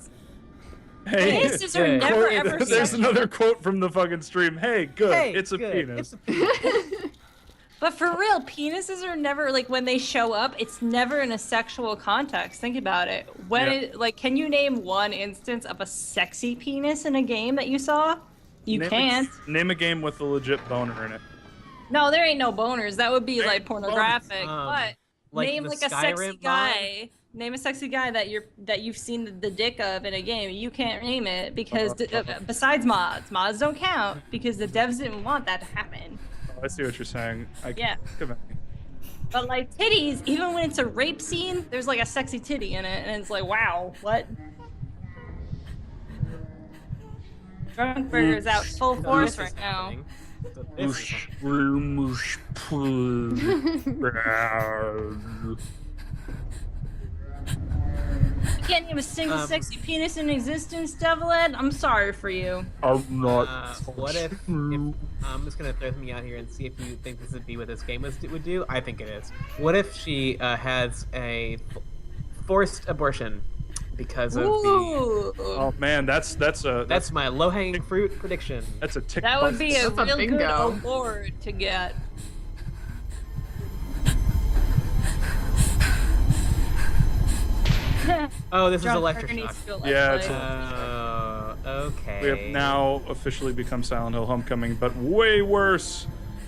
Hey. Penises are Good. never Quote- ever there's sexual. another quote from the fucking stream. Hey, good. Hey, it's a good. penis. It's a penis. But for real, penises are never like when they show up. It's never in a sexual context. Think about it. When Yeah. it like, can you name one instance of a sexy penis in a game that you saw? You Name can't. Name a game with a legit boner in it. No, there ain't no boners. That would be Ain't like pornographic. boners. But Like name the like a sexy Skyrim mod? guy. Name a sexy guy that you've seen the dick of in a game. You can't name it because besides mods don't count because the devs didn't want that to happen. Oh, I see what you're saying. Yeah. Come on. But like titties, even when it's a rape scene, there's like a sexy titty in it, and it's like, wow, what? Drunk Burger's out full So force this right is now. happening. So this is happening. You can't name a single sexy penis in existence, Devilhead. I'm sorry for you. I'm not. What if I'm just gonna throw something out here and see if you think this would be what this game would do? I think it is. What if she has a forced abortion because of the? Ooh, Oh man, that's That's my low-hanging fruit prediction. that's a tick. that would be a That's a real good bingo. award to get. Oh, this is Drunk Burger electroshock. needs to go Yeah, Let's it's Play. Okay. We have now officially become Silent Hill Homecoming, but way worse.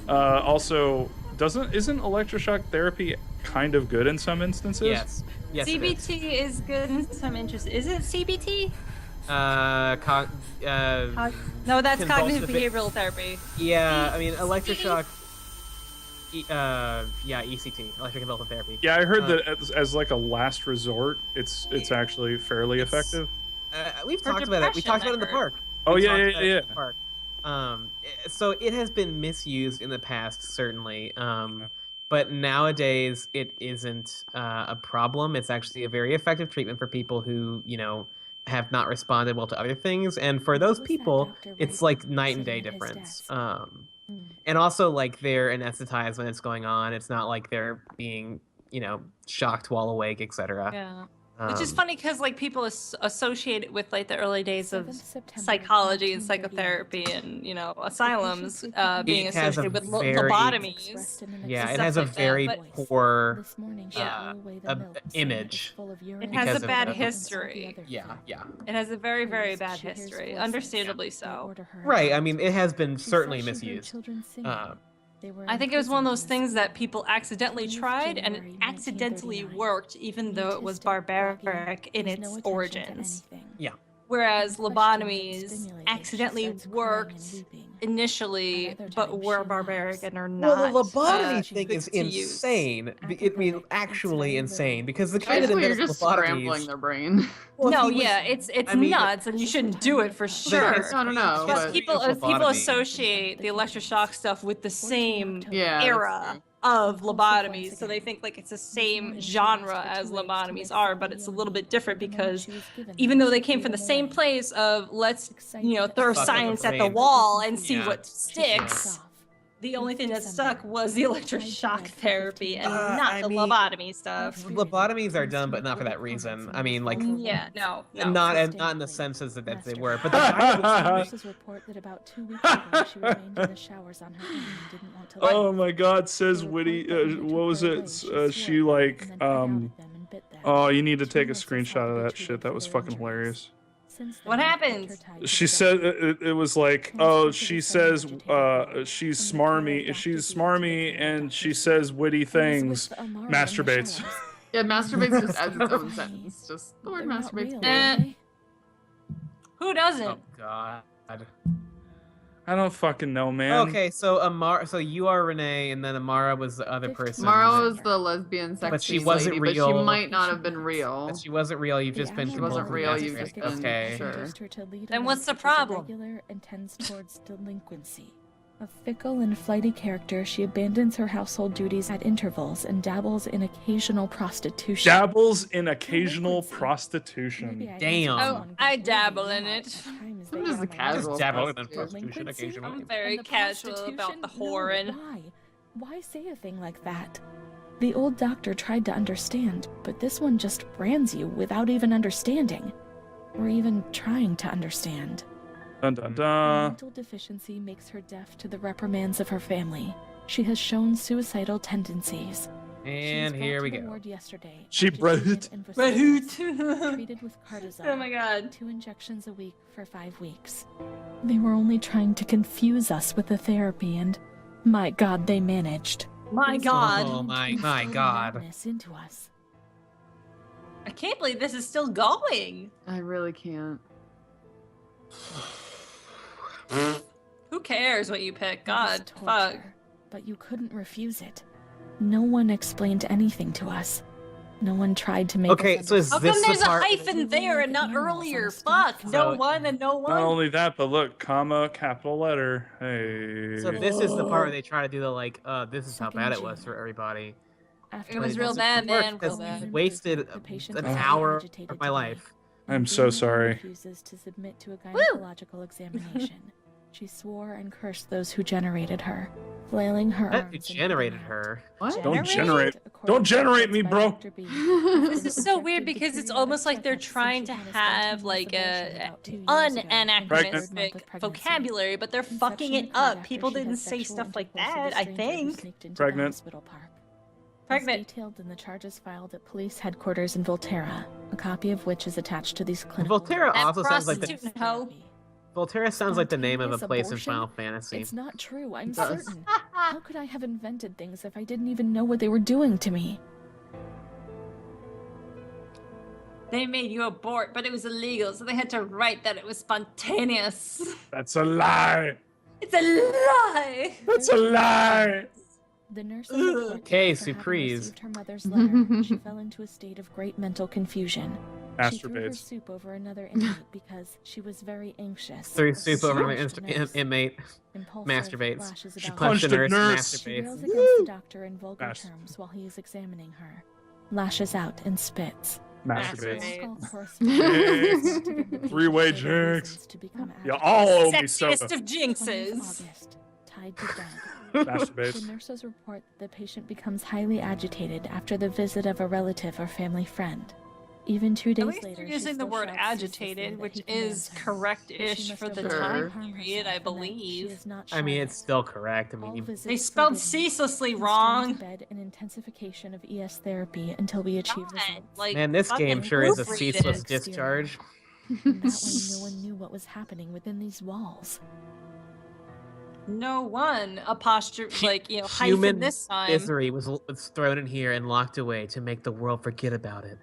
Also, isn't electroshock therapy kind of good in some instances? Yes. Yes. it is. CBT is good in some interest. Is it CBT? Uh, No, that's cognitive Convulsive- behavioral therapy. yeah. I mean, electroshock. Yeah, ECT, electric convulsive therapy. Yeah, I heard that as like a last resort, it's actually fairly effective. We've For talked about it. We depression, talked about it in the I park. Oh We yeah, talked yeah, about it yeah. in the park. So it has been misused in the past, certainly. But nowadays it isn't a problem. It's actually a very effective treatment for people who, have not responded well to other things. And for those What was that people, doctor it's right like there night and sitting day at his difference. desk? And also like they're anesthetized when it's going on. It's not like they're being, shocked while awake, etc. Yeah. Which is funny because like people associate it with like the early days of 7th September, psychology and 1938. psychotherapy and asylums being It has a associated with very- lobotomies. Yeah, it stuff has a like that, very but- poor This morning she Yeah. threw away the milk, saying image. it's full of urine It has Because a of bad the- history. Yeah. It has a very, very First, bad she hears history. voices. Understandably They so. order her Right. out. I mean, it has been She certainly said she heard misused. children singing. They were I think it was one of those imprisoned things that people accidentally Twentieth tried and it January, accidentally 1939. worked even though it was Autistic, wacky, barbaric in pays its no attention to origins. anything. Yeah. Whereas When questioned and lobotomies stimulated, she accidentally starts crying worked and weeping. initially, Another but time were she barbaric laughs. and are Well, not. the lobotomy thing fit is to use. insane. I mean, Apathetic, actually it's insane very because the guy that Basically, you're invented just lobotomies. scrambling their brain. Well, No, he was- yeah, it's I mean, nuts, and you shouldn't do it for sure. No, But but people Lobotomy. people associate the electroshock stuff with the same yeah, era. of Hopefully once lobotomies, so they again, think like it's the Miss same Morning genre asked her as two eggs to lobotomies mix are, up but the it's a yolk little bit different for the one because she was given even her, though they she came threw from the them same away. place of let's, you know, Excited throw that Fuck up the science at the brain. wall and see Yeah. what she took us sticks, off. the only thing that December. stuck was the Tried electroshock to bed for therapy 15 and minutes. not I the mean, lobotomy stuff. Lobotomies are done, but not for that reason. I mean, like, Yeah, no. not in the senses that they were. But the guy that was doing Nurses report that about 2 weeks ago she remained in the showers on her own and didn't want to leave. Oh my God, says They Witty. report that when they What took was her it? away, She swore like and then cut out at them and bit them. Oh, you need to Two take a nurses had screenshot to of be that treated shit. That for was their fucking injuries. hilarious. What Since then, they've kept happened? her tied to She the said bed. it was like, Most oh, people she was very says, agitated by it. she's When the pair of smarmy, doctors she's went to the smarmy, care and doctor's she room, says witty I was things, with Amara in the masturbates. showers. Yeah, masturbates just adds its own Funny. sentence. Just the word They're not masturbates. real, Eh. are they? Who doesn't? Oh God. I don't fucking know, man. Okay, so so you are Renee, and then Amara was the other 15 person. Mara and then- was the lesbian sexy But she wasn't lady, but she real. might not have been real. But she wasn't real. You've The just been She wasn't completely real, you've masturbated. just been- Okay. sure. induced her to lead a Then what's life the which is problem? irregular and tends towards delinquency. A fickle and flighty character, she abandons her household duties at intervals and dabbles in occasional prostitution. Dabbles in occasional Delinquency. prostitution. Maybe I Damn. answered Oh, someone I completely dabble in wrong. it. At times I'm they just are a my casual life. Dabble in prostitute. prostitution Delinquency? occasionally. I'm very And the casual about the prostitution? whoring. No, why? Why say a thing like that? The old doctor tried to understand, but this one just brands you without even understanding. Or even trying to understand. Dun dun Her dun. mental deficiency makes her deaf to the reprimands of her family. She has shown suicidal tendencies. And here we go. Yesterday She after brought treatment it. in But Vesuvius, who? treated with cortisone. Oh my god. 2 injections a week for 5 weeks. They were only trying to confuse us with the therapy, and my God, they managed. My It was god. Oh my instilling God. madness into us. I can't believe this is still going. I really can't. Who cares what you pick? It was God, fuck. torture, but you couldn't refuse it. No one explained anything to us. No one tried to make Okay, us so is How this come the there's a part- hyphen there and not Animals on earlier? a stone Fuck. farm. No So- one and no Not one. only that, but look, comma, capital letter. Hey. So this is the part where they try to do the like, this is how Second bad it was June. for everybody. After It was a real month bad, of man, work, real Because bad. you wasted The patient an was hour agitated of my today. life. I'm And so Dana sorry. refuses to submit to a gynecological examination. She swore and cursed those who generated her, flailing her That arms. and generated bleeding out. her. What? Don't Generated? generate. According Don't to generate me, reports by bro. Dr. B, This is so weird objective because it's periodic almost like they're checkups since trying she to had a have spontaneous like abortion a about 2 years ago in her third month unanachronistic of pregnancy. vocabulary, but they're Conception fucking it occurred up. after People she had didn't say sexual stuff like intercourse with a that, I stranger who think. sneaked into the Pregnant. hospital park. Pregnant. As detailed in the charges filed at police headquarters in Volterra, a copy of which is attached to these clinical Volterra records. also sounds like prostitute hoe. Volterra sounds like the name of a Spontaneous place in abortion? Final Fantasy. It's not true, I'm It does. certain. How could I have invented things if I didn't even know what they were doing to me? They made you abort, but it was illegal, so they had to write that it was spontaneous. That's a lie. It's a lie. That's a lie. The nurse report Okay, after having Surprise. received her mother's letter, she fell into a state of great mental confusion. She threw her Masturbates. soup over another inmate because she was very anxious. Threw soup over my Punched a nurse. inmate. Impulsive, masturbates. lashes She about punched Punched a a nurse. nurse. She rails Masturbates. against the doctor in vulgar Mas- terms while he is examining her. Lashes out and spits. Masturbates. Masturbates. Phone call correspondence Jinx. to give the patient Three-way further jinx. reasons to become You agitated. all owe me Sexiest soda. of 20th jinxes. August, tied to bed. Masturbates. The nurses report the patient becomes highly agitated after the visit of a relative or family friend. Even 2 days At least later, they're she using the still word shouts agitated, ceaselessly that which he commands is her. But she correct-ish must for the avoid time harm period, herself I and that she believe. is not I mean, shy. it's still correct. I mean, All you, visits They spelled forbidden. ceaselessly Constrained wrong. bed and intensification of ES therapy until we achieve God, results. like, man, this game fucking sure is a proofread ceaseless it. discharge. And that way, no one knew what was happening within these walls. No one apostrophe, like, you know, hyphen Human this time. misery was thrown in here and locked away to make the world forget about it.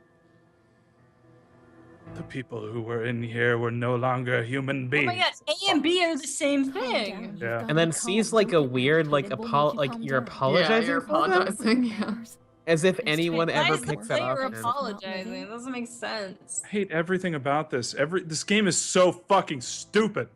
The people who were in here were no longer human Oh beings. my god, A and B are the same Calm thing. down, you've Yeah. gotta And then be sees calm. like Don't a get weird like agitated. We'll make you calm you're down. apologizing you're for them? apologizing. Yeah. As if It's anyone take- Why ever is the picks that player up. It's apologizing? not It doesn't make sense. I hate everything about this. This game is so fucking stupid.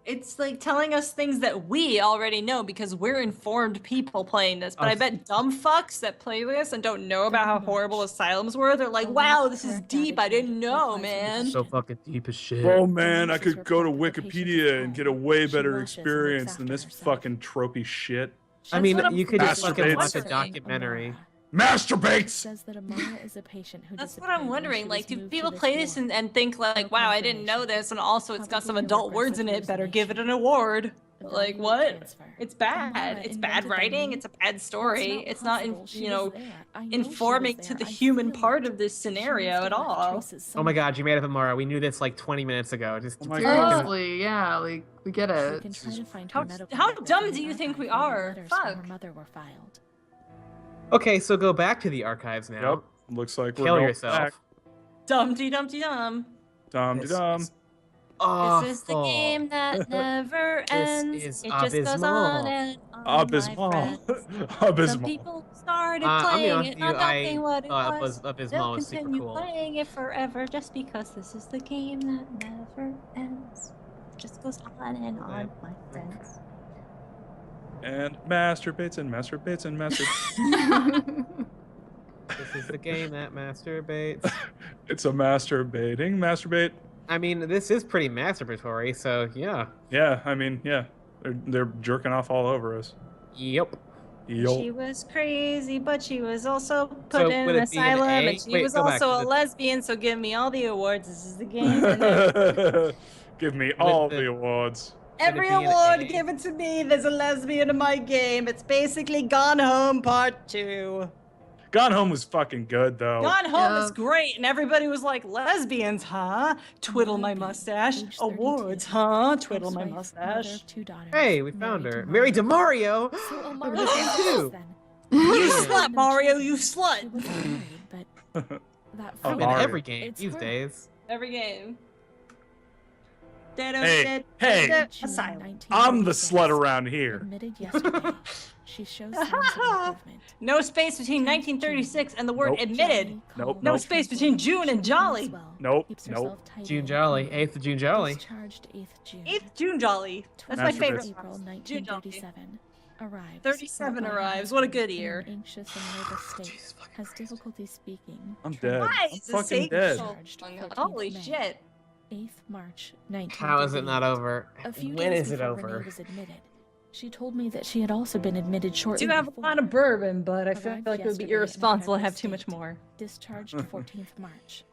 It's like telling us things that we already know because we're informed people playing this. But I bet dumb fucks that play this and don't know about how horrible asylums were, they're like, wow, this is deep. I didn't know, man. So fucking deep as shit. Oh man, I could go to Wikipedia and get a way better experience than this fucking tropey shit. I mean, what I'm you could just wondering. fucking watch a Wondering. documentary. Masturbates! Says that Amara is a patient who That's what disappeared I'm when wondering. she Like, was do moved to people this play this ward. and think like, wow, I didn't know this, and also it's got some adult words in it. Better give it an award. Like what? It's bad. It's bad writing. It's a bad story. It's not, informing to the human part of this scenario at all. Oh my god, you made up Amara. We knew this like 20 minutes ago. Just Oh my God. Seriously, yeah, like we get it. How dumb do you think we are? Fuck. Okay, so go back to the archives now. Yep. Looks like we're Kill going yourself. back. Dumpty dumpty dum. Dum dum. This is the game that never ends. is It just goes on and on. my Abysmal. friends. Some Abysmal. people started I'm playing honest it, with you, not knowing what it thought was. Abysmal They'll was super continue cool. playing it forever just because this is the game that never ends. It just goes on and on, my friends. And masturbates and masturbates and masturbates. This is the game that masturbates. It's a masturbating masturbate. I mean, this is pretty masturbatory, so yeah. Yeah, I mean, yeah. They're jerking off all over us. Yep. Yo. She was crazy, but she was also put So in would an it be an asylum, A? and she Wait, was go back also to a the- lesbian, so give me all the awards. This is the game. And Give me all the- the awards. every be an award, A? give it to me. There's a lesbian in my game. It's basically Gone Home Part 2. Gone Home was fucking good though. Gone Home is Yeah. great, and everybody was like, lesbians, huh? Twiddle my mustache. Awards, huh? Twiddle my mustache. Hey, we found her. Married to Mario! So I'm Amara looking was too. then. You Yeah. slut, Mario, you She slut. wasn't married, but that I'm in Mario. every game It's these her. days. Every game. Hey, Asylum. I'm the slut around here. Admitted yesterday. She shows signs of improvement. No space between 1936 and the word Nope. admitted. Nope, No nope. space between June and Jolly. Nope, nope. June Jolly, 8th of June Jolly. Discharged 8th June. 8th June Jolly. That's my Masturbate. favorite April one. June Jolly. 1937. Arrives. 37 Her arrives. What a good in an year. Anxious and nervous state. Has difficulty speaking. I'm dead. Why I'm is this fucking taking dead. so long? 14th Holy May. shit. 8th March 1938. How is it not over? A few When days is it before over? Renee was admitted. She told me that she had also been admitted shortly Do have a before. lot of bourbon, but I feel Arrived like it would be yesterday in a irresponsible to have nervous too much state. more. Discharged 14th March.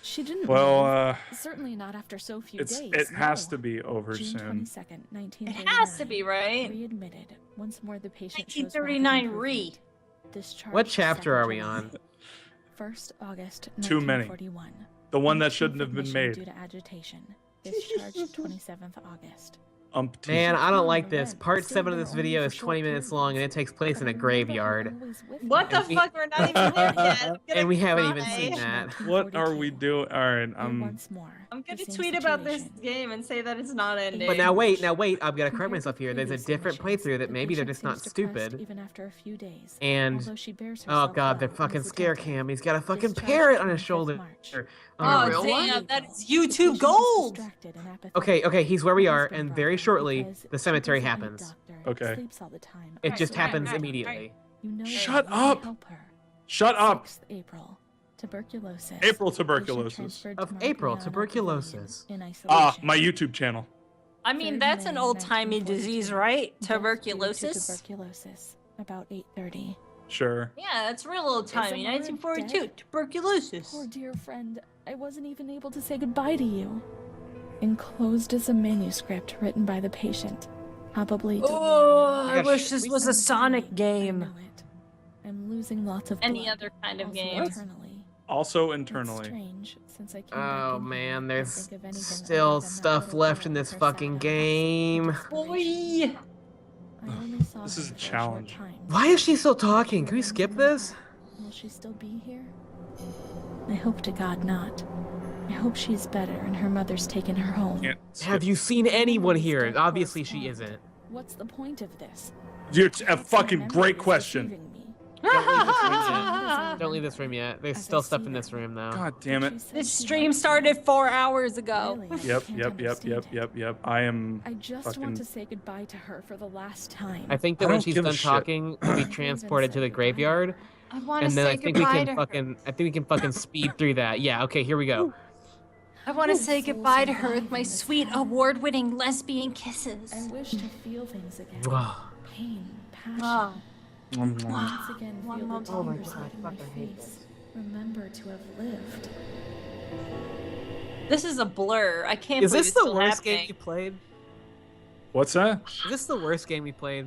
She didn't Well, leave. Certainly not after so few days. it has no. to be over June soon. 22nd, It 1939. has to be, right? Readmitted. Once more the patient shows 1939 rapid re. improvement. Discharged What chapter 2nd are we July. on? 1st August Too many. 1941. The one that Brief shouldn't have been admission made. Due to agitation. Discharged 27th August. Man, I don't like this. Part 7 of this video is 20 minutes long and it takes place in a graveyard. What the And we- fuck? We're not even there yet. I'm gonna And we haven't even cry. seen that. What are we doing? Alright, Once more. I'm gonna the same tweet about this situation. game and say that it's not ending. But now wait, I've got to correct Compared myself to here. There's a previous different admissions, playthrough that the maybe they're patient just not seems depressed stupid. Even after a few days. And Although she bears oh herself god, the well and fucking is scare attentive. cam. He's got a fucking Discharged parrot on his 25th shoulder. March. Oh, real one? damn, that is The YouTube patient is gold! distracted and apathetic. Okay, he's where we Her are, husband and brought very her shortly, because the she cemetery doesn't need a happens. doctor. Okay. Sleeps all the time. It just right, happens right, immediately. You know Shut that you can up! help her. Shut up! 6th April. Tuberculosis. April Patient tuberculosis. transferred to Of April, Marciano tuberculosis. in isolation. Ah, my YouTube channel. I mean, 3rd that's an May, old-timey 1942. disease, right? Death due to Tuberculosis? Tuberculosis. About 8:30. Sure. Yeah, that's real old-timey. Amara 1942, dead? tuberculosis. Poor dear friend, I wasn't even able to say goodbye to you. Enclosed is a manuscript written by the patient. Probably. Oh, I Gosh, wish this was a Sonic I game. know it. I'm losing lots of Any blood, other kind of also game. Internally. Also It's internally. strange, since I came back Oh in here, man, I there's think of anything still other than that stuff little left girl in with this her fucking sad eyes game. and desperation. Boy! I only saw This her is a for short challenge. time. Why is she still talking? Can we skip this? Will she still be here? I hope to God not. I hope she's better and her mother's taken her home. Can't Have you seen anyone here? Obviously she isn't. What's the point of this? It's a That's fucking my great memory is question. deceiving me. Don't leave this room yet. There's As I still stuff see in this her. room, though. God damn it. This stream started 4 hours ago. Yep. I am I just fucking... want to say goodbye to her for the last time. I think that I when don't she's give a done shit. talking, we'll be transported to the graveyard, I want to and then say I think we goodbye can to fucking, I think we can fucking speed through that. Yeah. Okay. Here we go. her. I want to say goodbye to her with my sweet award-winning lesbian kisses. I wish to feel things again. Wow. Pain, passion. Wow. Once again, feel the Oh my tears God, in my fuck, I hate face. Remember to have lived. This is a blur. I can't Is believe this it's the still worst happening. game you played? What's that? Is this the worst game you played?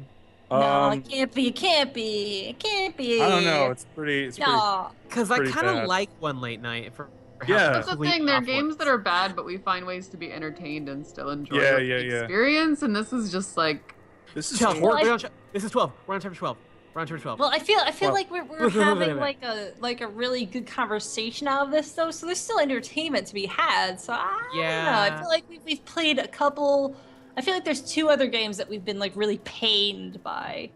No, it can't be. It can't be. It can't be. I don't know. It's pretty. No. Because I pretty kind of bad. like One Late Night for how Yeah. That's the complete thing. There are off games was. that are bad, but we find ways to be entertained and still enjoy Yeah, the yeah, yeah. experience. And this is just like, This is 12. Well, This is 12. We're on chapter 12. We're on chapter 12. Well, I feel Well- like we're having like a really good conversation out of this though. So there's still entertainment to be had. So I don't know. I Yeah. feel like we've played a couple. I feel like there's 2 other games that we've been like really pained by.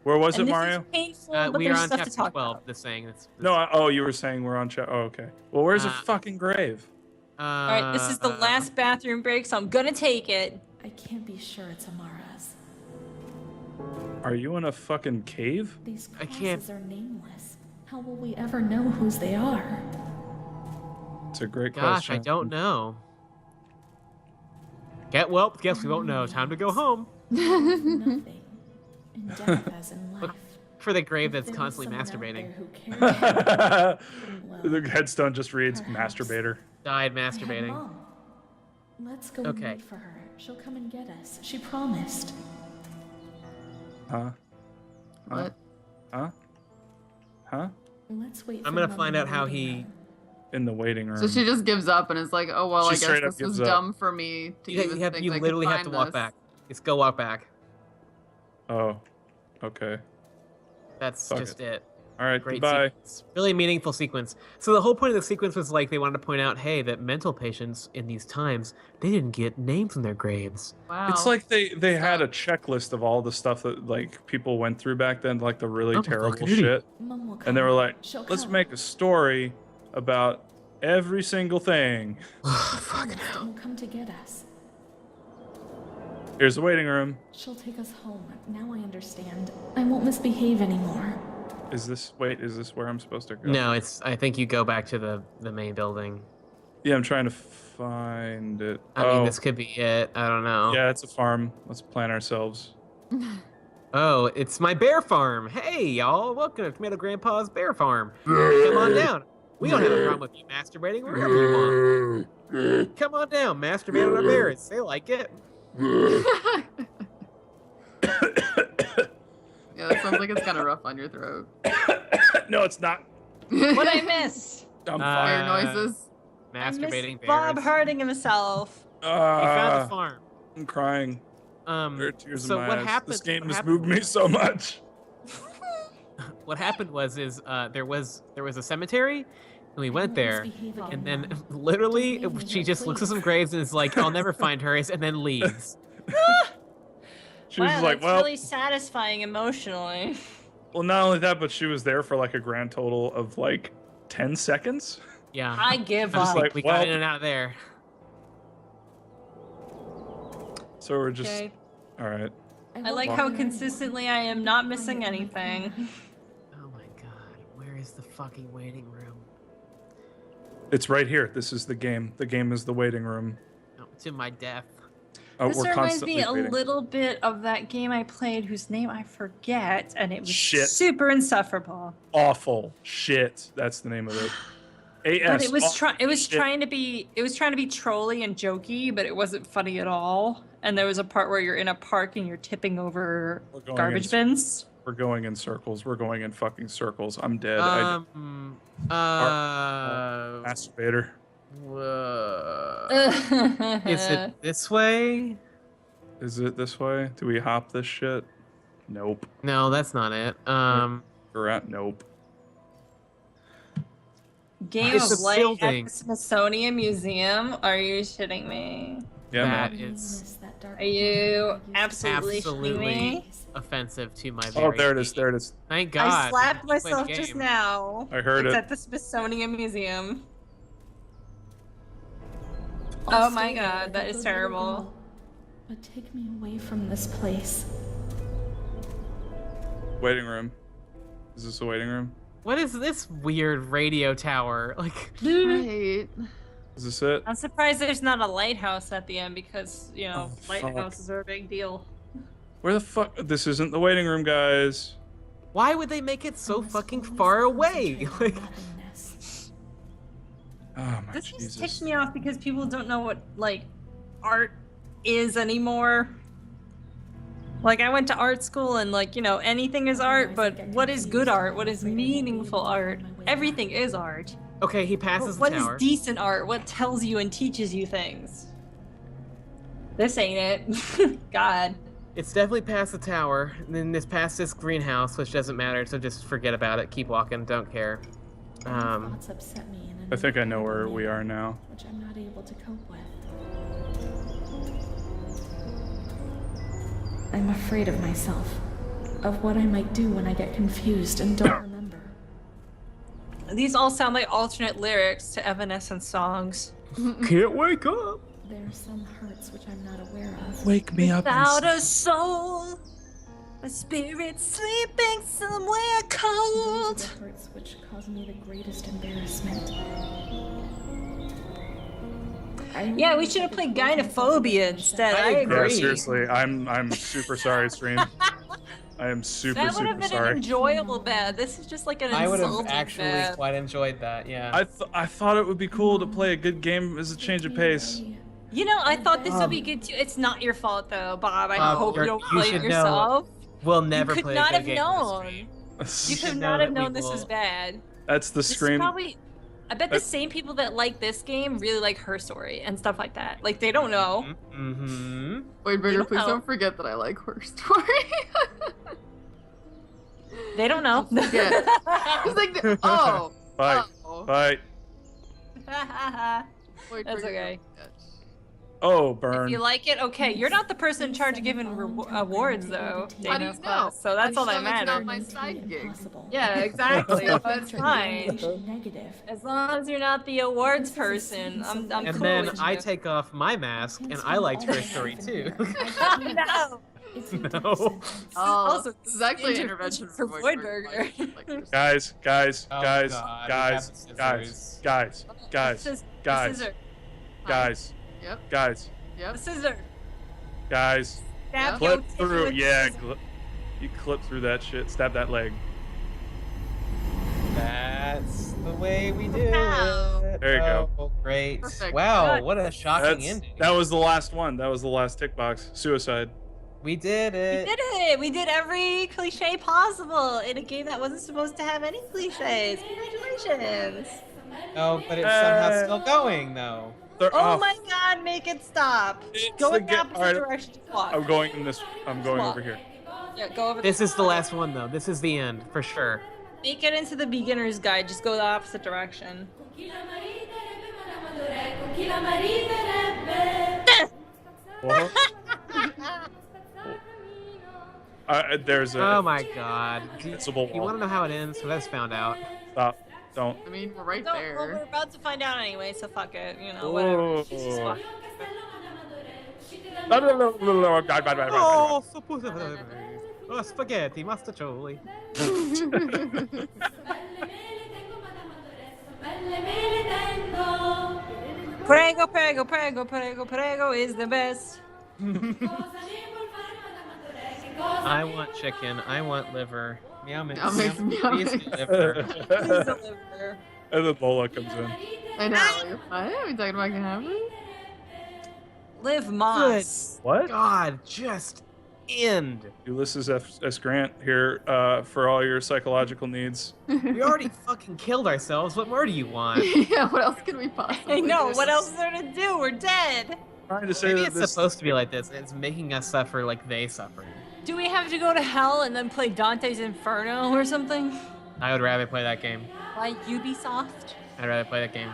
Where was And it, this Mario? is painful, but we are there's on stuff to chapter talk 12. about. This saying. It's No. Oh, you were saying we're on chat. Oh, okay. Well, where's the fucking grave? All right, this is the last bathroom break, so I'm gonna take it. I can't be sure it's Amara's. Are you in a fucking cave? These I crosses can't- are nameless. How will we ever know whose they are? It's a great Gosh, question. I don't know. Guess we won't know. Time to go home. Nothing. In death as in life. For the grave If that's there was constantly someone out masturbating. there who cared, well, The headstone just reads Perhaps. masturbator. Died I have masturbating. Mom. Let's go Okay. and wait for her. She'll come and get us. She promised. Huh? what? Huh? Huh? Let's wait. I'm for gonna Mom find in out the how waiting he- room. In the waiting room. So she just gives up and is like, oh, well, She I guess straight up this was gives up. dumb for me to even think You I could literally have to find walk this. back. Just go walk back. Oh. Okay. That's Fuck just it. All right. Great Goodbye. sequence. Really meaningful sequence. So the whole point of the sequence was like they wanted to point out, hey, that mental patients in these times, they didn't get names in their graves. Wow. It's like they had a checklist of all the stuff that like people went through back then, like the really Oh, terrible fucking idiot. shit. Mom will come. And they were like, She'll let's come. make a story about every single thing. She promised and will come to get us. Here's the waiting room. She'll take us home. Now I understand. I won't misbehave anymore. Is this where I'm supposed to go? No, I think you go back to the main building. Yeah, I'm trying to find it. I mean, this could be it. I don't know. Yeah, it's a farm. Let's plant ourselves. Oh, it's my bear farm. Hey, y'all. Welcome to Tomato Grandpa's bear farm. Come on down. We don't have a problem with you masturbating wherever you want. Come on down. Masturbate on our bears. They like it. Yeah, that sounds like it's kind of rough on your throat. No, it's not. What I miss? I'm Fire fine. noises. I miss Masturbating bears. Bob hurting himself. You found the Ah, farm. I'm crying. There are tears So in my what eyes. happened? This game what has happened moved me was- so much. What happened was there was a cemetery, and we went there, and then literally she just looks at some graves and is like, "I'll never find her," and then leaves. She was Wow, just like, that's well, really satisfying emotionally. well, not only that, but she was there for like a grand total of like 10 seconds. Yeah. I give I'm just up. like, we well, got in and out of there. so we're just Okay. all right. I like how consistently I am not missing anything. Oh my god, where is the fucking waiting room? It's right here. This is the game. The game is the waiting room. No, to my death. This We're reminds constantly me a waiting. little bit of that game I played whose name I forget, and it was Shit. super insufferable. Awful shit. That's the name of it. AS. But it was awful shit. trying to be trolly and jokey, but it wasn't funny at all. And there was a part where you're in a park and you're tipping over We're going garbage in- bins. We're going in circles. We're going in fucking circles. I'm dead. Masturbator. Is it this way? Is it this way? Do we hop this shit? Nope. No, that's not it. We're at nope. Game It's of a Light building. at the Smithsonian Museum? Are you shitting me? Yeah, That man. is That Are you absolutely Absolutely offensive to my Oh, very there it is. being. There it is. Thank God. I slapped we played the myself just game. now. I heard it's it. at the Smithsonian Museum. I'll Oh my stay there God, with that a is good terrible. little girl, but take me away from this place. Waiting room. Is this a waiting room? What is this weird radio tower? Like, Right. Is this it? I'm surprised there's not a lighthouse at the end because, Oh, fuck. lighthouses are a big deal. Where the fuck? This isn't the waiting room, guys. why would they make it so This fucking place far is away? concentrated Like, nothingness. Oh my This Jesus. just ticks me off because people don't know what, like, art is anymore. Like, I went to art school and, like, you know, anything is art, but what is good art? What is meaningful art? Everything is art. okay, he But passes what the is tower. decent art? What tells you and teaches you things? This ain't it. God. It's definitely past the tower, and then it's past this greenhouse, which doesn't matter, so just forget about it. Keep walking, don't care. Thoughts upset me in I think I know where another we way, are now. which I'm not able to cope with. I'm afraid of myself, of what I might do when I get confused and don't remember. These all sound like alternate lyrics to Evanescence songs. Can't wake up! There are some hurts which I'm not aware of. Wake me up. Without a soul, a spirit sleeping somewhere cold. These are the hurts which cause me the greatest embarrassment. Yeah, we should have played Gynophobia instead. I I Yeah, agree. seriously. I'm super sorry, stream. I am super, That would have super been sorry. an enjoyable bad. This is just like an I would have insulting actually bad. quite enjoyed that, yeah. I thought it would be cool to play a good game as a change of pace. You know, I thought this would be good too. It's not your fault though, Bob. I Bob, hope you you're- don't you play should it know yourself. We'll never You could play not a have good game on this known. stream. You should could know not that have we known this was will- bad. That's the This is scream. probably. I bet the same people that like this game really like Her Story and stuff like that. Like they don't know. Mm-hmm. Wait, You Burger, don't please know. don't forget that I like Her Story. They don't know. Yeah. It's like, oh. Bye. Oh. Bye. Wait, That's Burger, okay. don't forget. Oh, If burn. you like it, okay. You're not the person in charge of giving awards, though. How do you Dana's know? class, so that's all that It's not matters. my side gig. Yeah, exactly. That's fine. Negative. As long as you're not the awards person, I'm And cool then with I you. take off my mask, and I liked her story too. No. No. Oh, Also, this is actually an intervention intervention for Voidburger. Like, Guys, guys, Oh, guys, God, guys, we have the guys, scissors. guys, guys, The guys, scissor. guys, Yep, guys, The yep. scissor. guys. Stab Clip your titty through. with Yeah, scissor. you clip through that shit. Stab that leg. That's the way we do Ow. it. There you go. Oh, great. Perfect. Wow, Good. what a shocking That's, ending. that was the last one. That was the last tick box. Suicide. We did We it. did it! We did every cliche possible in a game that wasn't supposed to have any cliches. Congratulations! Oh, but it's somehow still going, though. They're Oh off. my god, make it stop! It's Go the in the ga- opposite alright, direction. Just walk. I'm going in this. I'm going Walk. over here. Yeah, go over. This is the last one, though. This is the end, for sure. Make it into the beginner's guide. Just go the opposite direction. What? There's a. Oh my god. Do Invincible you wall. want to know how it ends? So that's found out. Stop. Don't. I mean, we're right No, well, we're there. about to find out anyway, so fuck it. You know, whatever. Oh. Just fuck it. Oh, oh, spaghetti, mastacholi. Prego, prego, prego, prego, prego is the best. I want chicken. I want liver. Meow, meow, Meow, meow. meow, Please meow. liver. Please deliver. And then Lola comes in. I know. What? Are we talking about Canary? Live Moss. What? God, just end. Ulysses S. Grant here for all your psychological needs. We already fucking killed ourselves. What more do you want? Yeah, what else can we possibly I know. do? What else is there to do? We're dead. Trying to say Maybe that it's this. supposed to be like this. It's making us suffer like they suffered. Do we have to go to hell and then play Dante's Inferno or something? I would rather play that game. Like Ubisoft? I'd rather play that game.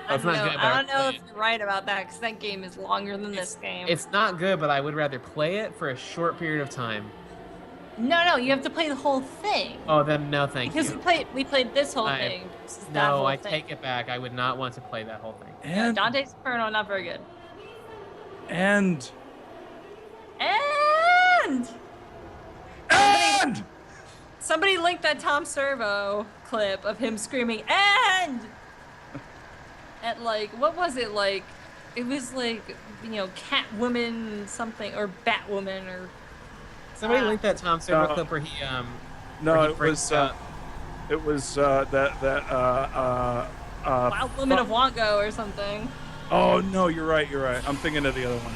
That's not good. I don't know if you're right about that because that game is longer than this game. It's not good, but I would rather play it for a short period of time. No, you have to play the whole thing. Oh, then no, thank you. Because we played this whole thing. No, I take it back. I would not want to play that whole thing. And Dante's Inferno, not very good. and Somebody linked that Tom Servo clip of him screaming "and" at like what was it like? It was like Catwoman something or Batwoman or. Somebody linked that Tom Servo clip where he it was Wild Woman of Wongo or something. Oh no, you're right. I'm thinking of the other one.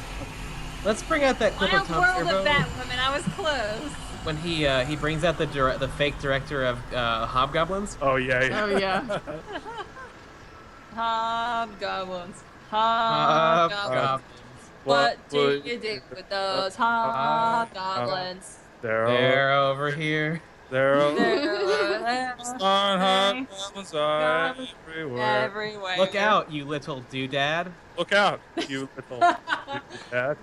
Let's bring out that clip of Wild Tom World Servo of Batwoman. I was close. when he brings out the fake director of Hobgoblins. Oh yeah. Oh yeah. Hobgoblins. Hobgoblins. What do you do with those hobgoblins? They're over here. They're over They're hobgoblins are everywhere. everywhere. Look out, you little doodad. Look out, you little dad.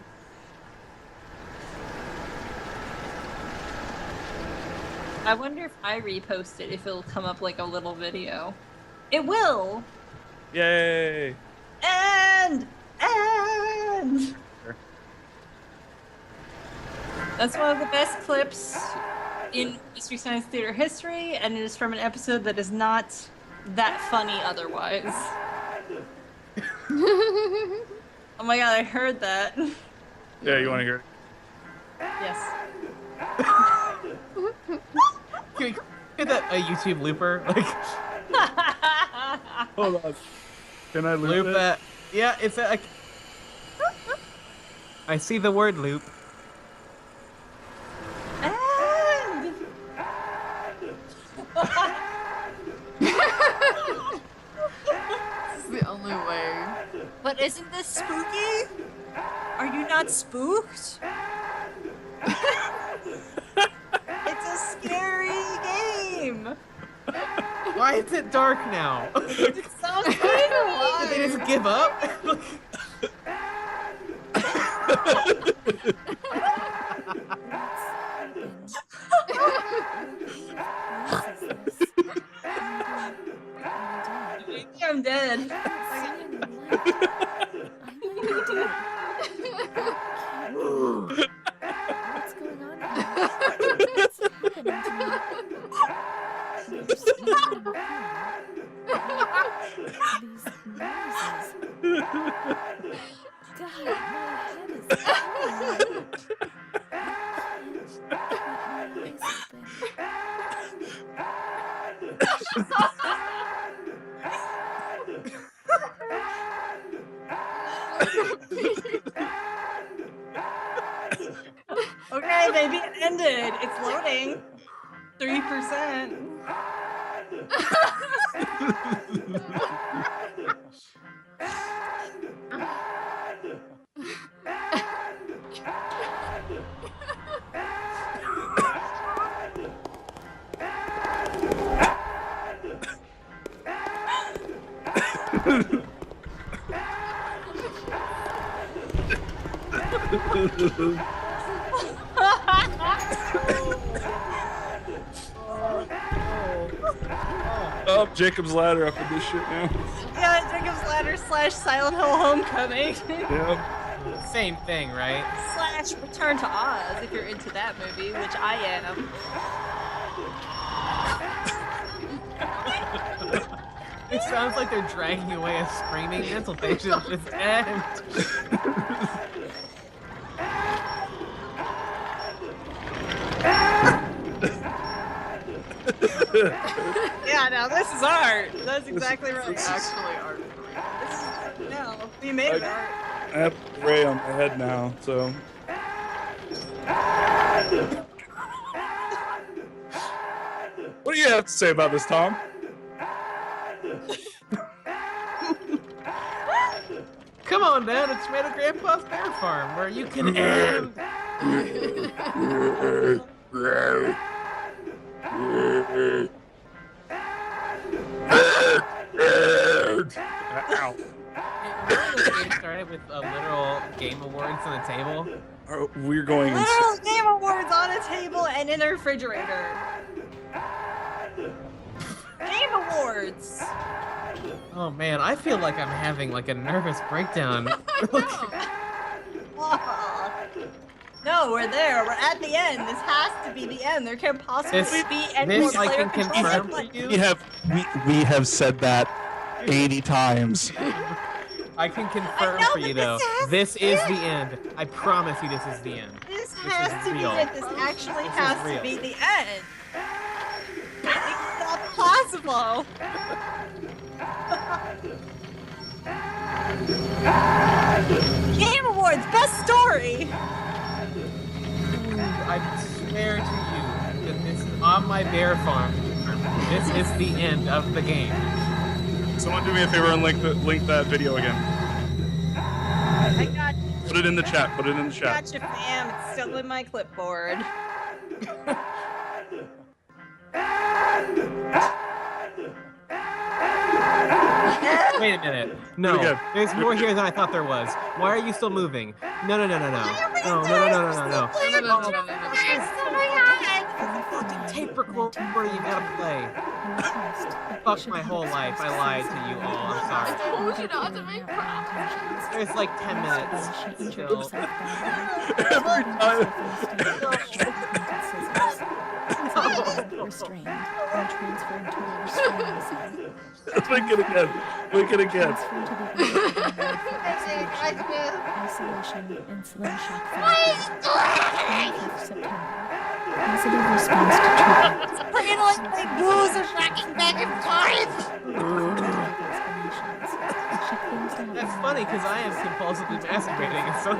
I wonder if I repost it, if it'll come up like a little video. It will! Yay! And! That's one of the best clips in Mystery Science Theater history, and it is from an episode that is not that funny otherwise. Oh my god, I heard that. Yeah, you want to hear it? Yes. Can we get that a YouTube looper? Like, Hold on. Can I loop it? that. Yeah, it's like. I see the word loop. And! This is the only way. But isn't this spooky? Are you not spooked? It's a scary game. Why is it dark now? It sounds creepy. Did they just give up? Maybe I'm dead. What's going on here? What's happening to me? There's nothing here. These noises. God, my head is killing me. I can't keep my Okay, maybe it ended. It's loading. 3%. Oh, Jacob's Ladder up in this shit now. Yeah, Jacob's Ladder / Silent Hill Homecoming Yep. Same thing, right? / Return to Oz if you're into that movie, which I am. It sounds like they're dragging away a screaming mental patient with end. Yeah, now this is art. That's exactly right. It's actually art. No, we made it art. I have gray on my head now, so. What do you have to say about this, Tom? Come on down to Tomato Grandpa's Bear Farm, where you can end. Ow. Remember this game started with literal game awards on the table? We're going insane. Literal Game Awards on a table and in a refrigerator. Game Awards. Oh man, I feel like I'm having like a nervous breakdown. No, we're there. We're at the end. This has to be the end. There can't possibly be any more This I player can control. confirm for you. We have said that 80 times. I can confirm know, for you but though. this This is the end. I promise you, this is the end. This is has to be real. it. This actually This is has to real. be the end. It's not possible. Game Awards, best story. I swear to you that this is on my bear farm. This is the end of the game. Someone do me a favor and link that video again. I got you. Put it in the chat. Put it in the chat. Gotcha, fam. It's still in my clipboard. Wait a minute. Do No, it again. there's more here than I thought there was. Why are you still moving? No. No. Fucking tape recorder you gotta play. Fuck my whole life. I lied to you all. I'm sorry. told you not to make promises. There's like 10 minutes. Still. Every time. Restrained and transferred to a restraining asylum. Link it again. Link it again. Transferred to the isolation and slim shock therapy. 25th September. Positive response to treatment. Pretend like my boos are tracking back and forth. Explanations. She claims to have That's funny because I am compulsively masturbating and so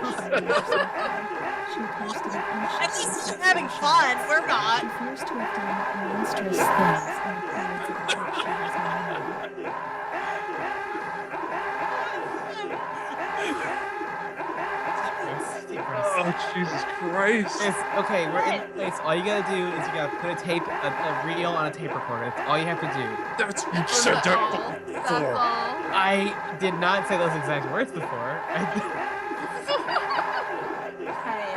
She appears to be At anxious. least you're having fun. We're She not. appears to have done monstrous things in the periods of which she has no memory. Oh, Jesus Christ. Okay, we're in place. All you gotta do is you gotta put a reel on a tape recorder. That's all you have to do. That's you said that That's before. all. I did not say those exact words before. Okay,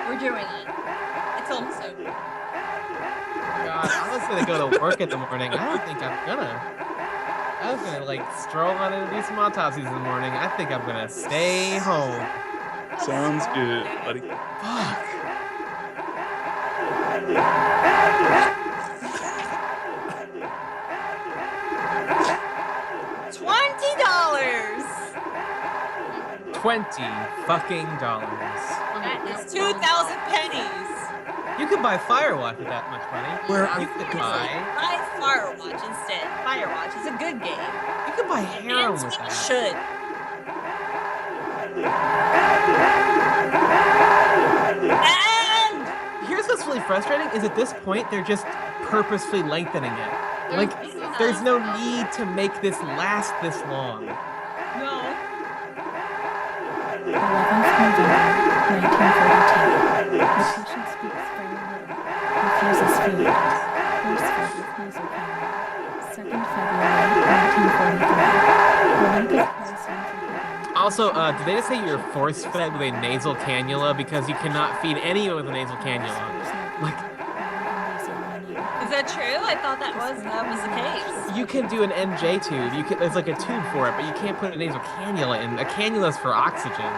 we're doing it. It's almost over. God, I was gonna go to work in the morning. I don't think I'm gonna. I was gonna like stroll on and do some autopsies in the morning. I think I'm gonna stay home. Sounds good, buddy. Fuck. $20. $20 fucking dollars. That is 2,000 pennies. You could buy Firewatch with that much money. Where you could buy? Buy Firewatch instead. Firewatch is a good game. You could buy heroin And with we that. should. And Here's what's really frustrating is at this point they're just purposefully lengthening it. Like there's no need to make this last this long. no. 11th November, 1942. The patient speaks very little. Refuses food. Force fed with nasal cannula. 2nd February, 1943. The length of pricing for feeding. Also, did they just say you're force fed with a nasal cannula because you cannot feed anyone with a nasal cannula? Like Is that true? I thought that was the case. you can do an NJ tube. You can there's like a tube for it, but you can't put a nasal cannula in. A cannula's for oxygen.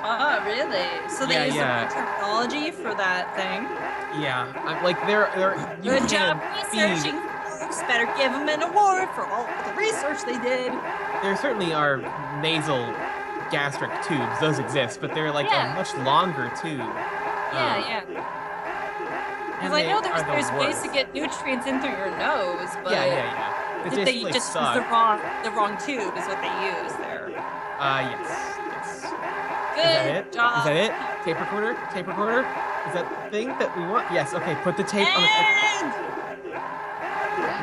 Oh, really? So they Yeah, use yeah. the terminology for that thing. Yeah, I'm like they're you Good job can't researching, folks. Better give them an award for all the research they did. There certainly are nasal gastric tubes. Those exist, but they're like Yeah. a much longer tube. Yeah. Because and I know they are the there's ways worst. to get nutrients in through your nose, but Yeah. They they like, just suck. use the wrong tube is what they use there. Yes. Good Is that it? job. Is that it? Tape recorder? Tape recorder? Is that the thing that we want? Yes. Okay. Put the tape on the. And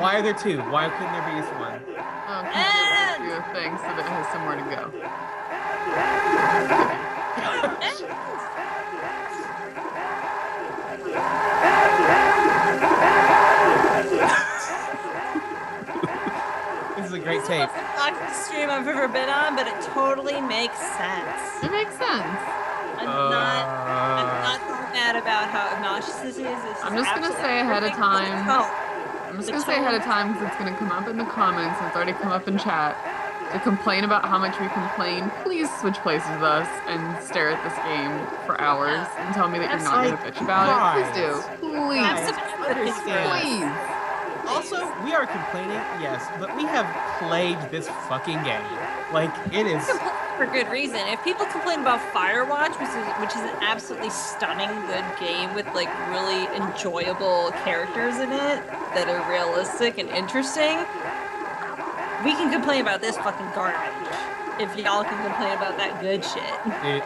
Why are there two? Why couldn't there be just one? Because you do a thing so that it has somewhere to go. This is a great tape. Back to the stream, I've ever been on, but it totally makes sense. It makes sense. I'm not mad about how obnoxious this is. I'm just gonna say ahead of time. I'm just gonna say ahead of time because it's gonna come up in the comments and it's already come up in chat. To complain about how much we complain, please switch places with us and stare at this game for hours and tell me that you're not gonna bitch about it. Please do. Please. Please. Also, we are complaining, yes, but we have played this fucking game. Like, it is... For good reason. If people complain about Firewatch, which is an absolutely stunning good game with like really enjoyable characters in it that are realistic and interesting, we can complain about this fucking garbage. If y'all can complain about that good shit. Dude,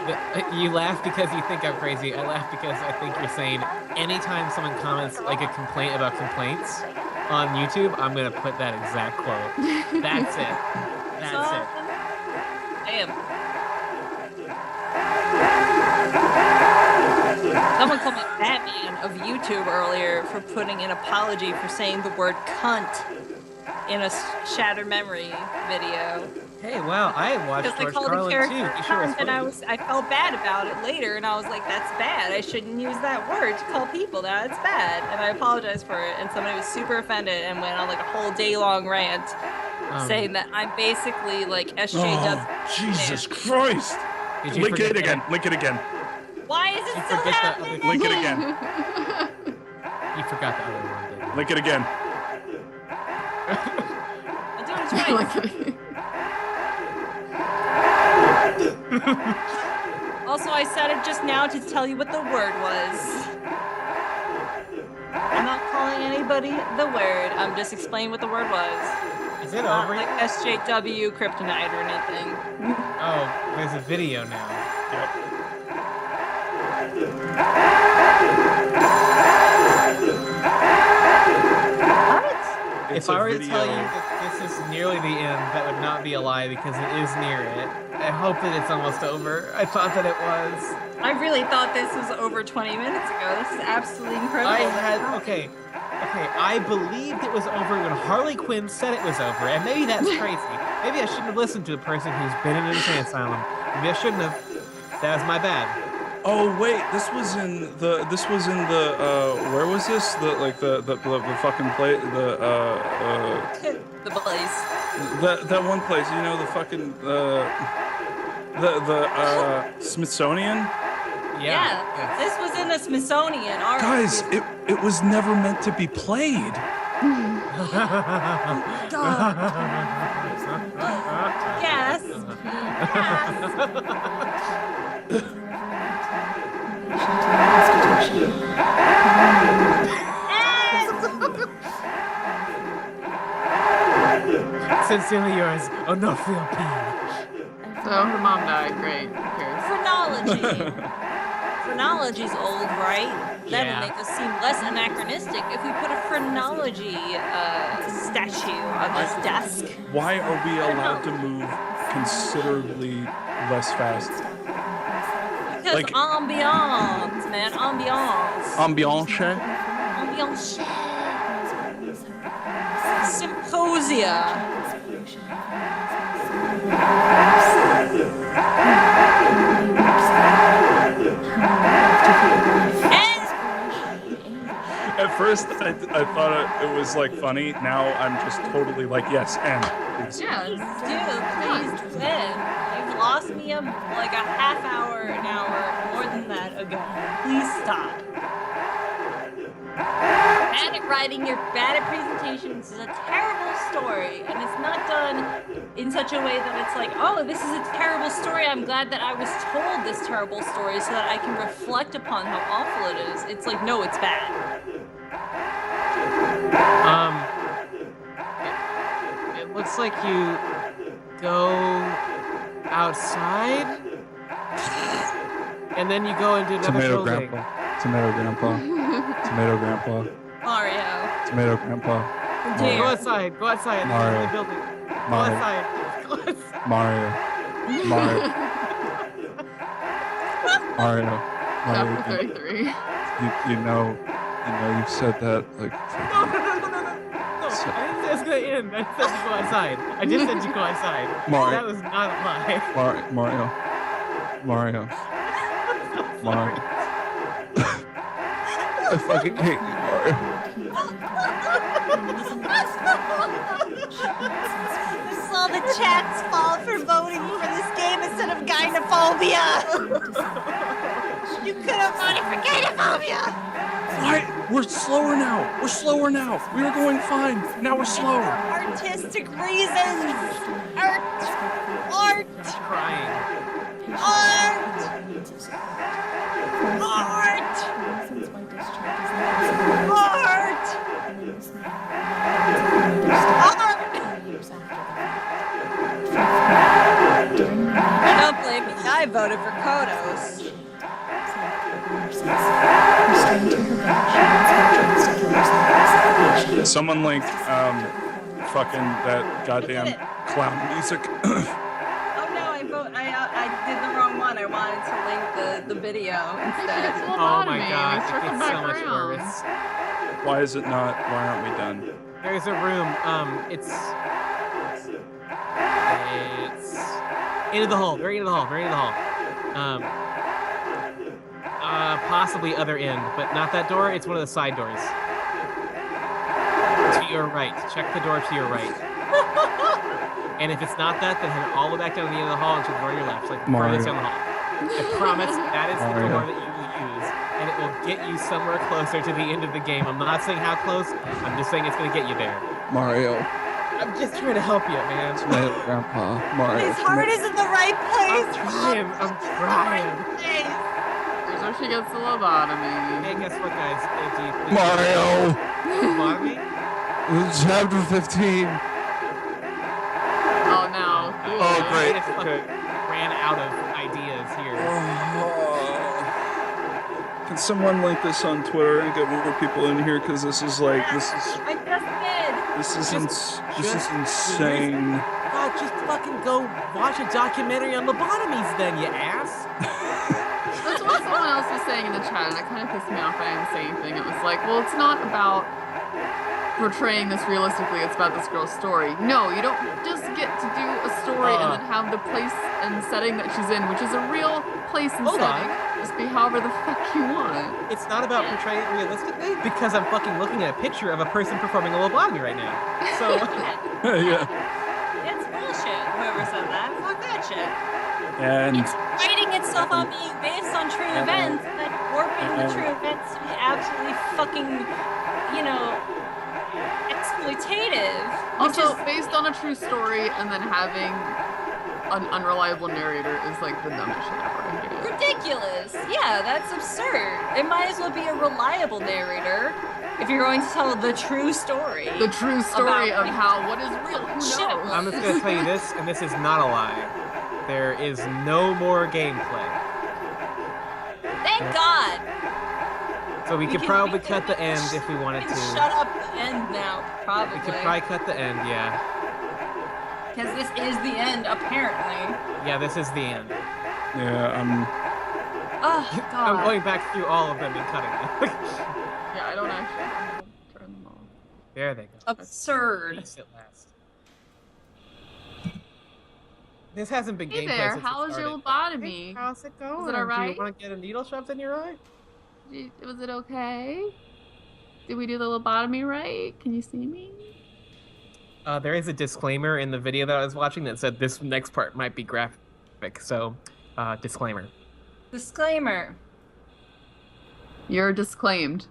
you laugh because you think I'm crazy. I laugh because I think you're saying anytime someone comments like a complaint about complaints on YouTube, I'm gonna put that exact quote. That's it. That's it. Damn. Someone called me Batman of YouTube earlier for putting an apology for saying the word cunt in a Shattered Memory video. Hey, wow, I watched George Carlin too. You sure was and I felt bad about it later, and I was like, that's bad. I shouldn't use that word to call people that. It's bad. And I apologized for it, and somebody was super offended and went on like a whole day-long rant saying that I'm basically like SJW. Oh, Jesus Christ! Link it again. Link it again. Why is it still happening? Link it again. You forgot the other one, didn't you? Link it again. I'll do it twice. Also, I said it just now to tell you what the word was. I'm not calling anybody the word. I'm just explaining what the word was. Is it Not over like yet? SJW kryptonite or anything. Oh, there's a video now. Yep. If I were to tell you that this is nearly the end, that would not be a lie because it is near it. I hope that it's almost over. I thought that it was. I really thought this was over 20 minutes ago. This is absolutely incredible. Okay, I believed it was over when Harley Quinn said it was over, and maybe that's crazy. Maybe I shouldn't have listened to a person who's been in an insane asylum. Maybe I shouldn't have. That was my bad. Oh wait, this was in the where was this? The fucking place, the place. That one place, you know, the fucking the Smithsonian? Yeah. This was in the Smithsonian. Guys, it was never meant to be played. Yes. Sincerely yours, Onofrio P. So her mom died. Great. Who cares? Phrenology. Phrenology's old, right? That'll Yeah. make us seem less anachronistic if we put a phrenology statue on this desk. Why are we allowed to move considerably less fast? Because Like- ambiance, man, ambiance. Ambiance? Ambiance. Symposia. At first, I thought it was like funny. Now I'm just totally like, yes, and please. Yeah. Please do it. You've lost me like a half hour, an hour, more than that ago. Please stop. Bad at writing, you're bad at presentations. It's a terrible story, and it's not done in such a way that it's like, oh, this is a terrible story. I'm glad that I was told this terrible story so that I can reflect upon how awful it is. It's like, no, it's bad. It looks like you go outside, and then you go into another Tomato building. grandpa. Tomato grandpa. Tomato grandpa. Mario. Tomato grandpa. Dear. Go outside. Go outside. In Mario. the building. Go Mario. outside. Go outside. Mario. Mario. Mario. Chapter Mario. 33. You know, you've said that like. No. I didn't say was gonna end. I said you go outside. I just said you go outside. Mario. That was not a lie. Mario. I fucking hate you, Mario. This is all the chat's fault for voting for this game instead of gynophobia. You could have voted for gynophobia. Why? We're slower now. We were going fine. Now we're slower. Artistic reasons. Art. Crying. Art. Don't blame me. I voted for Kodos. Someone linked fucking that goddamn clown music. Oh no, I did the wrong one. I wanted to link the video instead. Oh my god, it gets so much worse. Why is it not? Why aren't we done? There's a room. It's into the hall. Very into the hall. Possibly other end, but not that door. It's one of the side doors. To your right. Check the door to your right. And if it's not that, then head all the way back down to the end of the hall and to the door on your left, like farthest down the hall. I promise that is the door that you will use, and it will get you somewhere closer to the end of the game. I'm not saying how close. I'm just saying it's going to get you there. Mario. I'm just trying to help you, man. Grandpa. Mario. His heart is in the right place. I'm trying. Here's where she gets the lobotomy. Hey, guess what, guys? Mario. Lobotomy? Chapter 15. Oh no. Oh, great. I just ran out of ideas here. Can someone link this on Twitter and get more people in here? Because this is I just did. this is insane. God, just fucking go watch a documentary on lobotomies then, you ass. That's what someone else was saying in the chat, and it kind of pissed me off. I didn't say anything. It was like, well, it's not about portraying this realistically, it's about this girl's story. No, you don't just get to do a story and then have the place and setting that she's in, which is a real place and setting, just be however the fuck you want. It's not about portraying it realistically, because I'm fucking looking at a picture of a person performing a lobotomy right now. So, Yeah. It's bullshit, whoever said that. Fuck that shit. And It's writing itself on being based on true events, but warping the true events to be absolutely fucking, exploitative. Also, based on a true story and then having an unreliable narrator is like the dumbest shit ever. I hate it. Ridiculous. Yeah, that's absurd. It might as well be a reliable narrator if you're going to tell the true story. The true story of what is real. Who Shit. knows? I'm just gonna tell you this, and this is not a lie. There is no more gameplay. Thank God. So we could probably cut the end if we wanted to. Shut up the end now, probably. We could probably cut the end, yeah. Because this is the end, apparently. Yeah, this is the end. yeah, Oh, God. I'm going back through all of them and cutting them. Yeah, I don't actually have to turn them off. There they go. Absurd. Peace at last. This hasn't been Hey gameplay there, since how it was your started. lobotomy? How's it going? Was it Do alright? you want to get a needle shoved in your eye? Was it okay? Did we do the lobotomy right? Can you see me? There is a disclaimer in the video that I was watching that said this next part might be graphic, so disclaimer. Disclaimer. You're disclaimed.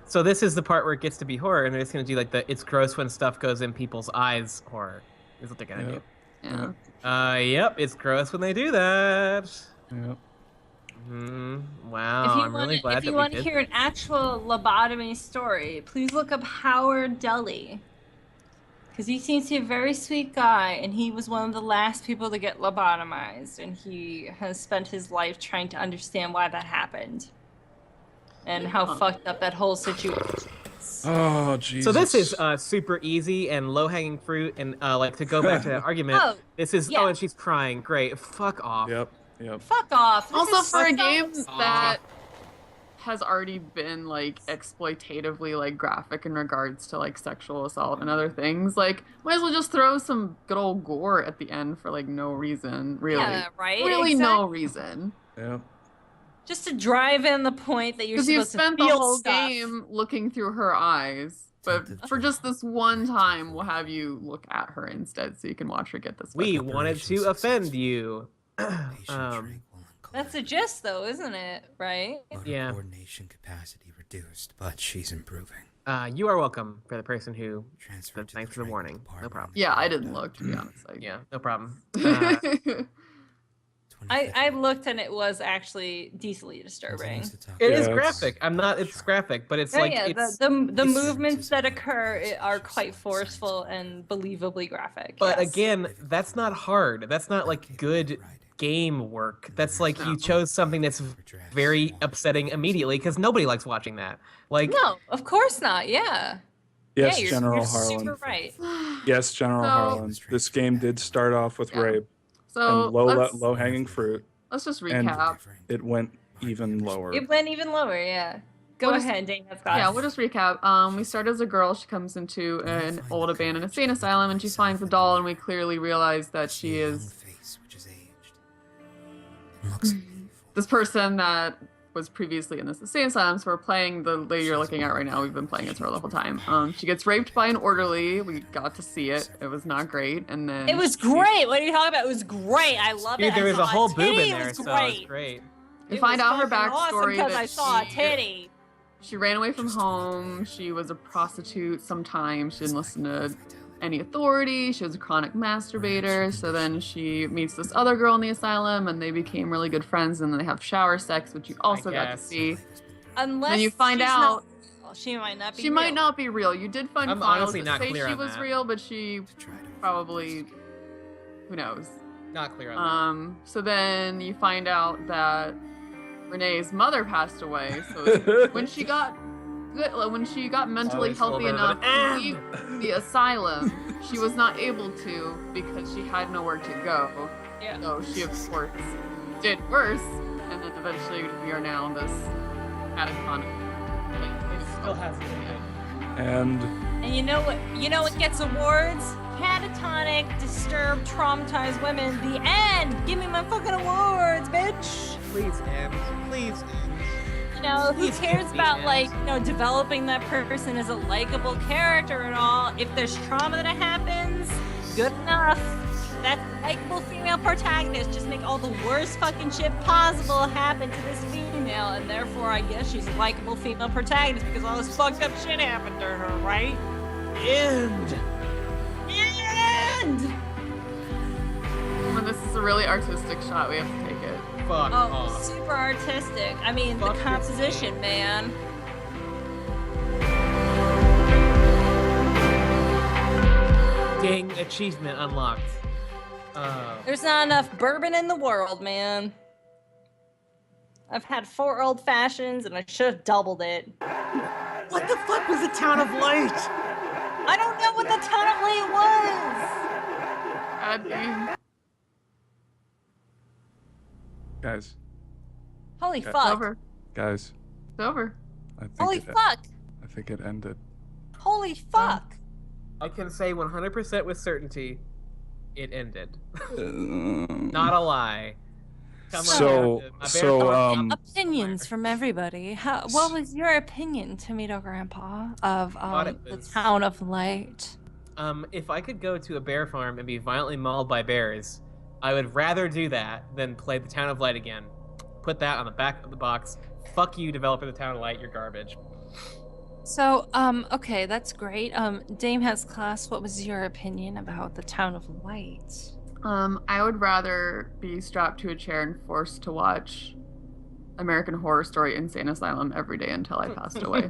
So this is the part where it gets to be horror, and they're just gonna do like the "it's gross when stuff goes in people's eyes" horror. Is what they're gonna do. Yeah. Yep, it's gross when they do that. Yep. Wow, I'm really glad that we did. If you want to hear an actual lobotomy story, please look up Howard Dully. Because he seems to be a very sweet guy, and he was one of the last people to get lobotomized, and he has spent his life trying to understand why that happened. And how fucked up that whole situation is. Yes. Oh, Jesus. So this is super easy and low-hanging fruit, and like to go back to that argument, Oh, this is yeah. and she's crying. Great, fuck off. Yep. Yep. Fuck off. This Also, is for a so game stupid. that has already been like exploitatively like graphic in regards to like sexual assault and other things, like might as well just throw some good old gore at the end for like no reason, really. Yeah, right. Really, exactly. no reason. Yep. Just to drive in the point that you're Because you supposed to spent the feel whole stuff. game looking through her eyes, but for just this one time, we'll have you look at her instead, so you can watch her get this. We weapon. wanted to offend you. That's a gist, though, isn't it? Right? Yeah. Coordination capacity reduced, but she's improving. You are welcome for the person who. Transferred to Thanks for the warning. No problem. Yeah, I didn't look, to be honest. Yeah, no problem. I looked and it was actually decently disturbing. It is Yeah, graphic. I'm not. It's graphic, but it's Yeah, like yeah, it's. the movements that occur are quite forceful and believably graphic. But yes. again, that's not hard. That's not like good game work. That's like you chose something that's very upsetting immediately because nobody likes watching that. Like No, of course not. Yeah. Yes, yeah, General you're Harlan. super right. Yes, General So- Harlan. This game did start off with rape So and let's low-hanging fruit. let's just and recap. It went even lower. It went even lower. Yeah. Go What is- ahead, Dane. That's got Yeah, we'll just recap. We start as a girl. She comes into an old abandoned insane asylum, and she finds a doll, and we clearly realize that she is this person that was previously in this insane asylum. So we're playing the lady you're looking at right now. We've been playing it her the whole time. She gets raped by an orderly. We got to see it. It was not great. And then It was great. What are you talking about? It was great. I love dude, it. there I was saw a whole titty, boob in it there, was so great. it's great. We It find was out her fucking awesome backstory because that I saw a she- titty. She ran away from home. She was a prostitute sometimes. She didn't listen to any authority. She was a chronic masturbator. So then she meets this other girl in the asylum and they became really good friends, and then they have shower sex, which you also got to guess. see. Unless Then you find she's out not, she might not be. she might not be real. You did find I'm files honestly that not say clear she on was that. real, but she probably, who knows. Not clear on that. So then you find out that Renee's mother passed away. So when she got mentally Always healthy told her enough to to leave the asylum, she was not able to because she had nowhere to go. Yeah. So she of course did worse, and then eventually we are now this catatonic. It still has to be. And And you know what? You know what gets awards? Catatonic, disturbed, traumatized women. The end. Give me my fucking awards, bitch. Please end. Please end. You know, who Please cares give me about ends. like, you know, developing that person as a likable character and all? If there's trauma that happens, good enough. That likable female protagonist just make all the worst fucking shit possible happen to this female, and therefore I guess she's a likable female protagonist because all this fucked up shit happened to her, right? End. And When this is a really artistic shot, we have to take it. Fuck oh, off. super artistic. I mean, Fuck the your composition, man. Dang, achievement unlocked. There's not enough bourbon in the world, man. I've had 4 old fashions and I should have doubled it. What the fuck was the Town of Light? I don't know what the Town of Light was. God dang. guys, Holy Okay. It's fuck. over. guys, It's over. I think Holy it, fuck. I think it ended. Holy fuck. I can say 100% with certainty, it ended. Not Not a lie. Come So- on. A so, bear thorn- Opinions from everybody. What was your opinion, Tomato Grandpa, of Thought it the was- Town of Light? If I could go to a bear farm and be violently mauled by bears, I would rather do that than play the Town of Light again. Put that on the back of the box. Fuck you, developer of the Town of Light, you're garbage. So, okay, that's great. Dame has class. What was your opinion about the Town of Light? I would rather be strapped to a chair and forced to watch American Horror Story Insane Asylum every day until I passed away.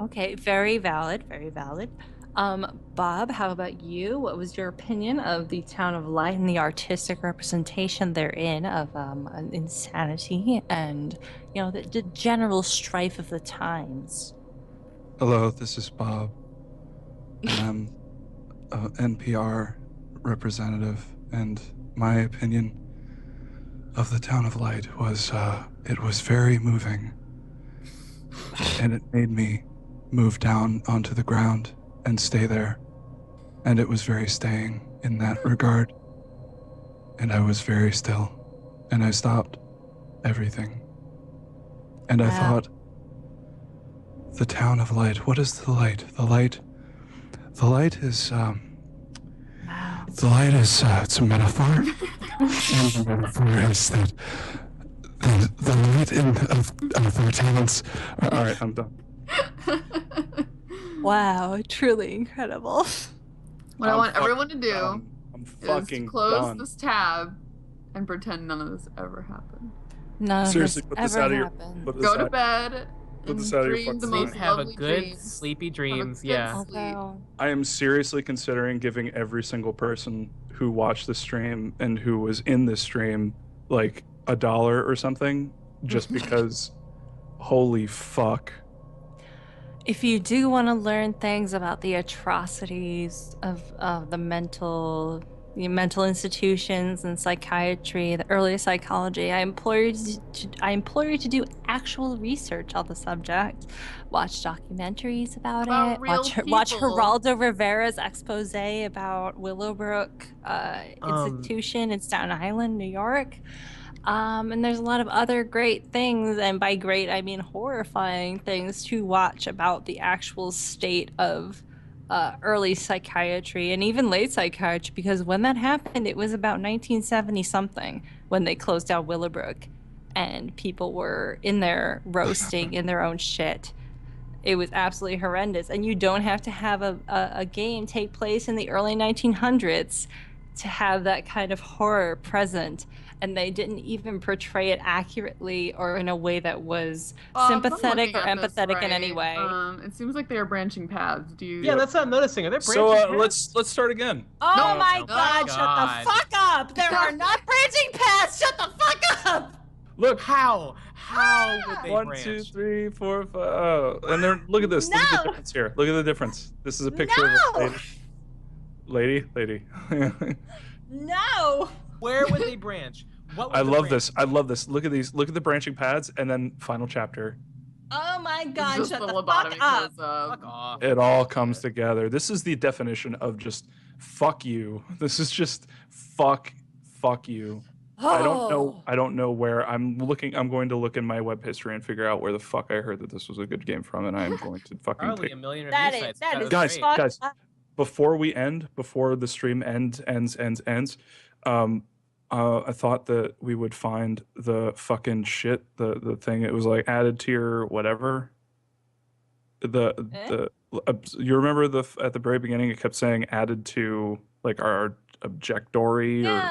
Okay, very valid, very valid. Bob, how about you? What was your opinion of the Town of Light and the artistic representation therein of insanity and, you know, the general strife of the times? Hello, this is Bob, and I'm an NPR representative, and my opinion of the Town of Light was, it was very moving, and it made me move down onto the ground and stay there, and it was very staying in that regard, and I was very still, and I stopped everything, and I thought, the Town of Light, what is the light? The light is, the light is, it's a metaphor, and the metaphor is that the light of our talents. All right, I'm done. Wow, truly incredible. What I want everyone to do I'm is fucking to close done. this tab and pretend none of this ever happened. None Seriously, of put this this out ever of your. happened. Put this Go to out- bed Put and this out of your dream fucking the mind. most Have a lovely good dreams. sleepy Have a dreams. good Yeah. sleep. Wow. I am seriously considering giving every single person who watched the stream and who was in this stream like $1 or something, just because. Holy fuck. If you do want to learn things about the atrocities of the mental institutions and psychiatry, the early psychology, I implore you to do actual research on the subject. Watch documentaries about it. real Watch people. Geraldo Rivera's expose about Willowbrook Institution in Staten Island, New York. And there's a lot of other great things, and by great I mean horrifying things to watch about the actual state of early psychiatry and even late psychiatry, because when that happened, it was about 1970 something when they closed down Willowbrook, and people were in there roasting in their own shit. It was absolutely horrendous, and you don't have to have a game take place in the early 1900s to have that kind of horror present. And they didn't even portray it accurately or in a way that was sympathetic or empathetic in any way. It seems like they are branching paths. Do you? Yeah, that's what I'm noticing. Are there branching So paths? let's start again. Oh my no. God, shut the fuck up! There are not branching paths! Shut the fuck up! Look, How would they 1, branch? 2, 3, 4, 5. Oh, and then look at this. Look at the No. difference here. Look at the difference. This is a picture of a lady. No! Where would they branch? What would I the love branch- this. I love this. Look at these. Look at the branching paths, and then final chapter. Oh my It's God, just shut the the lobotomy fuck up! close-up. Fuck off. It all comes together. This is the definition of just fuck you. This is just fuck you. Oh. I don't know where I'm looking. I'm going to look in my web history and figure out where the fuck I heard that this was a good game from, and I am going to fucking Probably take. a million review That is sites. that is Guys, fucked guys. up. Before the stream ends, I thought that we would find the fucking shit, the thing. It was like added to your whatever. You remember at the very beginning it kept saying added to like our objectory Yeah,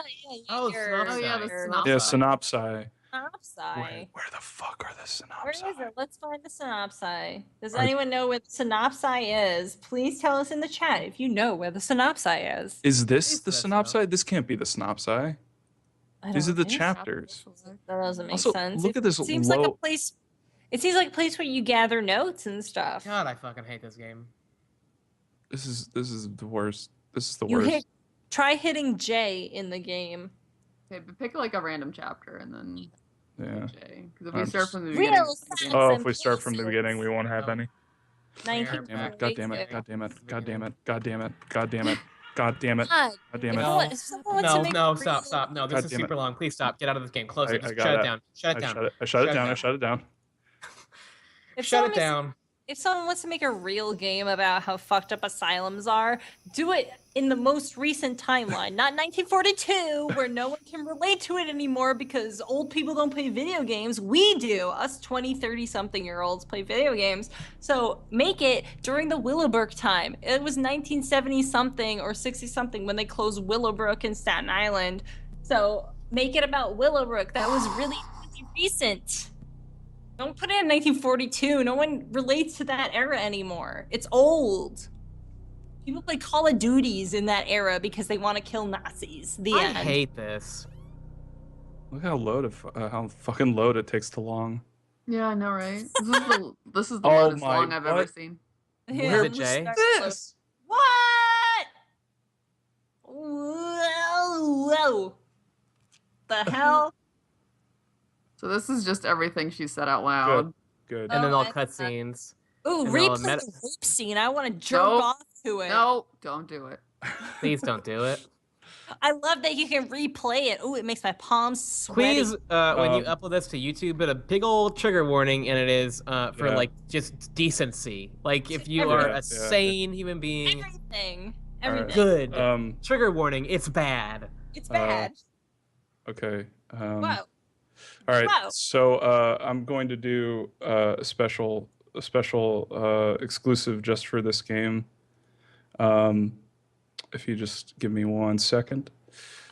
Oh, your- synopsis. Oh yeah, the your- synopsis. synopsi. Synopsi. Where the fuck are the synopsi? Where is it? Let's find the synopsi. Does Are- anyone know where the synopsi is? Please tell us in the chat if you know where the synopsi is. Is this Please the let us synopsi? This can't be the synopsi. I These don't are the think so. chapters. That doesn't make Also, sense. look at this It seems like a low- place. It seems like a place where you gather notes and stuff. God, I fucking hate this game. This is the worst. This is the You worst. try hitting J in the game. Okay, but pick like a random chapter and then Yeah. J. Because if we I'm start just- from the Real beginning, sense. Oh, if and we start from the beginning, we won't have No. any. Damn God damn it! 1942. God damn it! God damn it! God damn it! God damn it! God damn it! God damn it! God, God damn if it! No. if someone wants to No, make no, a stop, real- stop. No, this God is damn it. super long. Please stop. Get out of this game. Close I- it. I Just got shut it. it down. Shut it I down. shut it down. Shut it I down. shut it down. If Shut someone it down. If someone wants to make a real game about how fucked up asylums are, do it in the most recent timeline, not 1942, where no one can relate to it anymore because old people don't play video games. We do. Us 20, 30-something-year-olds play video games. So make it during the Willowbrook time. It was 1970-something or 60-something when they closed Willowbrook in Staten Island. So make it about Willowbrook. That was really, really recent. Don't put it in 1942. No one relates to that era anymore. It's old. People play Call of Duties in that era because they want to kill Nazis. The I end. hate this. Look how fucking load it takes to long. yeah, I know, right? This is the Oh longest my- long I've ever what? seen. Where is it, Jay? This. What? Whoa. The hell? So this is just everything she said out loud. Good. And then all I- cutscenes. Ooh, And all replay the rape scene. I want to jerk Nope. off to it. No, don't do it. Please don't do it. I love that you can replay it. Ooh, it makes my palms sweaty. Please, when you upload this to YouTube, put a big old trigger warning, and it is for like just decency. Like if you are a sane human being, Everything. good. Trigger warning. It's bad. It's bad. Okay. Wow. All right. Wow. So I'm going to do a special exclusive just for this game. If you just give me 1 second.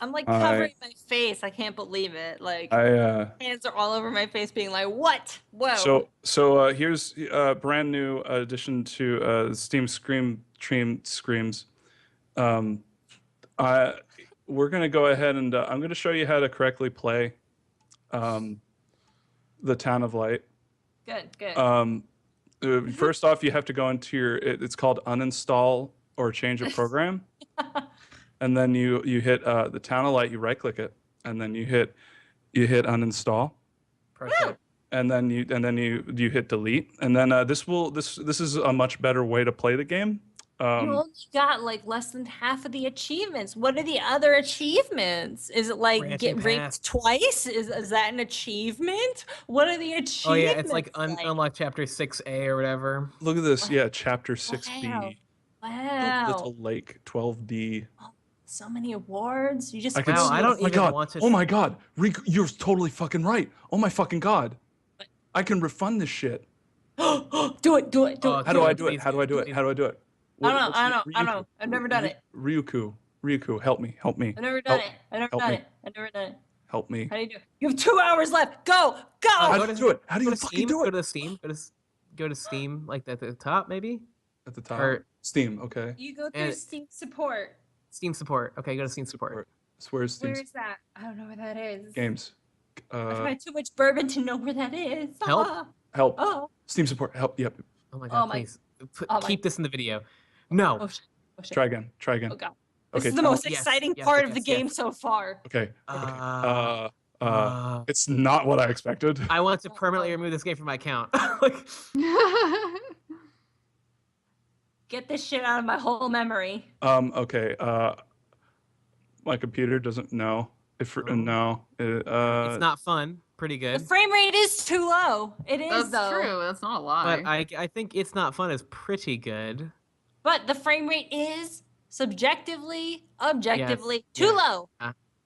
I'm like covering my face. I can't believe it. Like hands are all over my face, being like, "What? Whoa!" So here's a brand new addition to Steam Screams. We're gonna go ahead and I'm gonna show you how to correctly play the Town of Light. Good. First off, you have to go into your. It's called uninstall or change a program. And then you hit the Town of Light, you right click it, and then you hit uninstall. Perfect. And then you hit delete, and then this is a much better way to play the game. You only got like less than half of the achievements. What are the other achievements? Is it like Branching get raped path. twice? Is that an achievement? What are the achievements? Oh yeah, it's like unlock chapter 6A or whatever. Look at this, yeah, chapter 6B. Wow. Little Lake 12D. So many awards. You just I can Wow, see, I don't oh my even god. want to. Oh my god. You're totally fucking right. Oh my fucking god. I can refund this shit. Do it. Oh, How do I do please it? How do I do it? How do I do it? I don't know. I've never done it. Ryuku, help me. I've never done it. I've never done it. Help me. How do you do it? You have 2 hours left. Go. How do you do it? How do you fucking do it? Go to Steam. Go to Steam, like at the top, maybe. At the top. Or- Steam, okay. You go through Steam support. Steam support. Okay, go to Steam support. Where's Steam? Where is that? I don't know where that is. Games. I've had too much bourbon to know where that is. Help? Help. Oh. Steam support. Help. Yep. Oh my god, please. Keep this in the video. No. Oh shit. Try again. Oh god. This Okay. is the most Yes, exciting yes, part of yes, the game yes. so far. Okay. It's not what I expected. I want to permanently remove this game from my account. Like, Get this shit out of my whole memory. Okay. My computer doesn't know. No. it's not fun. Pretty The good. frame rate is too low. It is That's though. true. That's not a lie. But I think it's not fun is pretty good. But the frame rate is subjectively, objectively too yeah. low.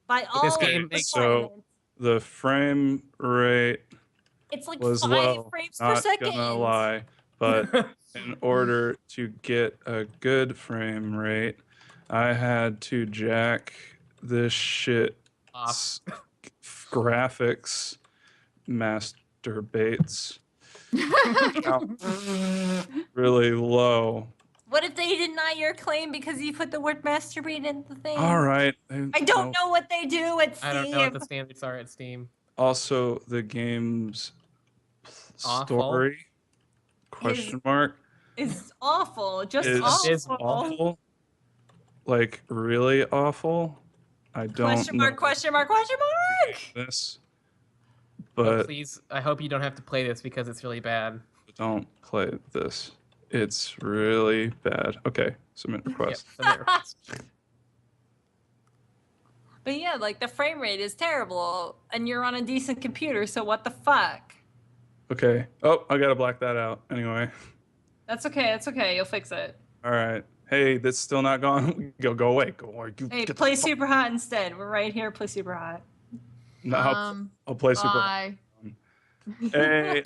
By all this game makes so the frame rate it's like was 5 low. frames per Not second. gonna lie, but in order to get a good frame rate, I had to jack this shit Off. graphics masturbates really low. What if they deny your claim because you put the word masturbate in the thing? All right. I don't know what they do at Steam. I don't know what the standards are at Steam. Also, the game's Awful. story question mark It's awful. Just is awful. awful. Like really awful. I don't Question mark, know question mark, question mark. this, But but please, I hope you don't have to play this because it's really bad. don't play this. It's really bad. Okay, submit request. Yep, submit request. But yeah, like the frame rate is terrible and you're on a decent computer, so what the fuck? Okay. Oh, I gotta black that out. Anyway. That's okay, it's okay, you'll fix it. All right. Hey, that's still not gone. Go away. Go away. Hey, play Super Hot instead. We're right here, play Super Hot. No, I'll play Super. Bye. Hey,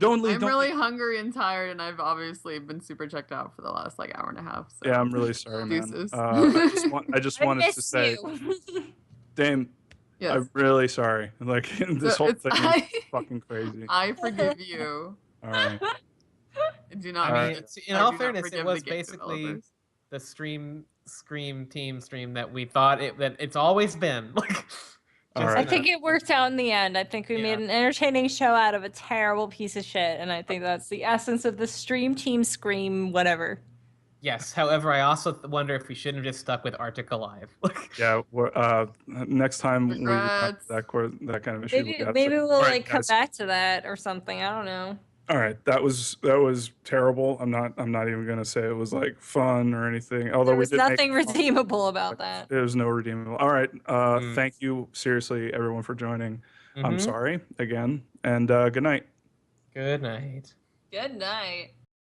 don't leave. I'm don't really leave. hungry and tired, and I've obviously been super checked out for the last like hour and a half. So. Yeah, I'm really sorry, man. Excuses. I just wanted to miss say, you. Dame, Yes. I'm really sorry. Like this whole thing is fucking crazy. I forgive you. All right. I do not. I mean, in I all do not fairness, forgive it the was game basically developers. the Scream team stream that we thought that it's always been. Like, All I right. think it worked out in the end. I think we made an entertaining show out of a terrible piece of shit, and I think that's the essence of the stream team scream whatever. Yes. However, I also wonder if we shouldn't have just stuck with Arctic Alive. Yeah. Next time we have Regrets. that kind of issue. Maybe we'll All like right, come guys. back to that or something. I don't know. All right, that was terrible. I'm not even gonna say it was like fun or anything. Although There we was did make nothing fun. redeemable about that. There's no redeemable. All right. Thank you seriously, everyone, for joining. I'm sorry again, and good night. Good night. Good night.